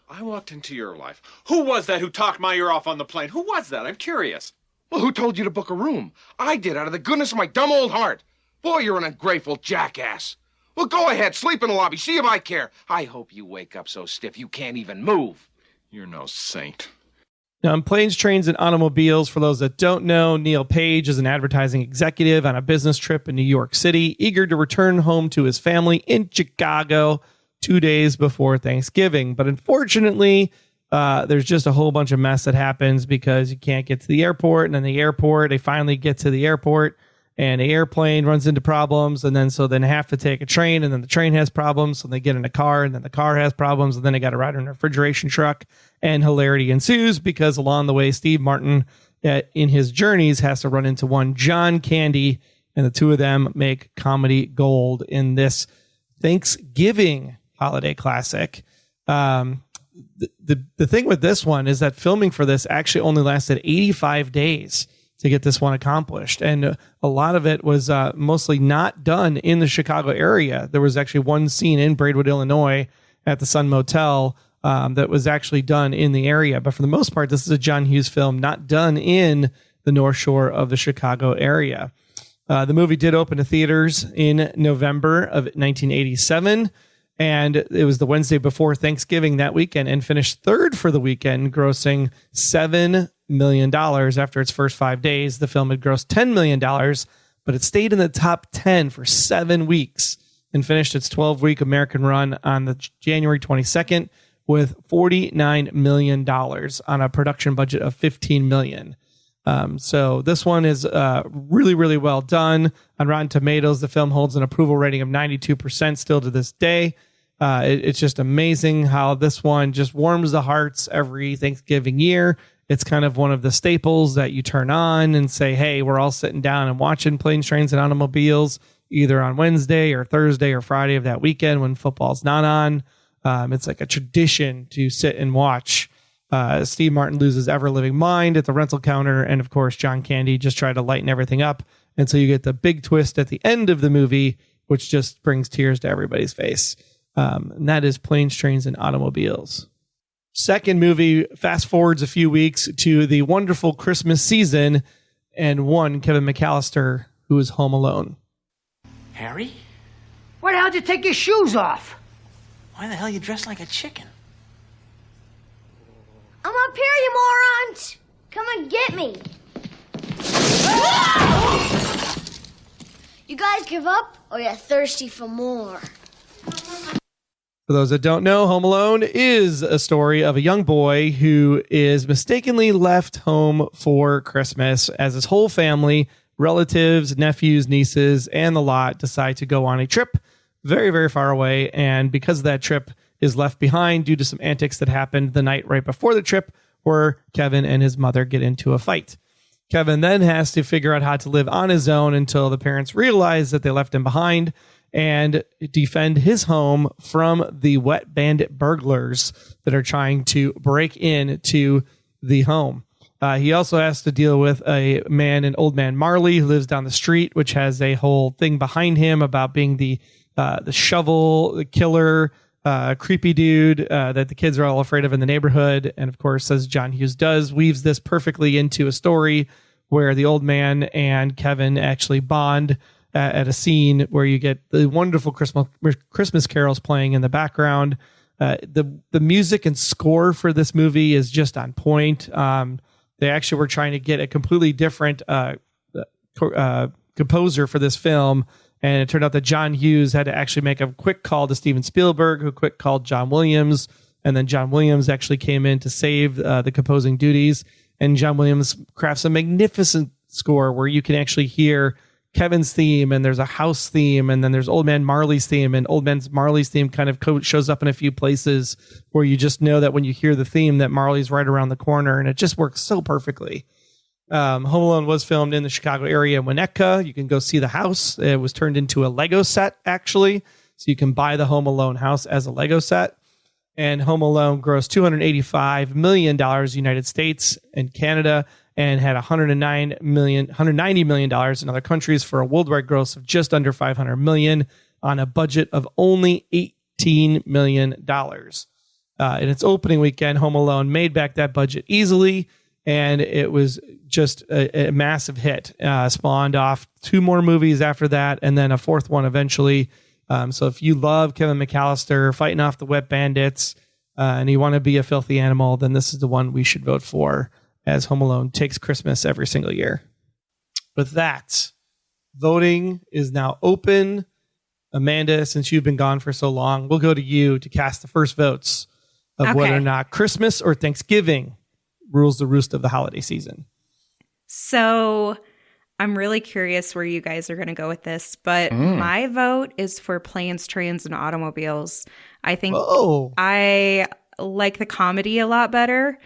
I walked into your life. Who was that who talked my ear off on the plane? Who was that? I'm curious. Well, who told you to book a room? I did, out of the goodness of my dumb old heart. Boy, you're an ungrateful jackass. Well, go ahead, sleep in the lobby, see if I care. I hope you wake up so stiff you can't even move. You're no saint. Now, in Planes, Trains, and Automobiles, for those that don't know, Neil Page is an advertising executive on a business trip in New York City, eager to return home to his family in Chicago 2 days before Thanksgiving. But unfortunately, there's just a whole bunch of mess that happens because you can't get to the airport. And then the airport, they finally get to the airport, and the airplane runs into problems, and then they have to take a train, and then the train has problems, so they get in a car, and then the car has problems, and then they got to ride in a refrigeration truck, and hilarity ensues because along the way, Steve Martin, in his journeys, has to run into one John Candy, and the 2 of them make comedy gold in this Thanksgiving holiday classic. The thing with this one is that filming for this actually only lasted 85 days to get this one accomplished. And a lot of it was mostly not done in the Chicago area. There was actually one scene in Braidwood, Illinois at the Sun Motel that was actually done in the area. But for the most part, this is a John Hughes film not done in the North Shore of the Chicago area. The movie did open to theaters in November of 1987. And it was the Wednesday before Thanksgiving that weekend and finished 3rd for the weekend, grossing $7 million after its first 5 days. The film had grossed $10 million, but it stayed in the top 10 for 7 weeks and finished its 12-week American run on the January 22nd with $49 million on a production budget of $15 million. So this one is really, really well done. On Rotten Tomatoes, the film holds an approval rating of 92% still to this day. It's just amazing how this one just warms the hearts every Thanksgiving year. It's kind of one of the staples that you turn on and say, hey, we're all sitting down and watching Planes, Trains, and Automobiles either on Wednesday or Thursday or Friday of that weekend when football's not on. It's like a tradition to sit and watch Steve Martin lose his ever-living mind at the rental counter. And, of course, John Candy just tried to lighten everything up. And so you get the big twist at the end of the movie, which just brings tears to everybody's face. And that is Planes, Trains, and Automobiles. Second movie fast forwards a few weeks to the wonderful Christmas season and one Kevin McAllister who is home alone. Harry? Why the hell did you take your shoes off? Why the hell you dressed like a chicken? I'm up here, you morons! Come and get me! You guys give up, or you're thirsty for more? For those that don't know, Home Alone is a story of a young boy who is mistakenly left home for Christmas as his whole family, relatives, nephews, nieces, and the lot decide to go on a trip very, very far away. And because that trip is left behind due to some antics that happened the night right before the trip, where Kevin and his mother get into a fight. Kevin then has to figure out how to live on his own until the parents realize that they left him behind and defend his home from the wet bandit burglars that are trying to break into the home. He also has to deal with an old man Marley, who lives down the street, which has a whole thing behind him about being the shovel, the killer, creepy dude that the kids are all afraid of in the neighborhood. And of course, as John Hughes does, weaves this perfectly into a story where the old man and Kevin actually bond at a scene where you get the wonderful Christmas carols playing in the background. The music and score for this movie is just on point. They actually were trying to get a completely different composer for this film, and it turned out that John Hughes had to actually make a quick call to Steven Spielberg, who quick called John Williams, and then John Williams actually came in to save the composing duties. And John Williams crafts a magnificent score where you can actually hear Kevin's theme, and there's a house theme, and then there's Old Man Marley's theme, and Old Man Marley's theme kind of shows up in a few places where you just know that when you hear the theme that Marley's right around the corner, and it just works so perfectly. Home Alone was filmed in the Chicago area in Winnetka. You can go see the house. It was turned into a Lego set, actually, so you can buy the Home Alone house as a Lego set. And Home Alone grossed $285 million United States and Canada, and had $190 million in other countries, for a worldwide gross of just under $500 million on a budget of only $18 million. In its opening weekend, Home Alone made back that budget easily, and it was just a massive hit. Spawned off 2 more movies after that, and then a 4th one eventually. So if you love Kevin McAllister fighting off the wet bandits, and you want to be a filthy animal, then this is the one we should vote for, as Home Alone takes Christmas every single year. With that, voting is now open. Amanda, since you've been gone for so long, we'll go to you to cast the first votes of whether or not Christmas or Thanksgiving rules the roost of the holiday season. So I'm really curious where you guys are going to go with this, but my vote is for Planes, Trains, and Automobiles. I think I like the comedy a lot better.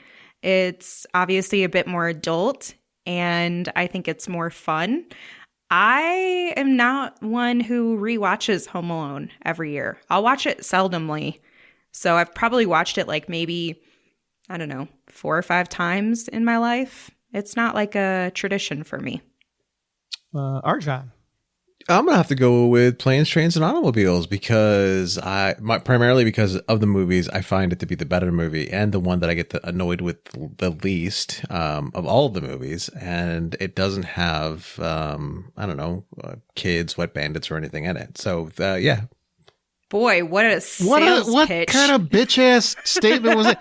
It's obviously a bit more adult, and I think it's more fun. I am not one who rewatches Home Alone every year. I'll watch it seldomly. So I've probably watched it like maybe, 4 or 5 times in my life. It's not like a tradition for me. Arjan. I'm gonna have to go with Planes, Trains, and Automobiles because primarily because of the movies. I find it to be the better movie and the one that I get annoyed with the least of all of the movies. And it doesn't have kids, wet bandits, or anything in it. So yeah. Boy, what a sales what pitch! Kind of bitch ass statement was it?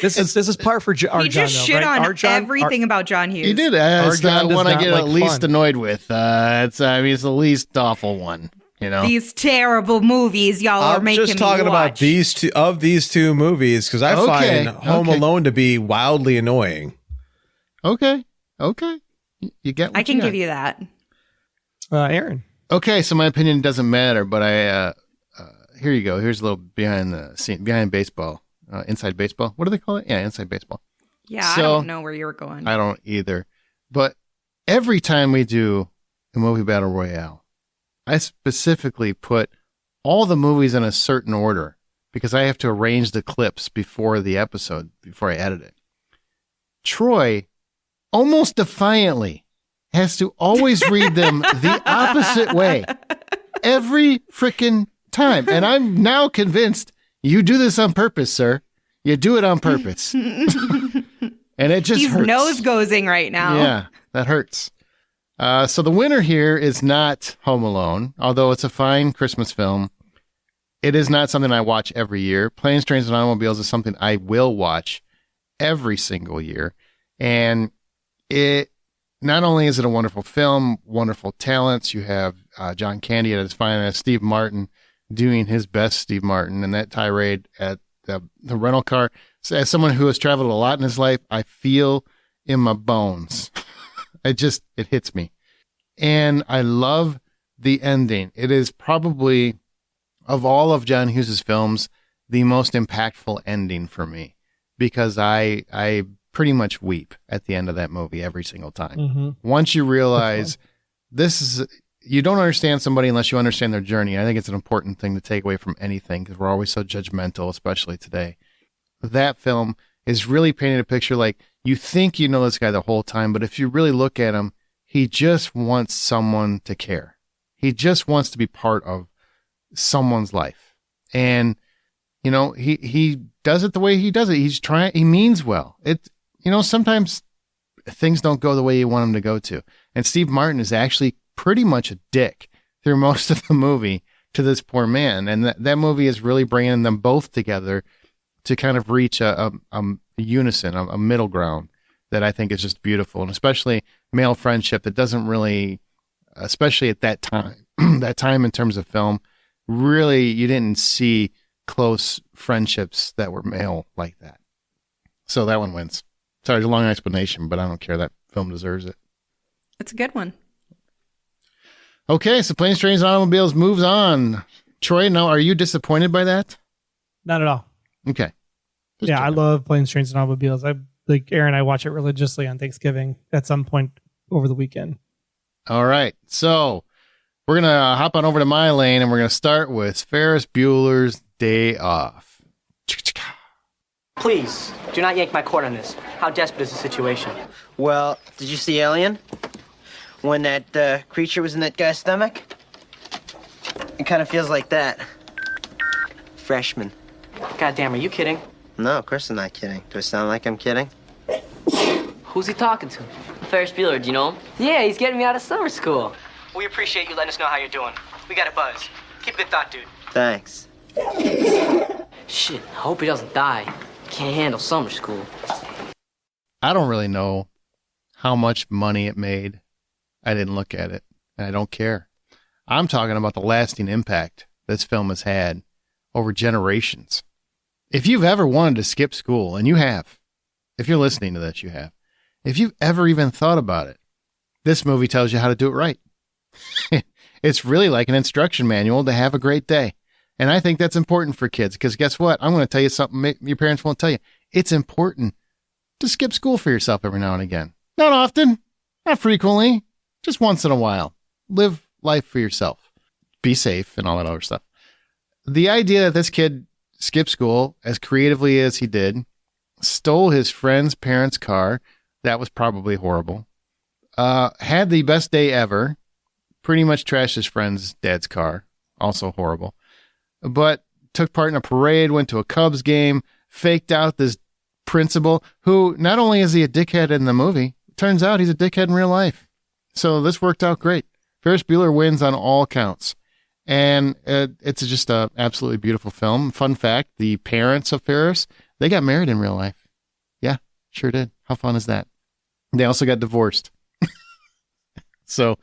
This is part for Arjan. He just shit on everything about John Hughes. He did. It's the one I get at least annoyed with. It's the least awful one. These terrible movies y'all are making me watch. I'm just talking about these two movies because I find Home Alone to be wildly annoying. Okay. You get. I can give you that. Aaron. Okay, so my opinion doesn't matter, but here you go. Here's a little behind the scene, behind baseball, inside baseball. What do they call it? Yeah, inside baseball. Yeah, I don't know where you were going. I don't either. But every time we do a movie battle royale, I specifically put all the movies in a certain order because I have to arrange the clips before the episode, before I edit it. Troy, almost defiantly, has to always read them the opposite way every freaking time. And I'm now convinced you do this on purpose, sir. You do it on purpose. And it just hurts. He's nose-gozing right now. Yeah, that hurts. So the winner here is not Home Alone, although it's a fine Christmas film. It is not something I watch every year. Planes, Trains, and Automobiles is something I will watch every single year. And it not only is it a wonderful film, wonderful talents, you have John Candy at his finest, Steve Martin doing his best Steve Martin, and that tirade at the rental car. So as someone who has traveled a lot in his life, I feel in my bones. It hits me. And I love the ending. It is probably, of all of John Hughes' films, the most impactful ending for me, because I pretty much weep at the end of that movie every single time. Mm-hmm. Once you realize you don't understand somebody unless you understand their journey. I think it's an important thing to take away from anything, because we're always so judgmental, especially today. That film is really painting a picture like, you think you know this guy the whole time, but if you really look at him, he just wants someone to care. He just wants to be part of someone's life. And, you know, he does it the way he does it. He means well. Sometimes things don't go the way you want them to go to. And Steve Martin is actually pretty much a dick through most of the movie to this poor man. And that movie is really bringing them both together to kind of reach a unison, a middle ground that I think is just beautiful. And especially male friendship that doesn't really, especially at that time, that time in terms of film, really, you didn't see close friendships that were male like that. So that one wins. Sorry, it's a long explanation, but I don't care. That film deserves it. It's a good one. Okay, so Planes, Trains, and Automobiles moves on. Troy, now, are you disappointed by that? Not at all. Okay. Yeah, I love Planes, Trains, and Automobiles. Aaron and I watch it religiously on Thanksgiving at some point over the weekend. All right, so we're going to hop on over to my lane, and we're going to start with Ferris Bueller's Day Off. Please, do not yank my cord on this. How desperate is the situation? Well, did you see Alien? When that creature was in that guy's stomach? It kind of feels like that. Freshman. Goddamn, are you kidding? No, of course I'm not kidding. Do I sound like I'm kidding? Who's he talking to? Ferris Bueller, do you know him? Yeah, he's getting me out of summer school. We appreciate you letting us know how you're doing. We got a buzz. Keep a good thought, dude. Thanks. Shit, I hope he doesn't die. Can't handle summer school. I don't really know how much money it made. I didn't look at it, and I don't care. I'm talking about the lasting impact this film has had over generations. If you've ever wanted to skip school, and you have, if you're listening to this, you have. If you've ever even thought about it, this movie tells you how to do it right. It's really like an instruction manual to have a great day. And I think that's important for kids, because guess what? I'm going to tell you something your parents won't tell you. It's important to skip school for yourself every now and again. Not often, not frequently, just once in a while. Live life for yourself. Be safe and all that other stuff. The idea that this kid skipped school as creatively as he did, stole his friend's parents' car, that was probably horrible, had the best day ever, pretty much trashed his friend's dad's car, also horrible, but took part in a parade, went to a Cubs game, faked out this principal who not only is he a dickhead in the movie, turns out he's a dickhead in real life. So this worked out great. Ferris Bueller wins on all counts. And it's just an absolutely beautiful film. Fun fact, the parents of Ferris, they got married in real life. Yeah, sure did. How fun is that? They also got divorced. So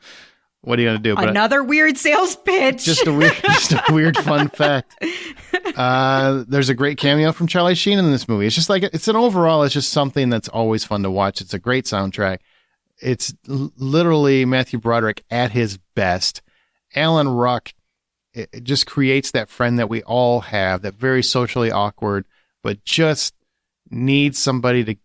what are you going to do? Another weird sales pitch. Just a weird fun fact. There's a great cameo from Charlie Sheen in this movie. It's just like, it's just something that's always fun to watch. It's a great soundtrack. It's literally Matthew Broderick at his best. Alan Ruck, it just creates that friend that we all have, that very socially awkward, but just needs somebody to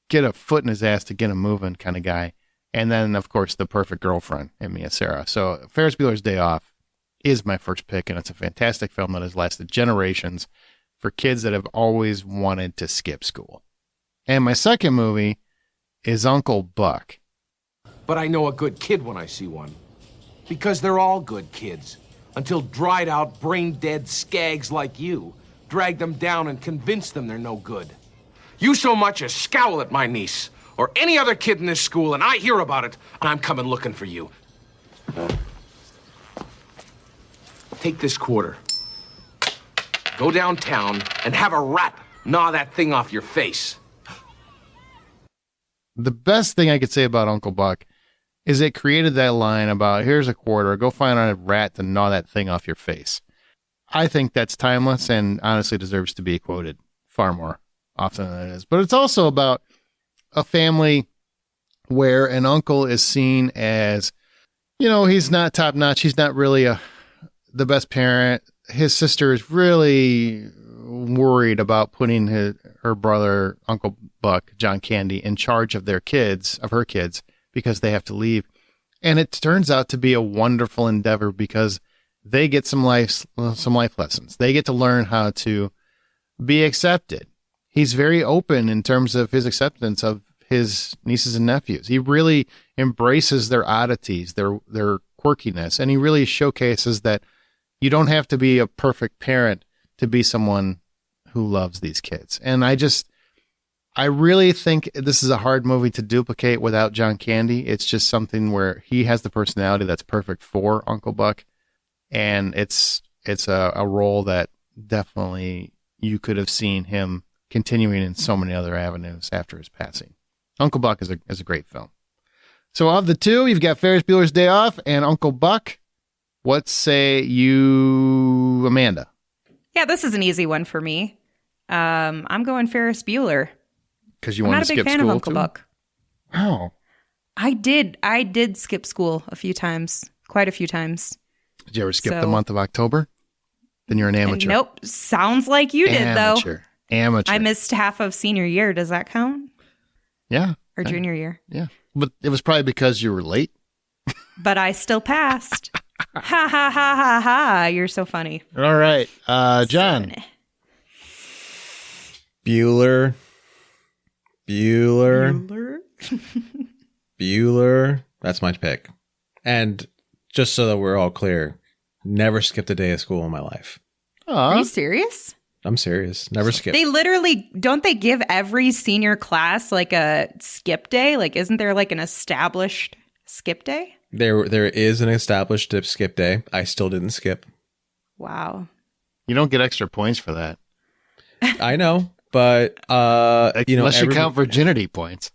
get a foot in his ass to get him moving kind of guy. And then, of course, the perfect girlfriend in Mia Sara. So Ferris Bueller's Day Off is my first pick, and it's a fantastic film that has lasted generations for kids that have always wanted to skip school. And my second movie is Uncle Buck. But I know a good kid when I see one. Because they're all good kids. Until dried out, brain-dead skags like you drag them down and convince them they're no good. You so much as scowl at my niece or any other kid in this school, and I hear about it, and I'm coming looking for you. Take this quarter. Go downtown and have a rat gnaw that thing off your face. The best thing I could say about Uncle Buck is it created that line about, here's a quarter, go find a rat to gnaw that thing off your face. I think that's timeless and honestly deserves to be quoted far more often than it is. But it's also about a family where an uncle is seen as, he's not top notch. He's not really the best parent. His sister is really worried about putting her brother, Uncle Buck, John Candy, in charge of her kids, because they have to leave. And it turns out to be a wonderful endeavor because they get some life lessons. They get to learn how to be accepted. He's very open in terms of his acceptance of his nieces and nephews. He really embraces their oddities, their quirkiness, and he really showcases that you don't have to be a perfect parent to be someone who loves these kids. And I really think this is a hard movie to duplicate without John Candy. It's just something where he has the personality that's perfect for Uncle Buck. And it's a role that definitely you could have seen him continuing in so many other avenues after his passing. Uncle Buck is a great film. So of the two, you've got Ferris Bueller's Day Off and Uncle Buck. What say you, Amanda? Yeah, this is an easy one for me. I'm going Ferris Bueller. Because you want to skip school? I'm not a big fan of Uncle Buck. Oh. I did skip school a few times, quite a few times. Did you ever skip the month of October? Then you're an amateur. Nope. Sounds like you did, though. Amateur. I missed half of senior year. Does that count? Yeah. Or junior year? Yeah. But it was probably because you were late. But I still passed. Ha, ha, ha, ha, ha. You're so funny. All right. John. Bueller. That's my pick. And just so that we're all clear, never skipped a day of school in my life. Are you serious? I'm serious. Never skipped. They literally, don't they give every senior class like a skip day? Like, isn't there like an established skip day? There is an established skip day. I still didn't skip. Wow. You don't get extra points for that. I know, but unless you count virginity points.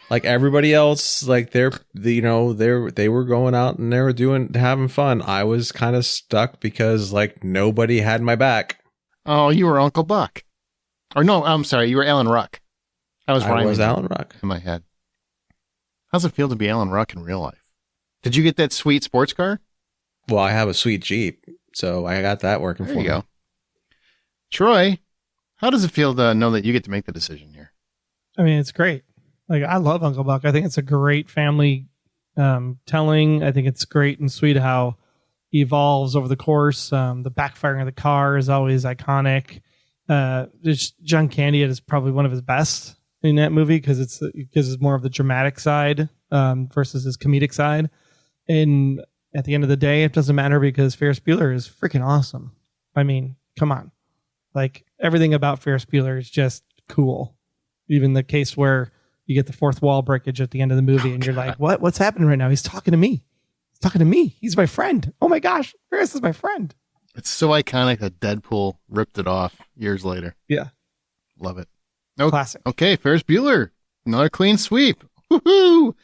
Like everybody else, like they were going out and they were having fun. I was kind of stuck because like nobody had my back. Oh, you were Uncle Buck. Or no, I'm sorry, you were Alan Ruck. I was Alan Ruck in my head. How's it feel to be Alan Ruck in real life? Did you get that sweet sports car? Well, I have a sweet Jeep, so I got that working for me. There you go. Troy, how does it feel to know that you get to make the decision here? I mean, it's great. Like, I love Uncle Buck. I think it's a great family telling. I think it's great and sweet how he evolves over the course. The backfiring of the car is always iconic. John Candy is probably one of his best in that movie because it's more of the dramatic side versus his comedic side. And at the end of the day, it doesn't matter because Ferris Bueller is freaking awesome. I mean, come on. Like, everything about Ferris Bueller is just cool. Even the case where you get the fourth wall breakage at the end of the movie and you're like, what's happening right now? He's talking to me. He's my friend. Oh my gosh, Ferris is my friend. It's so iconic that Deadpool ripped it off years later. Yeah. Love it. Classic. Okay, Ferris Bueller. Another clean sweep. Woohoo!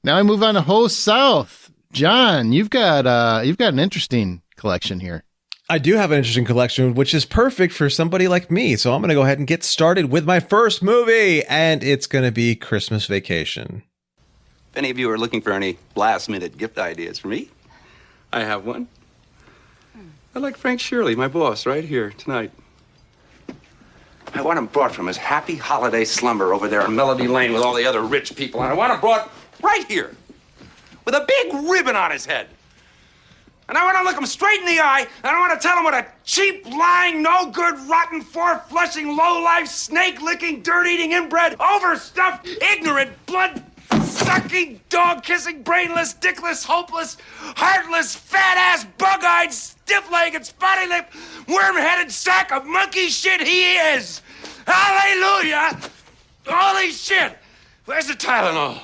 Now I move on to Ho South. John, you've got an interesting collection here. I do have an interesting collection, which is perfect for somebody like me. So I'm going to go ahead and get started with my first movie, and it's going to be Christmas Vacation. If any of you are looking for any last-minute gift ideas for me, I have one. I like Frank Shirley, my boss, right here tonight. I want him brought from his happy holiday slumber over there on Melody Lane with all the other rich people, and I want him brought right here with a big ribbon on his head. And I want to look him straight in the eye, and I want to tell him what a cheap, lying, no-good, rotten, four-flushing, low-life, snake-licking, dirt-eating, inbred, overstuffed, ignorant, blood-sucking, dog-kissing, brainless, dickless, hopeless, heartless, fat-ass, bug-eyed, stiff-legged, spotty-lipped, worm-headed sack of monkey shit he is! Hallelujah! Holy shit! Where's the Tylenol?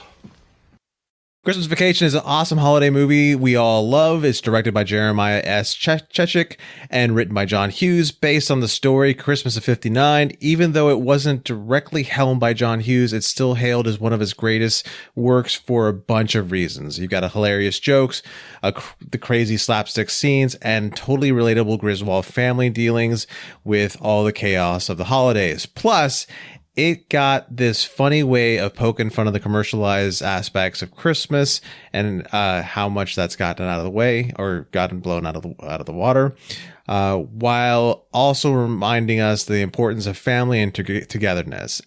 Christmas Vacation is an awesome holiday movie we all love. It's directed by Jeremiah S. Chechik and written by John Hughes, based on the story Christmas of *59. Even though it wasn't directly helmed by John Hughes, it's still hailed as one of his greatest works for a bunch of reasons. You've got hilarious jokes, the crazy slapstick scenes, and totally relatable Griswold family dealings with all the chaos of the holidays. Plus, it got this funny way of poking fun of the commercialized aspects of Christmas and how much that's gotten out of the way or gotten blown out of the water, while also reminding us the importance of family and togetherness.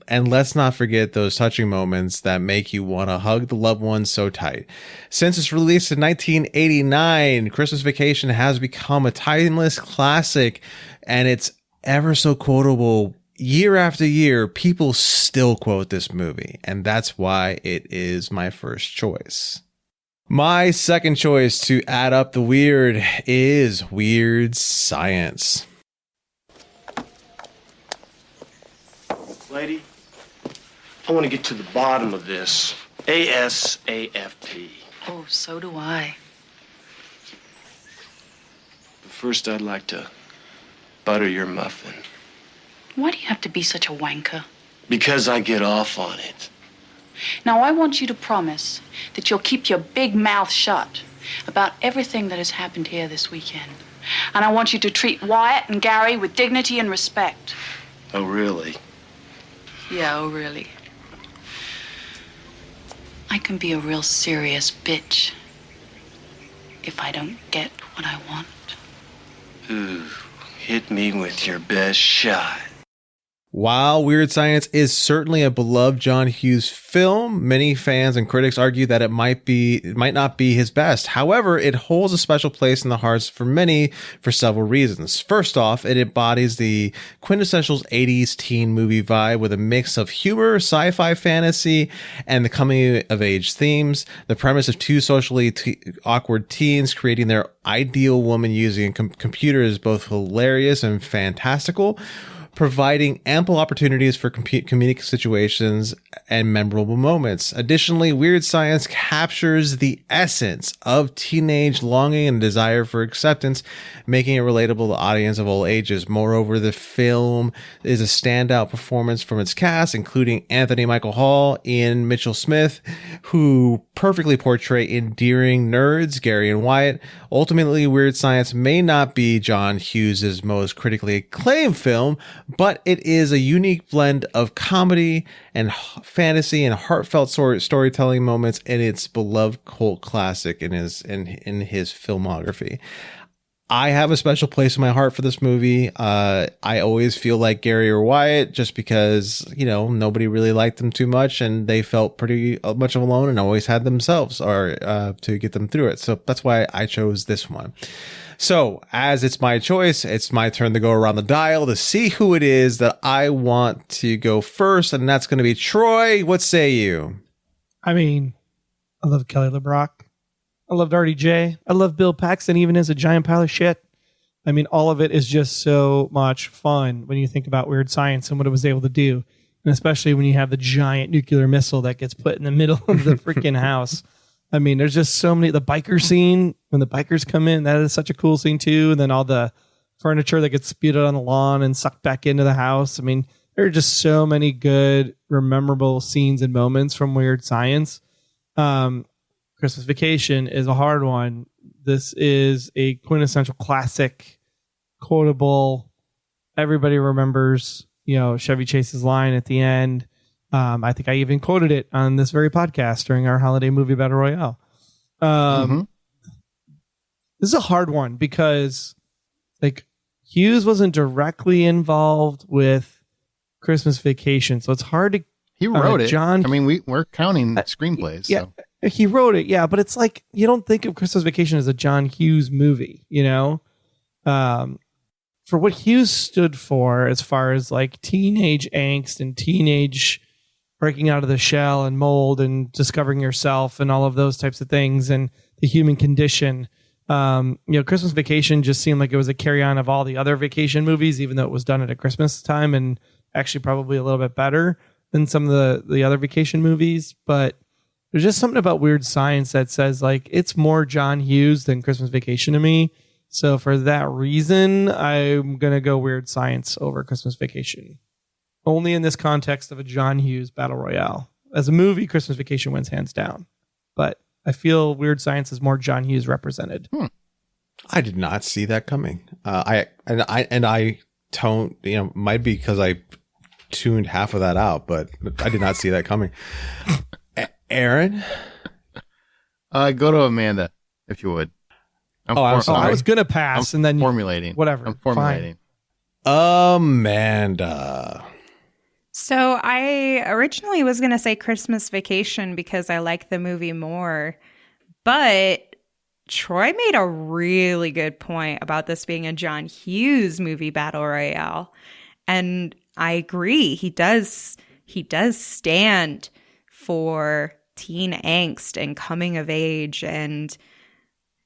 And let's not forget those touching moments that make you want to hug the loved ones so tight. Since its release in 1989, Christmas Vacation has become a timeless classic, and it's ever so quotable. Year after year, people still quote this movie, and that's why it is my first choice. My second choice to add up the weird is Weird Science. Lady, I want to get to the bottom of this. ASAFP. Oh, so do I. But first, I'd like to butter your muffin. Why do you have to be such a wanker? Because I get off on it. Now, I want you to promise that you'll keep your big mouth shut about everything that has happened here this weekend. And I want you to treat Wyatt and Gary with dignity and respect. Oh, really? Yeah, oh, really. I can be a real serious bitch if I don't get what I want. Ooh, hit me with your best shot. While Weird Science is certainly a beloved John Hughes film, many fans and critics argue that it might not be his best. However, it holds a special place in the hearts for many for several reasons. First off, it embodies the quintessential 80s teen movie vibe with a mix of humor, sci-fi fantasy, and the coming of age themes. The premise of two socially awkward teens creating their ideal woman using a computer is both hilarious and fantastical, providing ample opportunities for comedic situations and memorable moments. Additionally, Weird Science captures the essence of teenage longing and desire for acceptance, making it relatable to audience of all ages. Moreover, the film is a standout performance from its cast, including Anthony Michael Hall, Ian Mitchell Smith, who perfectly portray endearing nerds, Gary and Wyatt. Ultimately, Weird Science may not be John Hughes' most critically acclaimed film, but it is a unique blend of comedy and fantasy and heartfelt storytelling moments in its beloved cult classic in his filmography. I have a special place in my heart for this movie. I always feel like Gary or Wyatt just because, nobody really liked them too much and they felt pretty much alone and always had themselves to get them through it. So that's why I chose this one. So as it's my choice, it's my turn to go around the dial to see who it is that I want to go first. And that's going to be Troy. What say you? I mean, I love Kelly LeBrock. I loved RDJ. I love Bill Paxton, even as a giant pile of shit. I mean, all of it is just so much fun when you think about Weird Science and what it was able to do. And especially when you have the giant nuclear missile that gets put in the middle of the freaking house. I mean, there's just so many. The biker scene, when the bikers come in, that is such a cool scene too. And then all the furniture that gets spewed out on the lawn and sucked back into the house. I mean, there are just so many good, memorable scenes and moments from Weird Science. Christmas Vacation is a hard one. This is a quintessential classic, quotable. Everybody remembers, Chevy Chase's line at the end. I think I even quoted it on this very podcast during our holiday movie battle royale. This is a hard one because, Hughes wasn't directly involved with Christmas Vacation, so it's hard to. He wrote it. John. I mean, we're counting screenplays. Yeah, so. He wrote it. Yeah, but it's like you don't think of Christmas Vacation as a John Hughes movie, For what Hughes stood for, as far as teenage angst and teenage breaking out of the shell and mold and discovering yourself and all of those types of things and the human condition. Christmas Vacation just seemed like it was a carry on of all the other vacation movies, even though it was done at a Christmas time and actually probably a little bit better than some of the other vacation movies. But There's just something about Weird Science that says like it's more John Hughes than Christmas Vacation to me. So for that reason, I'm going to go Weird Science over Christmas Vacation. Only in this context of a John Hughes battle royale. As a movie, Christmas Vacation wins hands down. But I feel Weird Science is more John Hughes represented. I did not see that coming. I don't, might be because I tuned half of that out, but I did not see that coming. Aaron? Go to Amanda, if you would. I'm sorry. I was going to pass and then formulating. Whatever. I'm formulating. Amanda. So I originally was going to say Christmas Vacation because I like the movie more, but Troy made a really good point about this being a John Hughes movie battle royale. And I agree. He does stand for teen angst and coming of age. And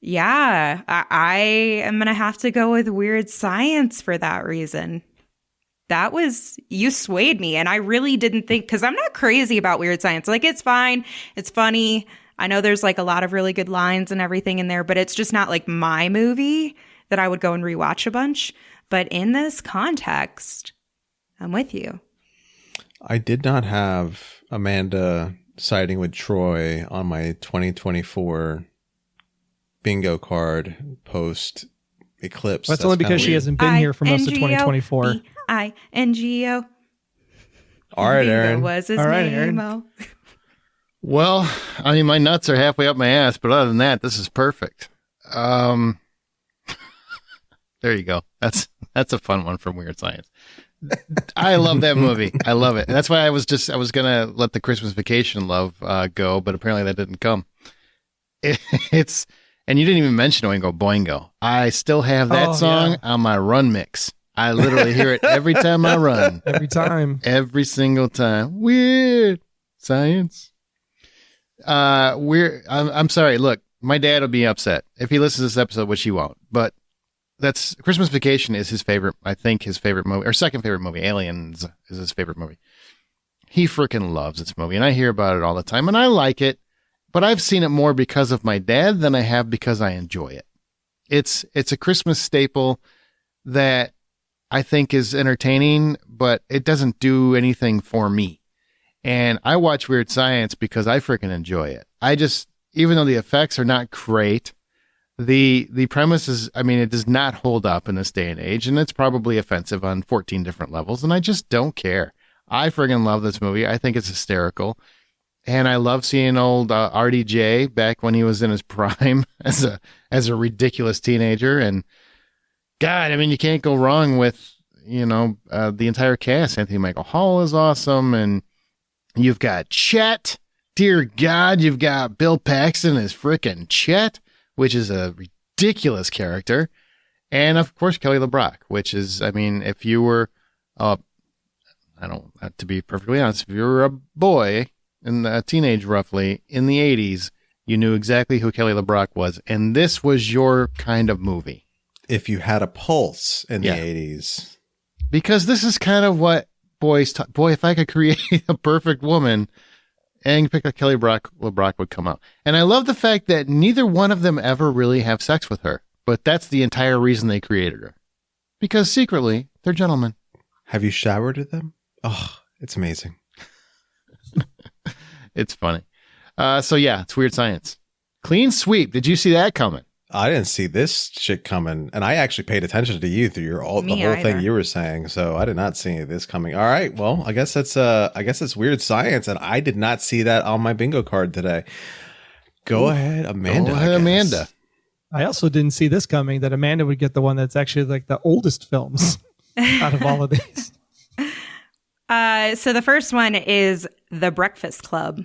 yeah, I am going to have to go with Weird Science for that reason. You swayed me. And I really didn't think, because I'm not crazy about Weird Science. Like, it's fine. It's funny. I know there's like a lot of really good lines and everything in there, but it's just not like my movie that I would go and rewatch a bunch. But in this context, I'm with you. I did not have Amanda siding with Troy on my 2024 bingo card post eclipse. That's only because she hasn't been here for most of 2024. INGO. All right, Bingo Aaron. was his All right, name. Aaron. Well, I mean, my nuts are halfway up my ass, but other than that, this is perfect. There you go. That's a fun one from Weird Science. I love that movie. I love it. And that's why I was gonna let the Christmas Vacation love go, but apparently that didn't come. It's and you didn't even mention Oingo Boingo. I still have that song on my run mix. I literally hear it every time I run. Every time. Every single time. Weird Science. I'm sorry. Look, my dad will be upset if he listens to this episode, which he won't. But that's Christmas Vacation is his favorite. I think his favorite movie or second favorite movie. Aliens is his favorite movie. He freaking loves this movie, and I hear about it all the time, and I like it. But I've seen it more because of my dad than I have because I enjoy it. It's a Christmas staple that I think is entertaining, but it doesn't do anything for me. And I watch Weird Science because I freaking enjoy it. Even though the effects are not great, the premise is, I mean, it does not hold up in this day and age, and it's probably offensive on 14 different levels, and I just don't care. I friggin' love this movie. I think it's hysterical. And I love seeing old RDJ back when he was in his prime as a ridiculous teenager. And God, I mean, you can't go wrong with, the entire cast. Anthony Michael Hall is awesome. And you've got Chet. Dear God, you've got Bill Paxton as frickin' Chet, which is a ridiculous character. And of course, Kelly LeBrock, which is, I mean, if you were, to be perfectly honest, if you were a boy, in a teenage roughly in the 80s, you knew exactly who Kelly LeBrock was, and this was your kind of movie. If you had a pulse in the 80s. Because this is kind of what boys boy, if I could create a perfect woman and pick up Kelly LeBrock would come out. And I love the fact that neither one of them ever really have sex with her, but that's the entire reason they created her. Because secretly, they're gentlemen. Have you showered with them? Oh, it's amazing. It's funny. It's Weird Science. Clean sweep. Did you see that coming? I didn't see this shit coming, and I actually paid attention to you through the whole thing you were saying. So I did not see this coming. All right, well, I guess it's Weird Science, and I did not see that on my bingo card today. Go ahead, Amanda. Go ahead, Amanda. I also didn't see this coming, that Amanda would get the one that's actually like the oldest films out of all of these. So the first one is The Breakfast Club.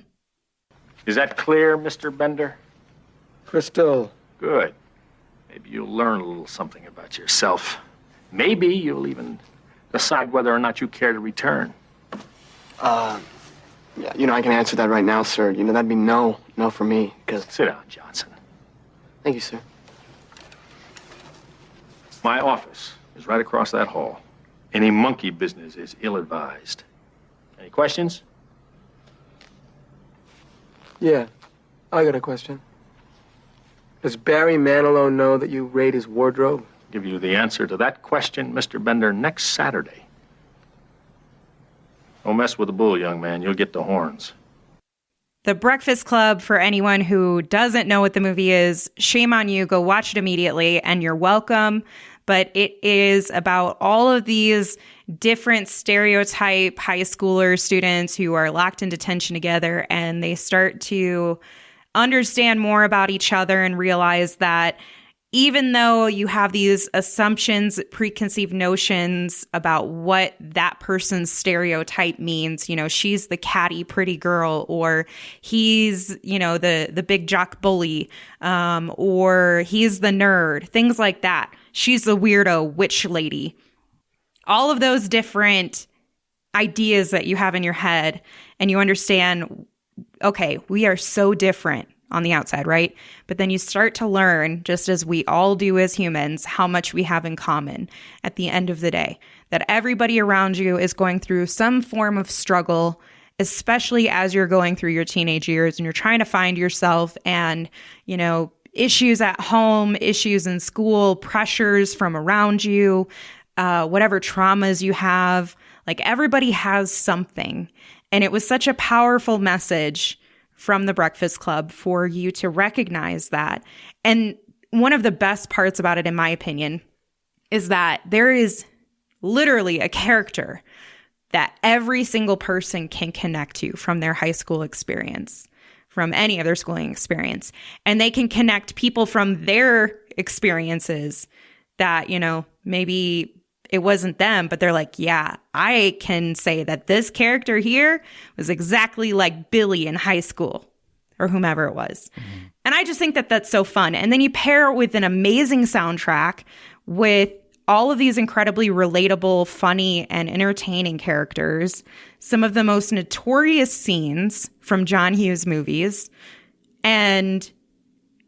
Is that clear, Mr. Bender? Crystal. Good. Maybe you'll learn a little something about yourself. Maybe you'll even decide whether or not you care to return. I can answer that right now, sir. That'd be no for me, because... Sit down, Johnson. Thank you, sir. My office is right across that hall. Any monkey business is ill-advised. Any questions? Yeah, I got a question. Does Barry Manilow know that you raid his wardrobe? Give you the answer to that question, Mr. Bender, next Saturday. Don't mess with the bull, young man. You'll get the horns. The Breakfast Club, for anyone who doesn't know what the movie is, shame on you. Go watch it immediately, and you're welcome. But it is about all of these different stereotype high schooler students who are locked in detention together, and they start to understand more about each other and realize that even though you have these assumptions, preconceived notions about what that person's stereotype means, you know, she's the catty, pretty girl, or he's, you know, the big jock bully, or he's the nerd, things like that. She's the weirdo witch lady. All of those different ideas that you have in your head, and you understand, okay, we are so different on the outside, right? But then you start to learn, just as we all do as humans, how much we have in common at the end of the day. That everybody around you is going through some form of struggle, especially as you're going through your teenage years and you're trying to find yourself, and, you know, issues at home, issues in school, pressures from around you, whatever traumas you have. Like, everybody has something. And it was such a powerful message from the Breakfast Club for you to recognize that. And one of the best parts about it, in my opinion, is that there is literally a character that every single person can connect to from their high school experience, from any of their schooling experience. And they can connect people from their experiences that, you know, maybe it wasn't them, but they're like, yeah, I can say that this character here was exactly like Billy in high school, or whomever it was. Mm-hmm. And I just think that that's so fun. And then you pair it with an amazing soundtrack with all of these incredibly relatable, funny, and entertaining characters, some of the most notorious scenes from John Hughes movies. And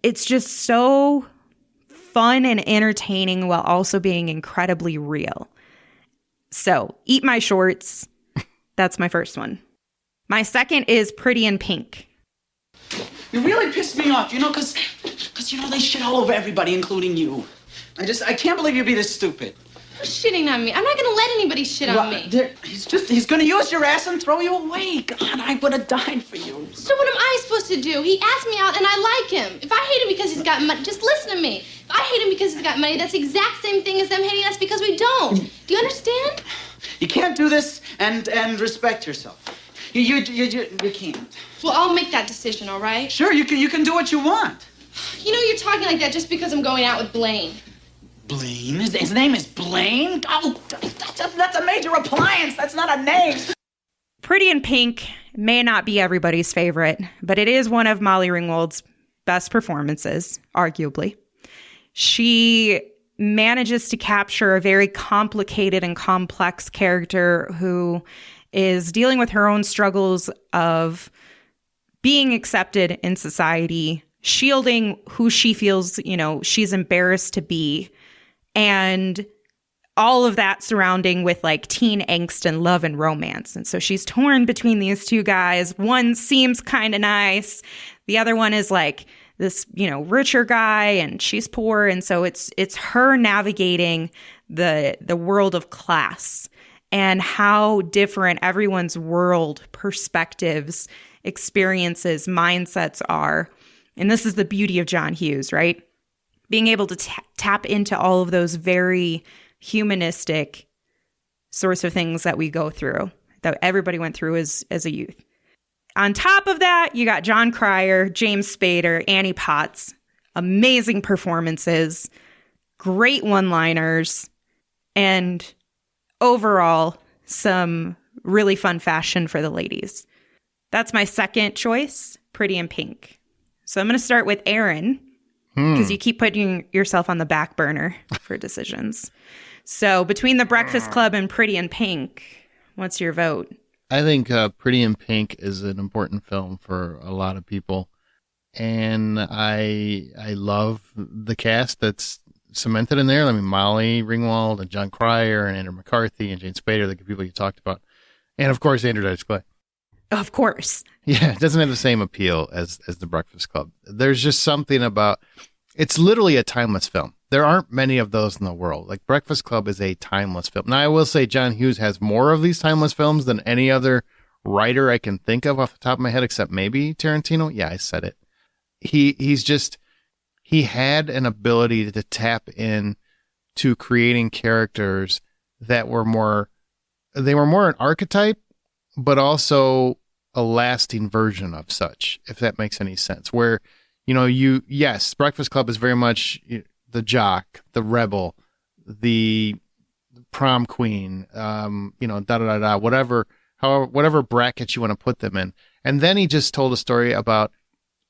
it's just so fun and entertaining while also being incredibly real. So, eat my shorts. That's my first one. My second is Pretty in Pink. You really pissed me off, you know, because you know, they shit all over everybody, including you. I can't believe you'd be this stupid. Who's shitting on me? I'm not going to let anybody shit on me. He's going to use your ass and throw you away. God, I would have died for you. So what am I supposed to do? He asked me out and I like him. If I hate him because he's got money, just listen to me. If I hate him because he's got money, that's the exact same thing as them hating us because we don't. Do you understand? You can't do this and respect yourself. You can't. Well, I'll make that decision, all right? Sure, you can do what you want. You know you're talking like that just because I'm going out with Blaine. Blaine? His name is Blaine? Oh, that's a major appliance. That's not a name. Pretty in Pink may not be everybody's favorite, but it is one of Molly Ringwald's best performances, arguably. She manages to capture a very complicated and complex character who is dealing with her own struggles of being accepted in society, shielding who she feels, you know, she's embarrassed to be, and all of that surrounding with like teen angst and love and romance. And so she's torn between these two guys. One seems kind of nice. The other one is like this, you know, richer guy, and she's poor. And so it's her navigating the world of class and how different everyone's world, perspectives, experiences, mindsets are. And this is the beauty of John Hughes, right? Being able to tap into all of those very humanistic sorts of things that we go through, that everybody went through as a youth. On top of that, you got John Cryer, James Spader, Annie Potts. Amazing performances, great one-liners, and overall, some really fun fashion for the ladies. That's my second choice, Pretty in Pink. So I'm going to start with Aaron, because you keep putting yourself on the back burner for decisions. So between The Breakfast Club and Pretty in Pink, what's your vote? I think Pretty in Pink is an important film for a lot of people. And I love the cast that's cemented in there. I mean, Molly Ringwald and John Cryer and Andrew McCarthy and Jane Spader, the people you talked about. And, of course, Andrew Dice Clay. Of course. Yeah, it doesn't have the same appeal as The Breakfast Club. There's just something about, it's literally a timeless film. There aren't many of those in the world. Like Breakfast Club is a timeless film. Now, I will say John Hughes has more of these timeless films than any other writer I can think of off the top of my head, except maybe Tarantino. Yeah, I said it. He had an ability to tap in to creating characters that were more an archetype, but also a lasting version of such, if that makes any sense. Where, yes, Breakfast Club is very much the jock, the rebel, the prom queen, whatever bracket you want to put them in. And then he just told a story about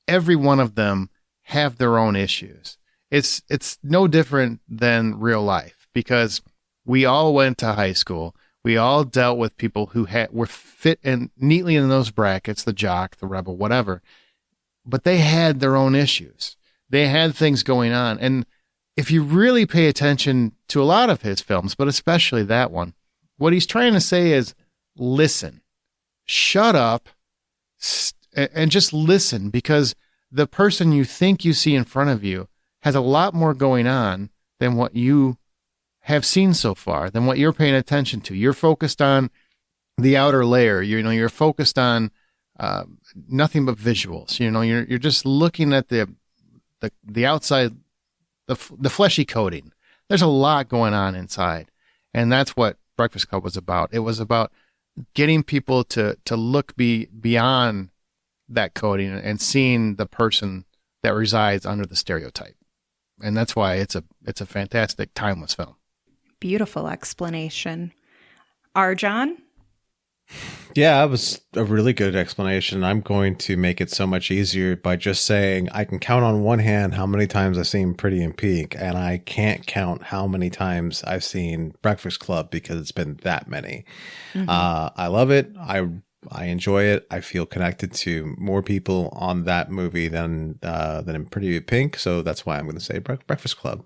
every one of them have their own issues. It's no different than real life, because we all went to high school. We all dealt with people who were fit and neatly in those brackets, the jock, the rebel, whatever. But they had their own issues. They had things going on. And if you really pay attention to a lot of his films, but especially that one, what he's trying to say is, listen, shut up, and just listen, because the person you think you see in front of you has a lot more going on than what you have seen so far, than what you're paying attention to. You're focused on the outer layer. You're focused on nothing but visuals. You're just looking at the outside, the fleshy coating. There's a lot going on inside, and that's what Breakfast Club was about. It was about getting people to look beyond that coating and seeing the person that resides under the stereotype. And that's why it's a fantastic, timeless film. Beautiful explanation. Arjan? Yeah, that was a really good explanation. I'm going to make it so much easier by just saying I can count on one hand how many times I've seen Pretty in Pink, and I can't count how many times I've seen Breakfast Club, because it's been that many. Mm-hmm. I love it. I enjoy it. I feel connected to more people on that movie than in Pretty in Pink, so that's why I'm going to say Breakfast Club.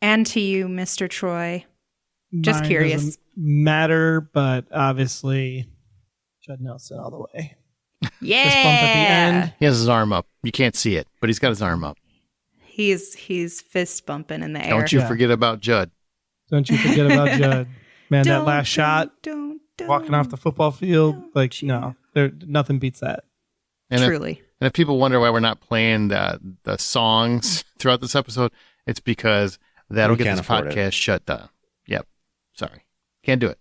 And to you, Mr. Troy. Just Mine curious. Doesn't matter, but obviously Judd Nelson all the way. Yeah. Fist bump at the end. He has his arm up. You can't see it, but he's got his arm up. He's fist bumping in the air. Don't you forget about Judd. Don't you forget about Judd. Man, that last shot, walking off the football field, nothing beats that. And Truly. If people wonder why we're not playing the songs throughout this episode, it's because that'll get this podcast shut down. Yep. Sorry. Can't do it.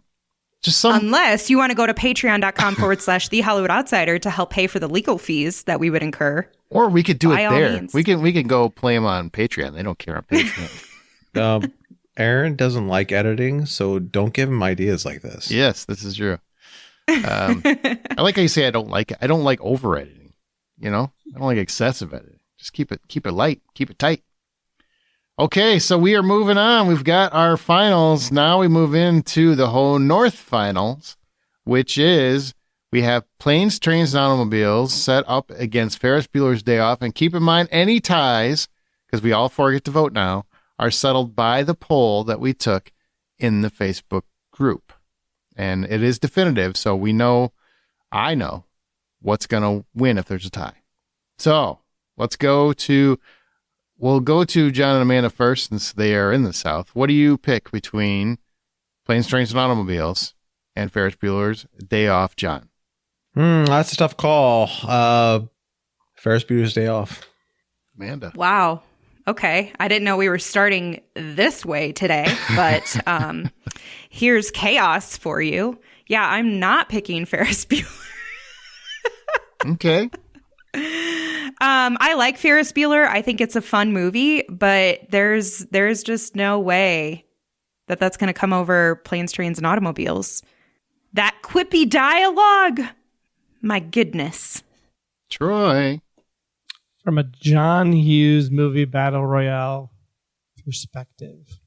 Unless you want to go to patreon.com/The Hollywood Outsider to help pay for the legal fees that we would incur. Or we could do it there. Means. We can go play them on Patreon. They don't care on Patreon. Aaron doesn't like editing, so don't give him ideas like this. Yes, this is true. I like how you say I don't like it. I don't like over editing. I don't like excessive editing. Just keep it light, keep it tight. Okay, so we are moving on. We've got our finals. Now we move into the whole North finals, which is we have Planes, Trains, and Automobiles set up against Ferris Bueller's Day Off. And keep in mind, any ties, because we all four get to vote now, are settled by the poll that we took in the Facebook group. And it is definitive, so I know what's going to win if there's a tie. So we'll go to John and Amanda first, since they are in the South. What do you pick between Planes, Trains, and Automobiles and Ferris Bueller's Day Off, John? That's a tough call. Ferris Bueller's Day Off. Amanda. Wow. Okay. I didn't know we were starting this way today, but here's chaos for you. Yeah, I'm not picking Ferris Bueller. Okay. I like Ferris Bueller. I think it's a fun movie, but there's just no way that that's going to come over Planes, Trains, and Automobiles. That quippy dialogue. My goodness. Troy. From a John Hughes movie battle royale perspective.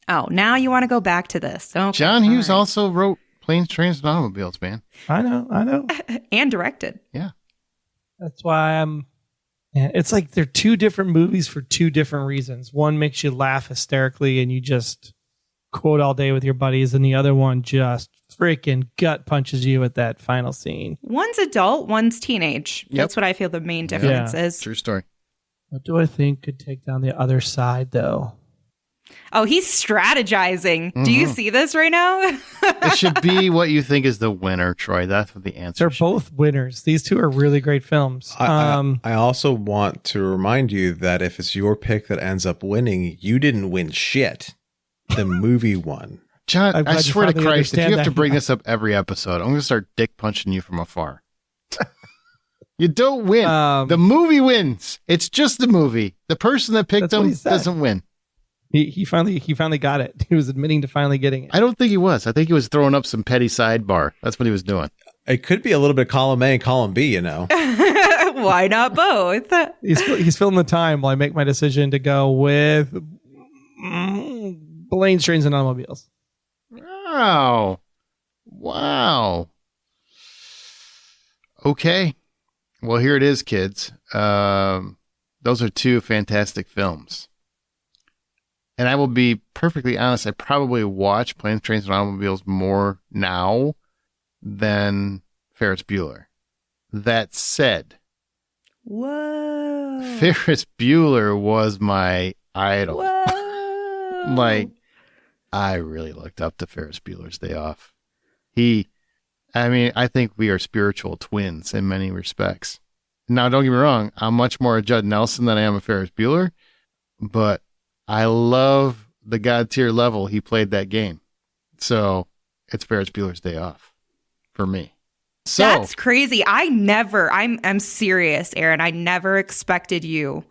Oh, now you want to go back to this. Okay, John Hughes also wrote Planes, Trains, and Automobiles, man. I know. And directed. Yeah. That's why it's like they're two different movies for two different reasons. One makes you laugh hysterically and you just quote all day with your buddies, and the other one just freaking gut punches you at that final scene. One's adult, one's teenage. Yep. That's what I feel the main difference is. True story. What do I think could take down the other side, though? Oh, he's strategizing. Do you see this right now? It should be what you think is the winner, Troy. That's what the answer They're both winners. These two are really great films. I also want to remind you that if it's your pick that ends up winning, you didn't win shit. The movie won. John, I swear to Christ, if you have to bring that. this up every episode, I'm going to start dick punching you from afar. You don't win. The movie wins. It's just the movie. The person that picked them doesn't win. He finally got it. He was admitting to finally getting it. I don't think he was. I think he was throwing up some petty sidebar. That's what he was doing. It could be a little bit column A and column B, you know. Why not both? He's filling the time while I make my decision to go with Planes, Trains, and Automobiles. Wow. Okay. Well, here it is, kids. Those are two fantastic films. And I will be perfectly honest, I probably watch Planes, Trains, and Automobiles more now than Ferris Bueller. That said, whoa, Ferris Bueller was my idol. Whoa. Like, I really looked up to Ferris Bueller's Day Off. I think we are spiritual twins in many respects. Now, don't get me wrong, I'm much more a Judd Nelson than I am a Ferris Bueller, but I love the God tier level he played that game. So it's Ferris Bueller's Day Off for me. So that's crazy. I'm serious, Aaron. I never expected you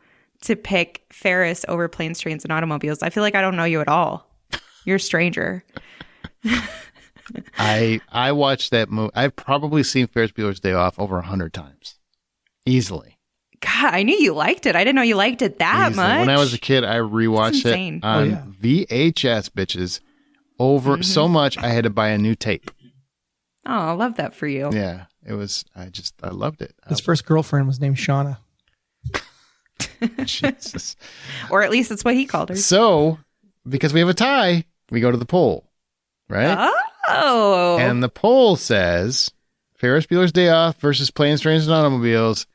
to pick Ferris over Planes, Trains, and Automobiles. I feel like I don't know you at all. You're a stranger. I watched that movie. I've probably seen Ferris Bueller's Day Off over 100 times. Easily. God, I knew you liked it. I didn't know you liked it that much. When I was a kid, I rewatched it on VHS, bitches, over so much I had to buy a new tape. Oh, I love that for you. Yeah, it was. I loved it. His first girlfriend was named Shauna. Jesus. Or at least it's what he called her. So, because we have a tie, we go to the poll, right? Oh. And the poll says Ferris Bueller's Day Off versus Planes, Trains, and Automobiles.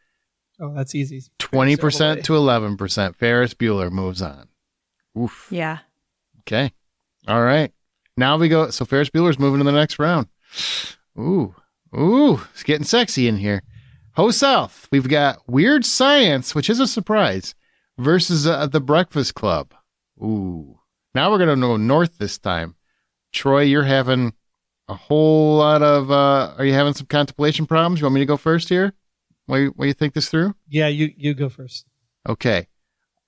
Oh, that's easy. 20% to 11%. Ferris Bueller moves on. Oof. Yeah. Okay. All right. Now we go. So Ferris Bueller's moving to the next round. Ooh. It's getting sexy in here. Ho South. We've got Weird Science, which is a surprise, versus The Breakfast Club. Ooh. Now we're going to go north this time. Troy, you're having a whole lot of, are you having some contemplation problems? You want me to go first here? While you think this through? Yeah, you go first. Okay.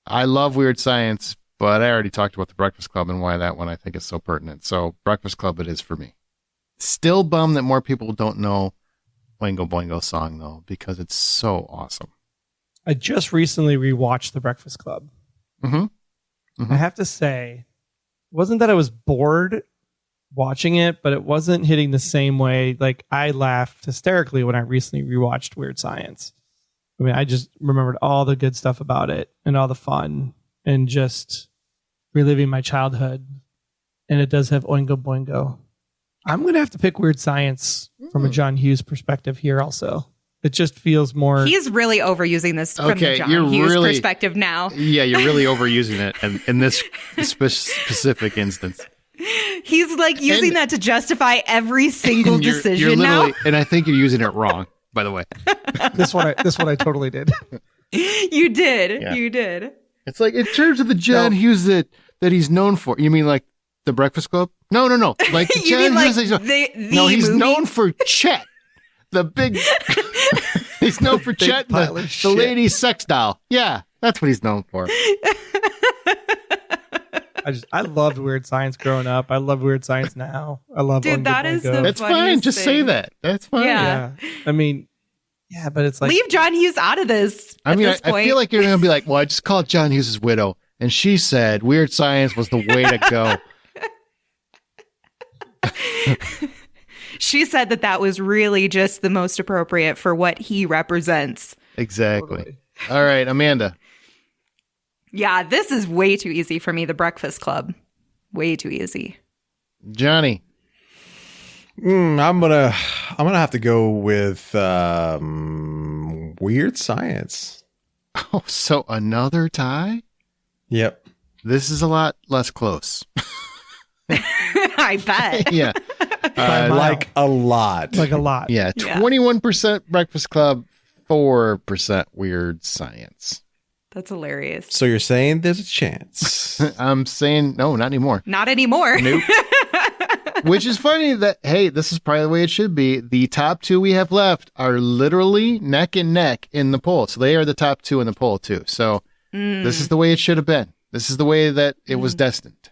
I love Weird Science, but I already talked about The Breakfast Club and why that one I think is so pertinent. So Breakfast Club it is for me. Still bummed that more people don't know Oingo Boingo song, though, because it's so awesome. I just recently rewatched The Breakfast Club. I have to say, it wasn't that I was bored watching it, but it wasn't hitting the same way. Like, I laughed hysterically when I recently rewatched Weird Science. I mean, I just remembered all the good stuff about it and all the fun and just reliving my childhood. And it does have Oingo Boingo. I'm going to have to pick Weird Science from a John Hughes perspective here also. It just feels more... He's really overusing this from the John Hughes perspective now. Yeah, you're really overusing it in this specific instance. He's like using that to justify every single decision now. And I think you're using it wrong, by the way. This one I totally did. You did. Yeah. You did. It's like in terms of the John Hughes that he's known for. You mean like The Breakfast Club? No. Like the You John mean Hughes. like He's movie? known for Chet, the big. He's known for Chet, the lady's sex doll. Yeah, that's what he's known for. I loved Weird Science growing up. I love Weird Science now. I love Dude, Oingo that is Boingo. the That's fine. Just say thing. that. That's fine. Yeah. I mean, yeah, but it's like leave John Hughes out of this. I mean, at this I point. feel like you're going to be like, well, I just called John Hughes' widow, and she said Weird Science was the way to go. She said that was really just the most appropriate for what he represents. Exactly. Totally. All right, Amanda. Yeah, this is way too easy for me. The Breakfast Club. Way too easy. Johnny. I'm gonna have to go with Weird Science. Oh, so another tie? Yep. This is a lot less close. I bet. Yeah. Like a lot. Like a lot. Yeah. 21% Breakfast Club, 4% Weird Science. That's hilarious. So you're saying there's a chance? I'm saying no, not anymore. Not anymore. Nope. Which is funny that, hey, this is probably the way it should be. The top two we have left are literally neck and neck in the poll. So they are the top two in the poll, too. So this is the way it should have been. This is the way that it was destined.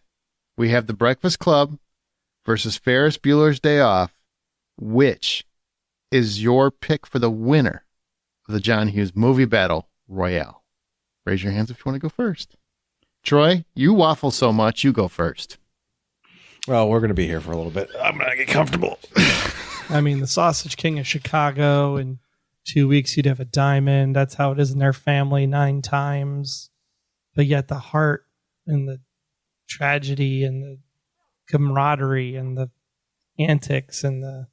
We have The Breakfast Club versus Ferris Bueller's Day Off. Which is your pick for the winner of the John Hughes movie battle Royale? Raise your hands if you want to go first. Troy, you waffle so much, you go first. Well, we're going to be here for a little bit. I'm going to get comfortable. I mean, the Sausage King of Chicago, in 2 weeks you'd have a diamond. That's how it is in their family 9 times. But yet the heart and the tragedy and the camaraderie and the antics and the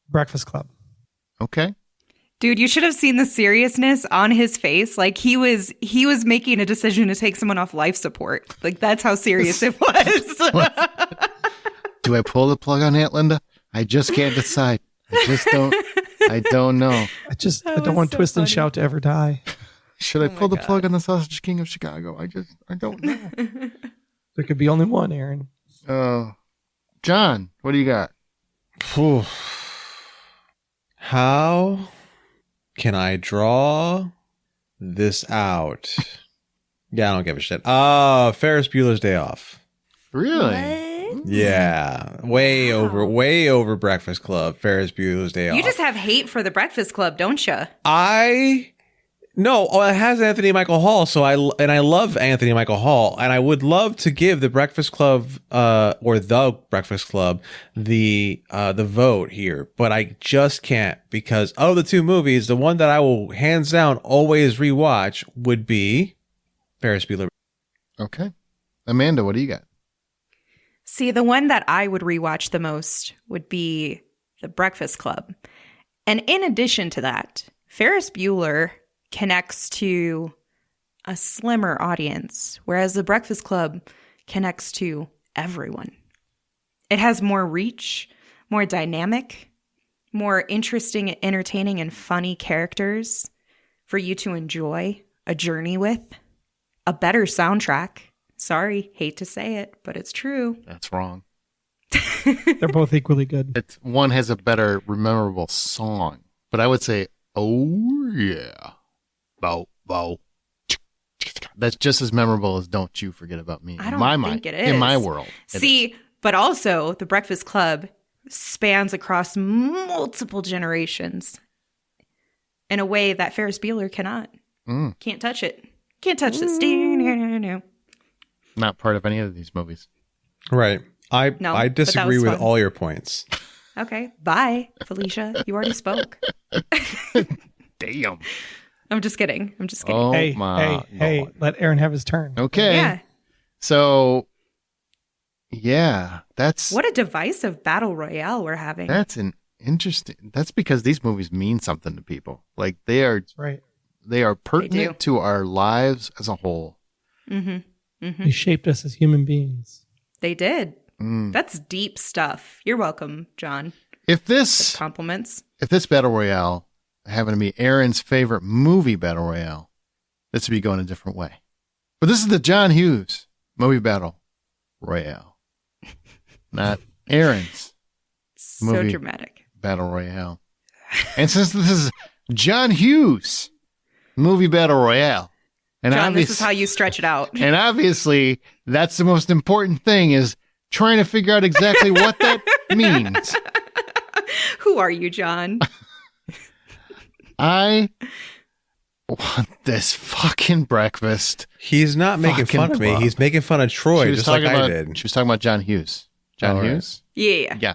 Breakfast Club. Okay. Dude, you should have seen the seriousness on his face. Like he was making a decision to take someone off life support. Like that's how serious it was. Do I pull the plug on Aunt Linda? I just can't decide. I don't know. I don't want so Twist funny. and Shout to ever die. Should I pull the plug on the Sausage King of Chicago? I don't know. There could be only one, Aaron. John, what do you got? How can I draw this out? Yeah, I don't give a shit. Ferris Bueller's Day Off. Really? Yeah. Way over Breakfast Club. Ferris Bueller's Day Off. You just have hate for the Breakfast Club, don't you? No, it has Anthony Michael Hall, so I love Anthony Michael Hall, and I would love to give the Breakfast Club or the Breakfast Club the vote here, but I just can't because of the two movies. The one that I will hands down always rewatch would be Ferris Bueller. Okay, Amanda, what do you got? See, the one that I would rewatch the most would be The Breakfast Club. And in addition to that, Ferris Bueller connects to a slimmer audience, whereas The Breakfast Club connects to everyone. It has more reach, more dynamic, more interesting, entertaining, and funny characters for you to enjoy a journey with, a better soundtrack. Sorry, hate to say it, but it's true. That's wrong. They're both equally good. One has a better memorable song, but I would say, oh yeah. Bow, bow. That's just as memorable as Don't You Forget About Me. I don't in my think mind, it is. in my world. See, but also The Breakfast Club spans across multiple generations in a way that Ferris Bueller cannot. Can't touch it. Can't touch this. Not part of any of these movies. Right. I but disagree that was with fun. all your points. Okay. Bye, Felicia. You already spoke. Damn. I'm just kidding. Oh, hey, my hey, let Aaron have his turn. Okay. Yeah. So, yeah, that's What a divisive battle royale we're having. that's an interesting. That's because these movies mean something to people. Like they are right. They are pertinent to our lives as a whole. Mm-hmm. They shaped us as human beings. They did. That's deep stuff. You're welcome, John. If this compliments. If this battle royale happened to be Aaron's favorite movie battle royale, this would be going a different way. But this is the John Hughes movie battle royale, not Aaron's So dramatic. battle royale. And since this is John Hughes movie battle royale, and John, this is how you stretch it out. and obviously that's the most important thing is trying to figure out exactly what that means. Who are you, John? I want this fucking breakfast. He's not making fun of me. club. He's making fun of Troy, just like I about, did. She was talking about John Hughes. John Hughes? Yeah. Yeah.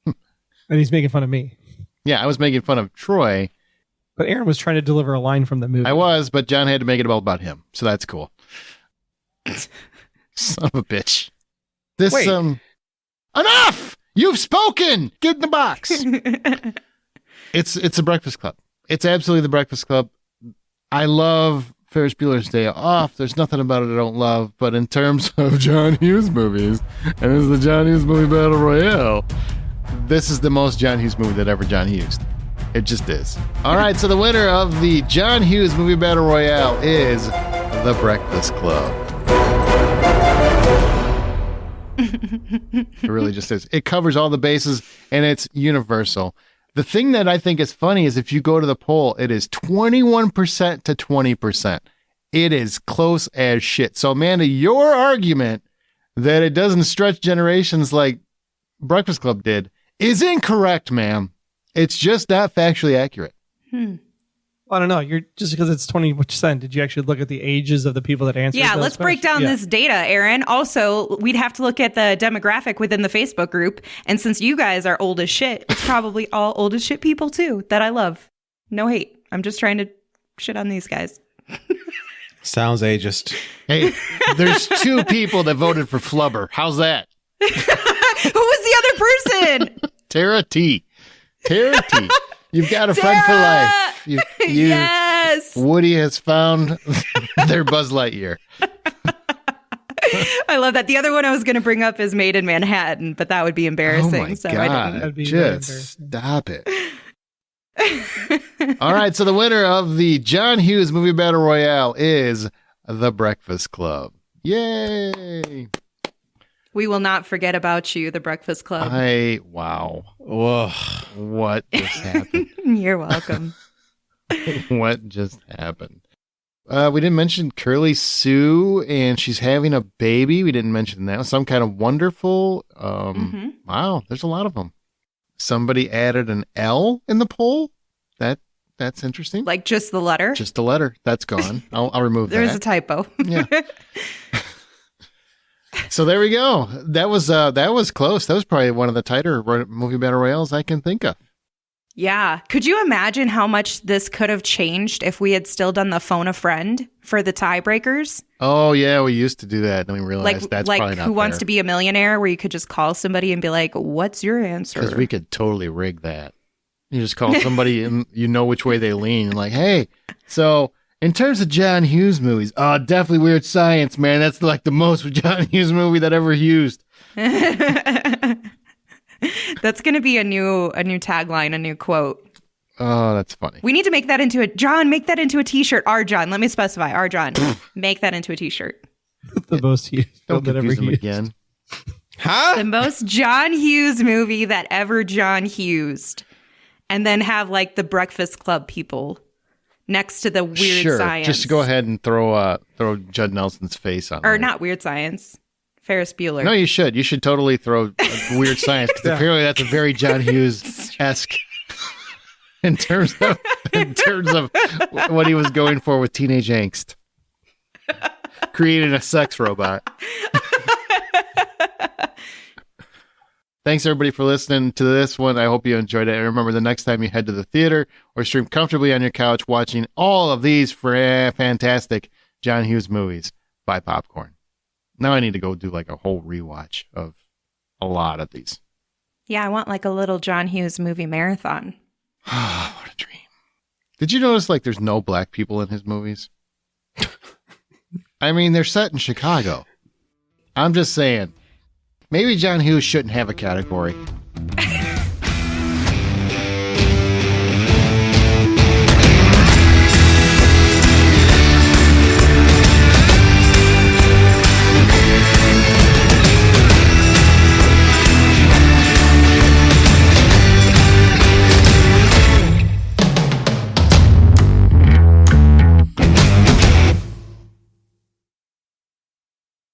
And he's making fun of me. Yeah, I was making fun of Troy. But Aaron was trying to deliver a line from the movie. I was, but John had to make it all about him. So that's cool. Son of a bitch. This Wait. Enough! You've spoken! Get in the box. It's The Breakfast Club. It's absolutely The Breakfast Club. I love Ferris Bueller's Day Off. There's nothing about it I don't love. But in terms of John Hughes movies, and this is the John Hughes movie Battle Royale, this is the most John Hughes movie that ever John Hughes. It just is. All right, so the winner of the John Hughes movie Battle Royale is The Breakfast Club. It really just is. It covers all the bases, and it's universal. The thing that I think is funny is if you go to the poll, it is 21% to 20%. It is close as shit. So, Amanda, your argument that it doesn't stretch generations like Breakfast Club did is incorrect, ma'am. It's just not factually accurate. I don't know. You're just because it's 20%. Did you actually look at the ages of the people that answered? Yeah, let's break down this data, Aaron. Also, we'd have to look at the demographic within the Facebook group. And since you guys are old as shit, it's probably all old as shit people too that I love. No hate. I'm just trying to shit on these guys. Sounds ageist. Hey, there's 2 people that voted for Flubber. How's that? Who was the other person? Tara T. Tara T. You've got a friend for life. Yes. Woody has found their Buzz Lightyear. I love that. The other one I was going to bring up is Made in Manhattan, but that would be embarrassing. Oh my so God. I didn't. Just stop it. All right. So the winner of the John Hughes movie Battle Royale is The Breakfast Club. Yay. We will not forget about you, The Breakfast Club. Wow. Whoa. What just happened? You're welcome. What just happened? We didn't mention Curly Sue, and she's having a baby. We didn't mention that. Some kind of wonderful. Wow, there's a lot of them. Somebody added an L in the poll. That's interesting. Like just the letter? Just the letter. That's gone. I'll remove that. There's a typo. Yeah. So there we go. That was close. That was probably one of the tighter movie battle royales I can think of. Yeah. Could you imagine how much this could have changed if we had still done the phone a friend for the tiebreakers? Oh yeah, we used to do that, and then we realized that's probably not Who Wants fair. to Be a Millionaire, where you could just call somebody and be like, "What's your answer?" Because we could totally rig that. You just call somebody and you know which way they lean. Like, hey, so in terms of John Hughes movies, definitely Weird Science, man. That's like the most John Hughes movie that ever used. That's going to be a new tagline, a new quote. Oh, that's funny. We need to make that into make that into a t-shirt. John, let me specify. John, make that into a t-shirt. The most Hughes Don't film that ever confuse them used. again. Huh? The most John Hughes movie that ever John Hughes. And then have like the Breakfast Club people next to the Weird Science. Just go ahead and throw Judd Nelson's face on Or there. not Weird Science. What? Bueller. No, you should. You should totally throw Weird Science, because apparently that's a very John Hughes-esque in terms of what he was going for with teenage angst. Creating a sex robot. Thanks, everybody, for listening to this one. I hope you enjoyed it. And remember, the next time you head to the theater or stream comfortably on your couch watching all of these fantastic John Hughes movies, buy popcorn. Now I need to go do like a whole rewatch of a lot of these. Yeah, I want like a little John Hughes movie marathon. What a dream. Did you notice like there's no black people in his movies? I mean, they're set in Chicago. I'm just saying. Maybe John Hughes shouldn't have a category.